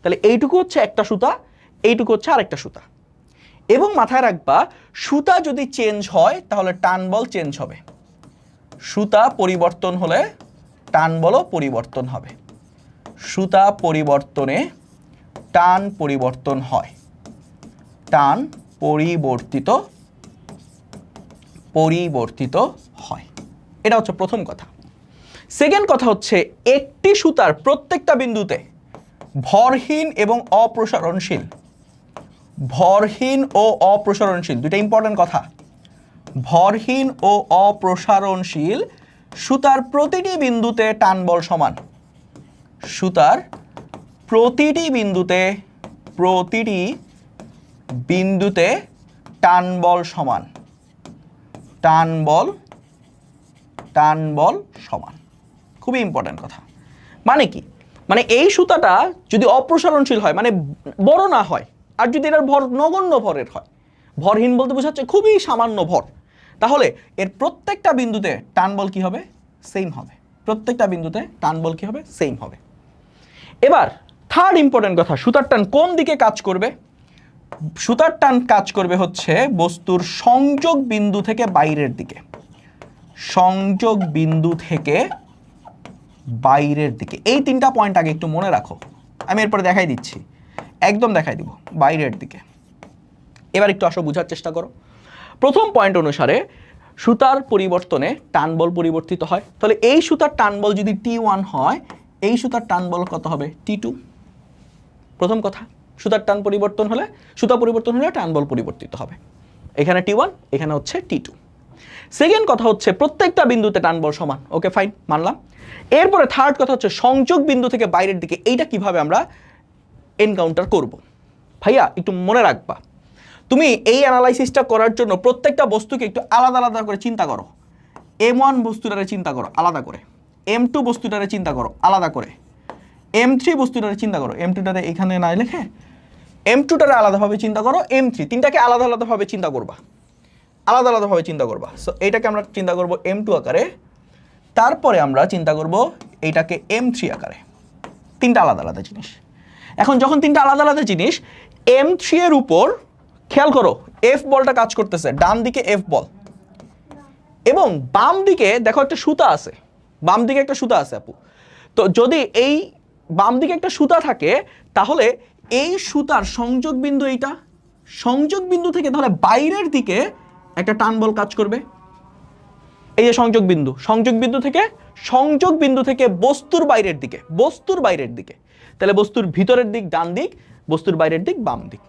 [SPEAKER 1] তাহলে এইটুকু হচ্ছে একটা সুতা, এইটুকু হচ্ছে আরেকটা সুতা। এবং মাথায় রাখবা, সুতা যদি চেঞ্জ হয় তাহলে টান বল চেঞ্জ হবে। সুতা পরিবর্তন হলে টান বলও পরিবর্তন হবে। সুতা পরিবর্তনে টান পরিবর্তন হয়, টান পরিবর্তিত হয়। এটা হচ্ছে প্রথম কথা। সেকেন্ড কথা হচ্ছে, একটি সুতার প্রত্যেকটা বিন্দুতে ভরহীন এবং অপ্রসারণশীল, ভরহীন ও অপ্রসারণশীল দুটো ইম্পর্টেন্ট কথা। ভরহীন ও অপ্রসারণশীল সুতার প্রতিটি বিন্দুতে টান বল সমান। সুতার প্রতিটি বিন্দুতে টান বল সমান, টান বল সমান। খুবই ইম্পর্টেন্ট কথা। মানে কি? মানে এই সুতাটা যদি অপ্রসারণশীল হয়, মানে বড় না হয়, আর যদি এটার ভর নগণ্য ভরের হয়, ভরহীন বলতে বোঝাচ্ছে খুবই সামান্য ভর, তাহলে এর প্রত্যেকটা বিন্দুতে টান বল কি হবে? সেম হবে। প্রত্যেকটা বিন্দুতে টান বল কি হবে? সেম হবে। এবার থার্ড ইম্পর্টেন্ট কথা, সুতার টান কোন দিকে কাজ করবে? সুতার টান কাজ করবে হচ্ছে বস্তুর সংযোগ বিন্দু থেকে বাইরের দিকে, সংযোগ বিন্দু থেকে বাইরের দিকে। এই তিনটা পয়েন্ট আগে একটু মনে রাখো, আমি এরপরে দেখাই দিচ্ছি, একদম দেখাই দিব, বাইরের দিকে। এবার একটু আসো বোঝার চেষ্টা করো। প্রথম পয়েন্ট অনুসারে সুতার পরিবর্তনে টান বল পরিবর্তিত হয়। তাহলে এই সুতার টান বল যদি T1 হয়, এই সুতার টান বল কত হবে? T2। প্রথম কথা, সুতার টান পরিবর্তন হলে, সুতা পরিবর্তন হলে টান বল পরিবর্তিত হবে। এখানে T1, এখানে হচ্ছে T2। সেকেন্ড কথা হচ্ছে প্রত্যেকটা বিন্দুতে টান বল সমান। ওকে ফাইন, মানলাম। এরপরে থার্ড কথা হচ্ছে সংযোগ বিন্দু থেকে বাইরের দিকে, এইটা কিভাবে আমরা এনকাউন্টার করব। ভাইয়া একটু মনে রাখবা, তুমি এই অ্যানালাইসিসটা করার জন্য প্রত্যেকটা বস্তুকে একটু আলাদা আলাদা করে চিন্তা করো। M1 বস্তুটারে চিন্তা করো আলাদা করে, M2 বস্তুটারে চিন্তা করো আলাদা করে, M3 বস্তুটারে চিন্তা করো, M2টারে এখানে না লিখে M2টারে আলাদাভাবে চিন্তা করো, M3, তিনটাকে আলাদা আলাদাভাবে চিন্তা করবা, আলাদা আলাদাভাবে চিন্তা করবা। সো এইটাকে আমরা চিন্তা করব M2 আকারে, তারপরে আমরা চিন্তা করব এইটাকে M3 আকারে। তিনটা আলাদা আলাদা জিনিস। এখন যখন তিনটা আলাদা আলাদা জিনিস, M3 এর উপর খেয়াল করো F বলটা কাজ করতেছে, ডান দিকে F বল, এবং বাম দিকে দেখো একটা সুতা আছে, বাম দিকে একটা সুতা আছে আপু। তো যদি এই বাম দিকে একটা সুতা থাকে, তাহলে এই সুতার সংযোগ বিন্দু, এইটা সংযোগ বিন্দু থেকে তাহলে বাইরের দিকে একটা টান বল কাজ করবে। এই যে সংযোগ বিন্দু, সংযোগ বিন্দু থেকে বস্তুর বাইরের দিকে, বস্তুর বাইরের দিকে, তাহলে বস্তুর ভিতরের দিক ডান দিক, বস্তুর বাইরের দিক বাম দিক।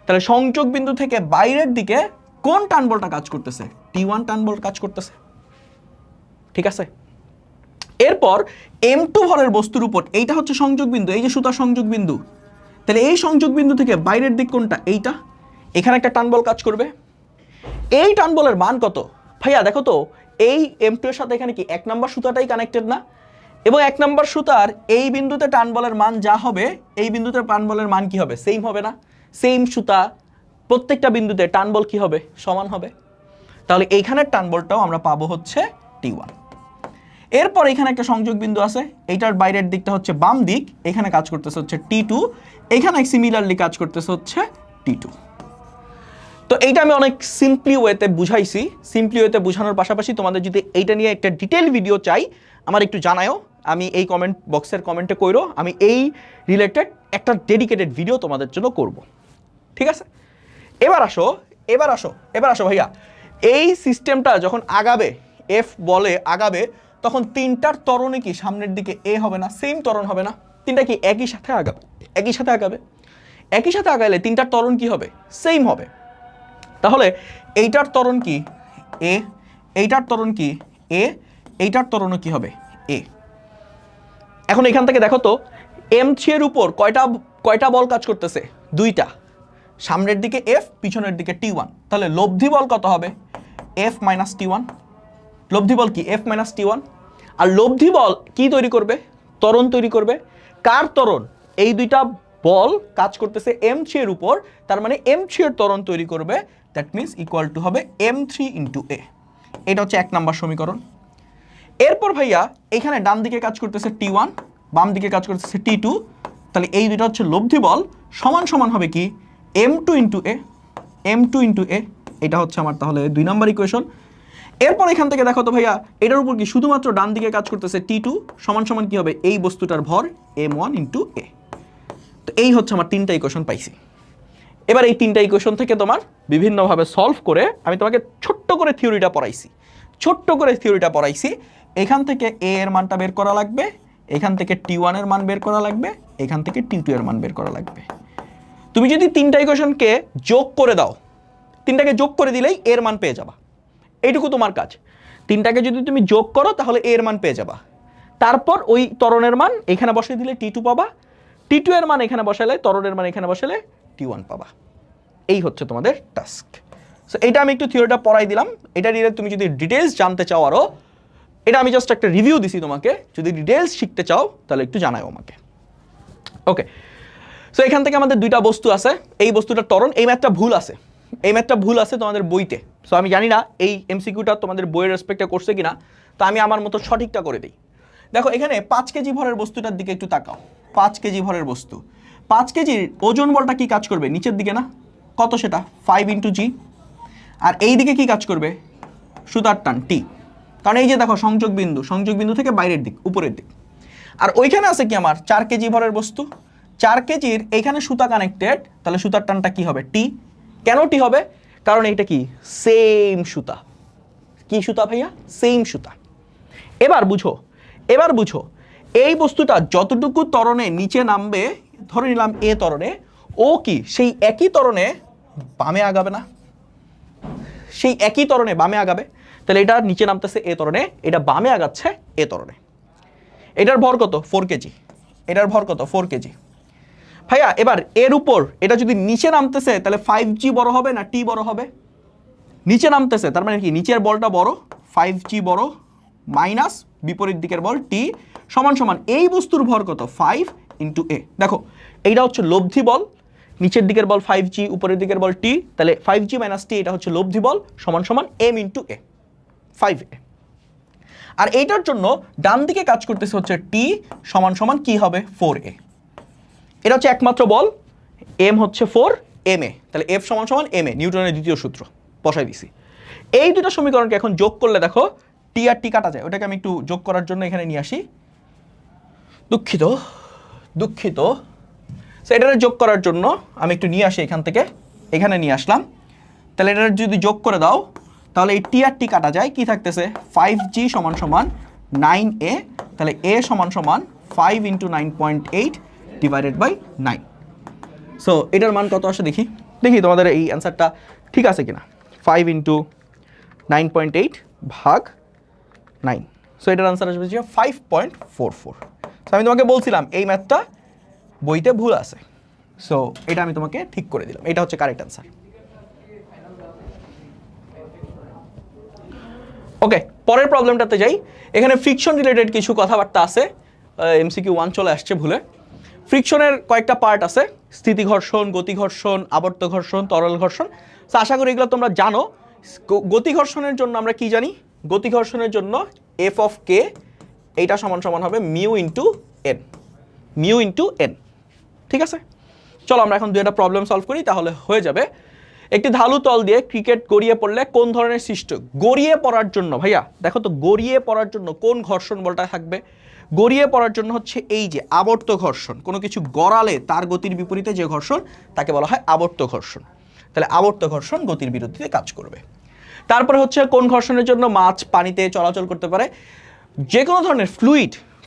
[SPEAKER 1] তাহলে সংযোগ বিন্দু থেকে বাইরের দিকে কোন টান বলটা কাজ করতেছে? T1 টান বল কাজ করতেছে। ঠিক আছে, এরপর M2 ভরের বস্তুর উপর, এইটা হচ্ছে সংযোগ বিন্দু, এই যে সুতার সংযোগ বিন্দু, তাহলে এই সংযোগ বিন্দু থেকে বাইরের দিক কোনটা? এইটা, এখানে একটা টান বল কাজ করবে। এই টান বলের মান কত? ভাইয়া দেখো তো, এই M2 এর সাথে এখানে কি 1 নম্বর সুতাটাই কানেক্টেড না? এবং 1 নম্বর সুতার এই বিন্দুতে টান বলের মান যা হবে, এই বিন্দুতে টান বলের মান কি হবে? সেম হবে না? সেম সুতা, প্রত্যেকটা বিন্দুতে টান বল কি হবে? সমান হবে। তাহলে এইখানের টান বলটাও আমরা পাবো হচ্ছে T1। এরপর এখানে একটা সংযোগ বিন্দু আছে, এইটার বাইরের দিকটা হচ্ছে বাম দিক, এখানে কাজ করতেছে হচ্ছে T2, এখানে সিমিলারলি কাজ করতেছে হচ্ছে T2। তো এইটা আমি অনেক সিম্পলি ওয়েতে বুঝাইছি। সিম্পলি ওয়েতে বোঝানোর পাশাপাশি তোমাদের যদি এইটা নিয়ে একটা ডিটেল ভিডিও চাই, আমার একটু জানাও, আমি এই কমেন্ট বক্সের কমেন্টে কইরো, আমি এই রিলেটেড একটা ডেডিকেটেড ভিডিও তোমাদের জন্য করব। ঠিক আছে, এবার আসো ভাইয়া, এই সিস্টেমটা যখন আগাবে, F বলে আগাবে, তখন তিনটার ত্বরণে কি সামনের দিকে A হবে না? সেম ত্বরণ হবে না? তিনটা কি একই সাথে আগাবে? একই সাথে আগাবে। একই সাথে আগাইলে তিনটার ত্বরণ কি হবে? সেম হবে। তাহলে এইটার ত্বরণ কি? A, এইটার ত্বরণ কি? A, এইটার ত্বরণও কি হবে? A। এখন এখান থেকে দেখো তো M3 এর উপর কয়টা বল কাজ করতেছে? দুইটা, সামনের দিকে F, পিছনের দিকে T1। তাহলে লব্ধি বল কত হবে? F minus T1। লব্ধি বল কি? F minus T1। আর লব্ধি বল কি তৈরি করবে? ত্বরণ তৈরি করবে। কার ত্বরণ? এই দুইটা বল কাজ করতেছে M3 এর উপর, তার মানে M3 এর ত্বরণ তৈরি করবে, দ্যাট মিনস ইকুয়াল টু হবে M3 ইন্টু A। এটা হচ্ছে 1 নম্বর সমীকরণ। এরপর ভাইয়া এখানে ডান দিকে কাজ করতেছে T1, বাম দিকে কাজ করতেছে T2, তাহলে এই দুটো হচ্ছে লব্ধি বল, সমান সমান হবে কি? M2 into A, M2 into A। এটা হচ্ছে আমার তাহলে 2 নম্বর ইকুয়েশন। এরপর এখান থেকে দেখো তো ভাইয়া, এটার উপর কি শুধুমাত্র ডান দিকে কাজ করতেছে T2, সমান সমান কি হবে? এই বস্তুটার ভর M1 ইন্টু A। তো এই হচ্ছে আমার 3টা ইকুয়েশন পাইছি। এবার এই 3টা ইকুয়েশন থেকে তোমার বিভিন্নভাবে সলভ করে আমি তোমাকে ছোট্ট করে থিওরিটা পড়াইছি। এখান থেকে A এর মানটা বের করা লাগবে, এখান থেকে T1 এর মান বের করা লাগবে, এখান থেকে T2 এর মান বের করা লাগবে। তুমি যদি 3টা ইকুয়েশনকে যোগ করে দাও, 3টাকে যোগ করে দিলেই এর মান পেয়ে যাবা। এইটুকু তোমার কাজ। 3টাকে যদি তুমি যোগ করো তাহলে এর মান পেয়ে যাবা। তারপর ওই ত্বরণের মান এখানে বসিয়ে দিলে T2 পাবা, T2 এর মান এখানে বসালে, ত্বরণের মান এখানে বসালে T1 পাবা। এই হচ্ছে তোমাদের টাস্ক। সো এটা আমি একটু থিওরিটা পড়াই দিলাম। এটা নিয়ে তুমি যদি ডিটেলস জানতে চাও আরো, এটা আমি জাস্ট একটা রিভিউ দিছি তোমাকে, যদি ডিটেলস শিখতে চাও তাহলে একটু জানাও আমাকে। ওকে, সো এখান থেকে আমাদের দুইটা বস্তু আছে, এই বস্তুটার ত্বরণ, এই ম্যাথটা ভুল আছে তোমাদের বইতে। সো আমি জানি না এই এমসিকিউটা তোমাদের বইয়ের রেসপেক্টে করছে কিনা, তো আমি আমার মতো সঠিকটা করে দিই। দেখো এখানে 5 কেজি ভরের বস্তুটার দিকে একটু তাকাও। 5 কেজি ভরের বস্তু, 5 কেজির ওজন বলটা কি কাজ করবে? নিচের দিকে না? কত সেটা? 5 ইন্টু G। আর এই দিকে কি কাজ করবে? সুতার টান T। কারণ এই যে দেখো সংযোগ বিন্দু থেকে বাইরের দিক, উপরের দিক। আর ওইখানে আছে কি আমার 4 কেজি ভরের বস্তু, 4 কেজির এইখানে সুতা কানেক্টেড, তাহলে সুতার টানটা কি হবে? T। কেন T হবে? কারণ এইটা কি? সেম সুতা, কি সুতা ভাইয়া? সেম সুতা। এবার বুঝো এই বস্তুটা যতটুকু ত্বরণে নিচে নামবে, ধরে নিলাম এ ত্বরণে, ও কি সেই একই ত্বরণে বামে আগাবে না? সেই একই ত্বরণে বামে আগাবে। তাহলে এটা নিচে নামতেছে এ ত্বরণে, এটা বামে আগাচ্ছে এ ত্বরণে। এটার ভর কত? 4 কেজি। এটার ভর কত? 4 কেজি। ভাইয়া এবার এর উপর এটা যদি নিচে নামতেছে তাহলে 5g বড় হবে না t বড় হবে? নিচে নামতেছে তার মানে কি নিচের বলটা বড়, 5g বড়, মাইনাস বিপরীত দিকের বল t সমান সমান এই বস্তুর ভর কত? 5 ইন্টু a। দেখো এইটা হচ্ছে লব্ধি বল, নিচের দিকের বল 5g, উপরের দিকের বল t, তাহলে 5g মাইনাস t এটা হচ্ছে লব্ধি বল সমান সমান m ইন্টু a, 5a। আর এইটার জন্য ডান দিকে কাজ করতেছে হচ্ছে t সমান সমান কি হবে? 4a। এটা হচ্ছে একমাত্র বল, m হচ্ছে 4, ma, তাহলে f সমান সমান ma, নিউটনের দ্বিতীয় সূত্র বসাই দিছি। এই দুটো সমীকরণকে এখন যোগ করলে দেখো t আর t কাটা যায়। ওটাকে আমি একটু যোগ করার জন্য এখানে নিয়ে আসি। দুঃখিত এটারে যোগ করার জন্য আমি একটু নিয়ে আসি এখান থেকে, এখানে নিয়ে আসলাম। তাহলে এটা যদি যোগ করে দাও তাহলে এই টি আর টি কাটা যায়, কি থাকতেছে? 5g সমান সমান 9a, তাহলে a সমান সমান 5 ইন্টু 9.8 ডিভাইডেড বাই 9। সো এটার মান কত আসে দেখি তোমাদের এই অ্যান্সারটা ঠিক আছে কিনা। 5 ইন্টু 9.8 ভাগ 9, সো এটার আনসার আসবে 5.44। সো আমি তোমাকে বলছিলাম এই ম্যাথটা বইতে ভুল আছে, সো এটা আমি তোমাকে ঠিক করে দিলাম, এটা হচ্ছে কারেক্ট অ্যান্সার। ওকে, পরের প্রবলেমটাতে যাই। এখানে ফ্রিকশন রিলেটেড কিছু কথাবার্তা আছে, এমসিকিউ 1 চলে আসছে ভুলে। ফ্রিকশনের কয়েকটা পার্ট আছে, স্থিতি ঘর্ষণ, গতি ঘর্ষণ, আবর্ত ঘর্ষণ, তরল ঘর্ষণ। সো আশা করি এগুলো তোমরা জানো। গতি ঘর্ষণের জন্য আমরা কি জানি? গতি ঘর্ষণের জন্য এফ অফ কে এইটা সমান সমান হবে মিউ ইন্টু এন। ঠিক আছে, চলো আমরা এখন দুইটা প্রবলেম সলভ করি, তাহলে হয়ে যাবে। একটি ধালু তল দিয়ে ক্রিকেট গড়িয়ে পড়লে কোন ধরনের সৃষ্ট? গড়িয়ে পড়ার জন্য ভাইয়া দেখো তো, গড়িয়ে পড়ার জন্য কোন ঘর্ষণ বলটা থাকবে? গড়িয়ে পড়ার জন্য হচ্ছে এই যে আবর্ত ঘর্ষণ। কোনো কিছু গড়ালে তার গতির বিপরীতে যে ঘর্ষণ তাকে বলা হয় আবর্ত ঘর্ষণ। তাহলে আবর্ত ঘর্ষণ গতির বিরুদ্ধে কাজ করবে। তারপরে হচ্ছে কোন ঘর্ষণের জন্য মাছ পানিতে চলাচল করতে পারে? যে কোনো ধরনের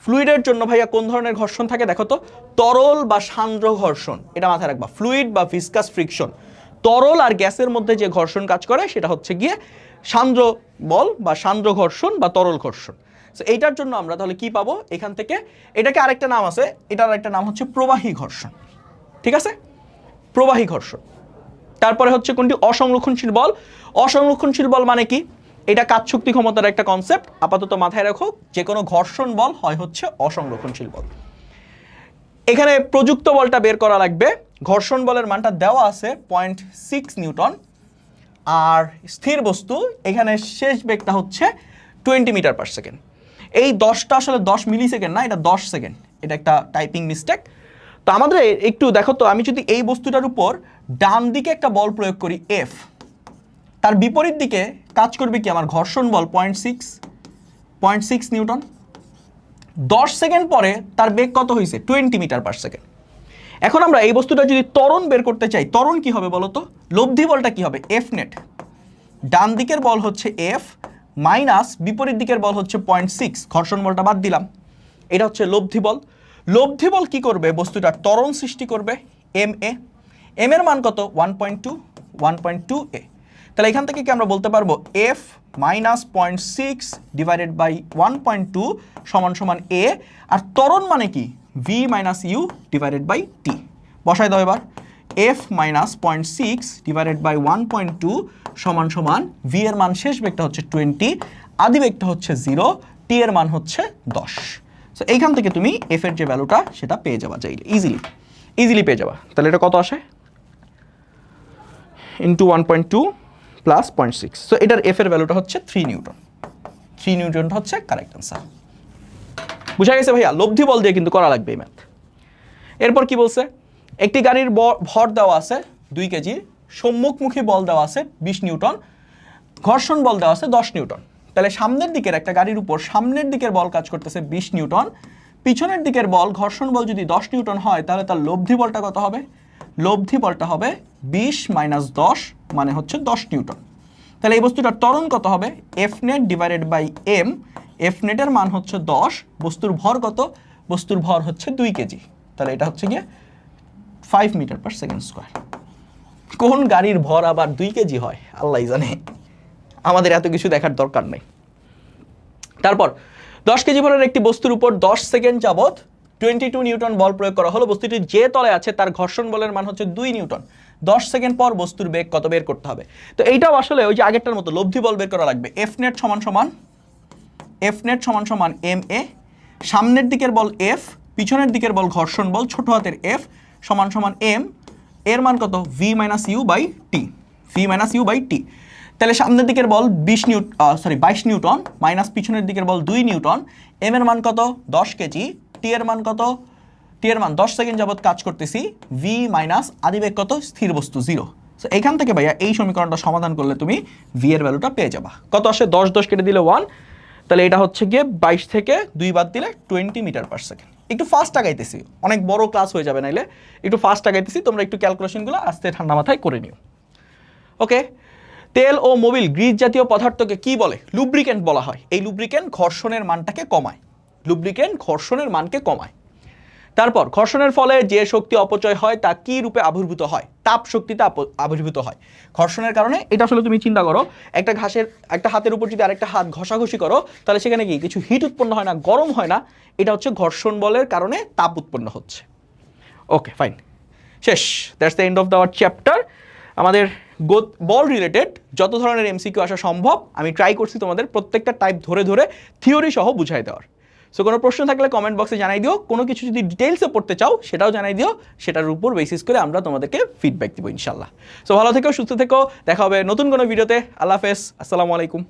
[SPEAKER 1] ফ্লুইডের জন্য ভাইয়া কোন ধরনের ঘর্ষণ থাকে দেখো তো? তরল বা সান্দ্র ঘর্ষণ, এটা মাথায় রাখবা। ফ্লুইড বা ভিসকাস ফ্রিকশন, তরল আর গ্যাসের মধ্যে যে ঘর্ষণ কাজ করে সেটা হচ্ছে গিয়ে সান্দ্র বল বা সান্দ্র ঘর্ষণ বা তরল ঘর্ষণ। সো এইটার জন্য আমরা তাহলে কি পাবো এখান থেকে? এটাকে আরেকটা নাম আছে, এটার আরেকটা নাম হচ্ছে প্রবাহী ঘর্ষণ। ঠিক আছে, প্রবাহী ঘর্ষণ। তারপরে হচ্ছে কোনটি? অসংরক্ষণশীল বল। অসংরক্ষণশীল বল মানে কি? এটা কাজ শক্তি ক্ষমতার একটা কনসেপ্ট, আপাতত মাথায় রাখো। যে কোনো ঘর্ষণ বল হয় হচ্ছে অসংরক্ষণশীল বল। এখানে প্রযুক্ত বলটা বের করা লাগবে। ঘর্ষণ বলের মানটা দেওয়া আছে 0.6 নিউটন, আর স্থির বস্তু এখানে শেষ বেগটা হচ্ছে 20 মিটার পার সেকেন্ড। এই 10টা আসলে 10 মিলি সেকেন্ড না, এটা 10 সেকেন্ড, এটা একটা টাইপিং মিস্টেক। তো আমাদের একটু দেখো তো, আমি যদি এই বস্তুটার উপর ডান দিকে একটা বল প্রয়োগ করি এফ, তার বিপরীত দিকে কাজ করবে কি আমার ঘর্ষণ বল 0.6 নিউটন। 10 সেকেন্ড পরে তার বেগ কত হয়েছে? 20 মিটার পার সেকেন্ড। এখন আমরা এই বস্তুটা যদি ত্বরণ বের করতে চাই, ত্বরণ কি হবে বলো তো? লব্ধি বলটা কি হবে? F net. ডান দিকের বল হচ্ছে এফ মাইনাস বিপরীত দিকের বল হচ্ছে 0.6, ঘর্ষণ বলটা বাদ দিলাম। এটা হচ্ছে লব্ধি বল। লব্ধি বল কি করবে? বস্তুটার ত্বরণ সৃষ্টি করবে, এম এর মান কত? 1.2 এ। তাহলে এখান থেকে কি আমরা বলতে পারবো এফ মাইনাস 0.6 ডিভাইডেড বাই 1.2 সমান সমান এ। আর ত্বরণ মানে কি? V minus U divided by T. বসাই দাও এবার। এফ মাইনাস 0.6 ডিভাইডেড বাই 1.2 সমান সমান ভি এর মান শেষ বেগটা হচ্ছে 20, আদি বেগটা হচ্ছে 0, টি এর মান হচ্ছে 10। সো এইখান থেকে তুমি এফ এর যে ভ্যালুটা সেটা পেয়ে যাবা, চাইলে ইজিলি পেয়ে যাবা। তাহলে এটা কত আসে? Into 1.2 plus 0.6। সো এটার এফ এর ভ্যালুটা হচ্ছে 3 নিউটন। 3 নিউটনটা হচ্ছে কারেক্ট অ্যান্সার। বুঝা গেছে ভাইয়া? লব্ধি বল দিয়ে কিন্তু করা লাগবে এই ম্যাথ। এরপর কি বলছে? একটি গাড়ির ভর দেওয়া আছে 2 কেজি, সম্মুখমুখী বল দেওয়া আছে 20 নিউটন, ঘর্ষণ বল দেওয়া আছে 10 নিউটন। তাহলে সামনের দিকের একটা গাড়ির উপর সামনের দিকের বল কাজ করতেছে 20 নিউটন, পিছনের দিকের বল ঘর্ষণ বল যদি 10 নিউটন হয় তাহলে তার লব্ধি বলটা কত হবে? লব্ধি বলটা হবে 20 মাইনাস 10 মানে হচ্ছে 10 নিউটন। তাহলে এই বস্তুটার ত্বরণ কত হবে, F net divided by M. F নেটের মান হচ্ছে 10, বস্তুর ভর কত, বস্তুর ভর হচ্ছে 2 কেজি। তাহলে এটা হচ্ছে গিয়ে 5 মিটার পার সেকেন্ড স্কোয়ার। কোন গাড়ির ভর আবার 2 কেজি হয় আল্লাহ জানে, আমাদের এত কিছু দেখার দরকার নেই। তারপর 10 কেজি ভরের একটি বস্তুর উপর 10 সেকেন্ড যাবত 22 নিউটন বল প্রয়োগ করা হলো। বস্তুটি যে তলে আছে তার ঘর্ষণ বলের মান হচ্ছে 2 নিউটন। 10 সেকেন্ড পর বস্তুর বেগ কত বের করতে হবে। তো এইটাও আসলে ওই যে আগেরটার মতো লব্ধি বল বের করা লাগবে। এফ নেট সমান এম এ, সামনের দিকের বল এফ, পিছনের দিকের বল ঘর্ষণ বল ছোট হাতের এফ সমান এম, এর মান কত ভি মাইনাস ইউ বাই টি। তাহলে সামনের দিকের বল 22 নিউটন মাইনাস পিছনের দিকের বল 2 নিউটন। এম এর মান কত 10 কেজি, টি এর মান কত, টি এর মান 10 সেকেন্ড যাবত কাজ করতেছি, ভি মাইনাস আদিবেগ কত স্থির বস্তু 0। সো এখান থেকে ভাইয়া এই সমীকরণটা সমাধান করলে তুমি ভি এর ভ্যালুটা পেয়ে যাবা। কত আসে 10 কেটে দিলে 1, তাহলে এটা হচ্ছে গিয়ে 22 থেকে 2 বাদ দিলে 20 মিটার পার সেকেন্ড। একটু ফাস্ট আগাইতেছি, অনেক বড় ক্লাস হয়ে যাবে নাইলে, একটু ফাস্ট আগাইতেছি, তোমরা একটু ক্যালকুলেশনগুলো আস্তে ঠান্ডা মাথায় করে নিও। ওকে, তেল ও মোবিল গ্রিস জাতীয় পদার্থকে কি বলে, লুব্রিকেন্ট বলা হয়। এই লুব্রিকেন্ট ঘর্ষণের মানটাকে কমায়। তারপর ঘর্ষণের ফলে যে শক্তি অপচয় হয় তা কি রূপে আবির্ভূত হয়, তাপ শক্তিতে আবির্ভূত হয়। ঘর্ষণের কারণে এটা আসলে তুমি চিন্তা করো, একটা হাতের উপর যদি আরেকটা হাত ঘষাঘষি করো তাহলে সেখানে কি কিছু হিট উৎপন্ন হয় না, গরম হয় না, এটা হচ্ছে ঘর্ষণ বলের কারণে তাপ উৎপন্ন হচ্ছে। ওকে ফাইন, শেষ, that's the end of the chapter. আমাদের বল রিলেটেড যত ধরনের এমসিকিউ আসা সম্ভব আমি ট্রাই করছি তোমাদের প্রত্যেকটা টাইপ ধরে থিওরি সহ বুঝাই দেওয়ার। সো কোনো প্রশ্ন থাকলে কমেন্ট বক্সে জানাই দিও, কোনো কিছু যদি ডিটেইলসে পড়তে চাও সেটাও জানাই দিও, সেটার উপর বেসিস করে আমরা তোমাদেরকে ফিডব্যাক দিব ইনশাল্লাহ। সো ভালো থেকো, সুস্থ থেকো, দেখা হবে নতুন কোনো ভিডিওতে। আল্লাহ হাফেজ, আসসালামু আলাইকুম।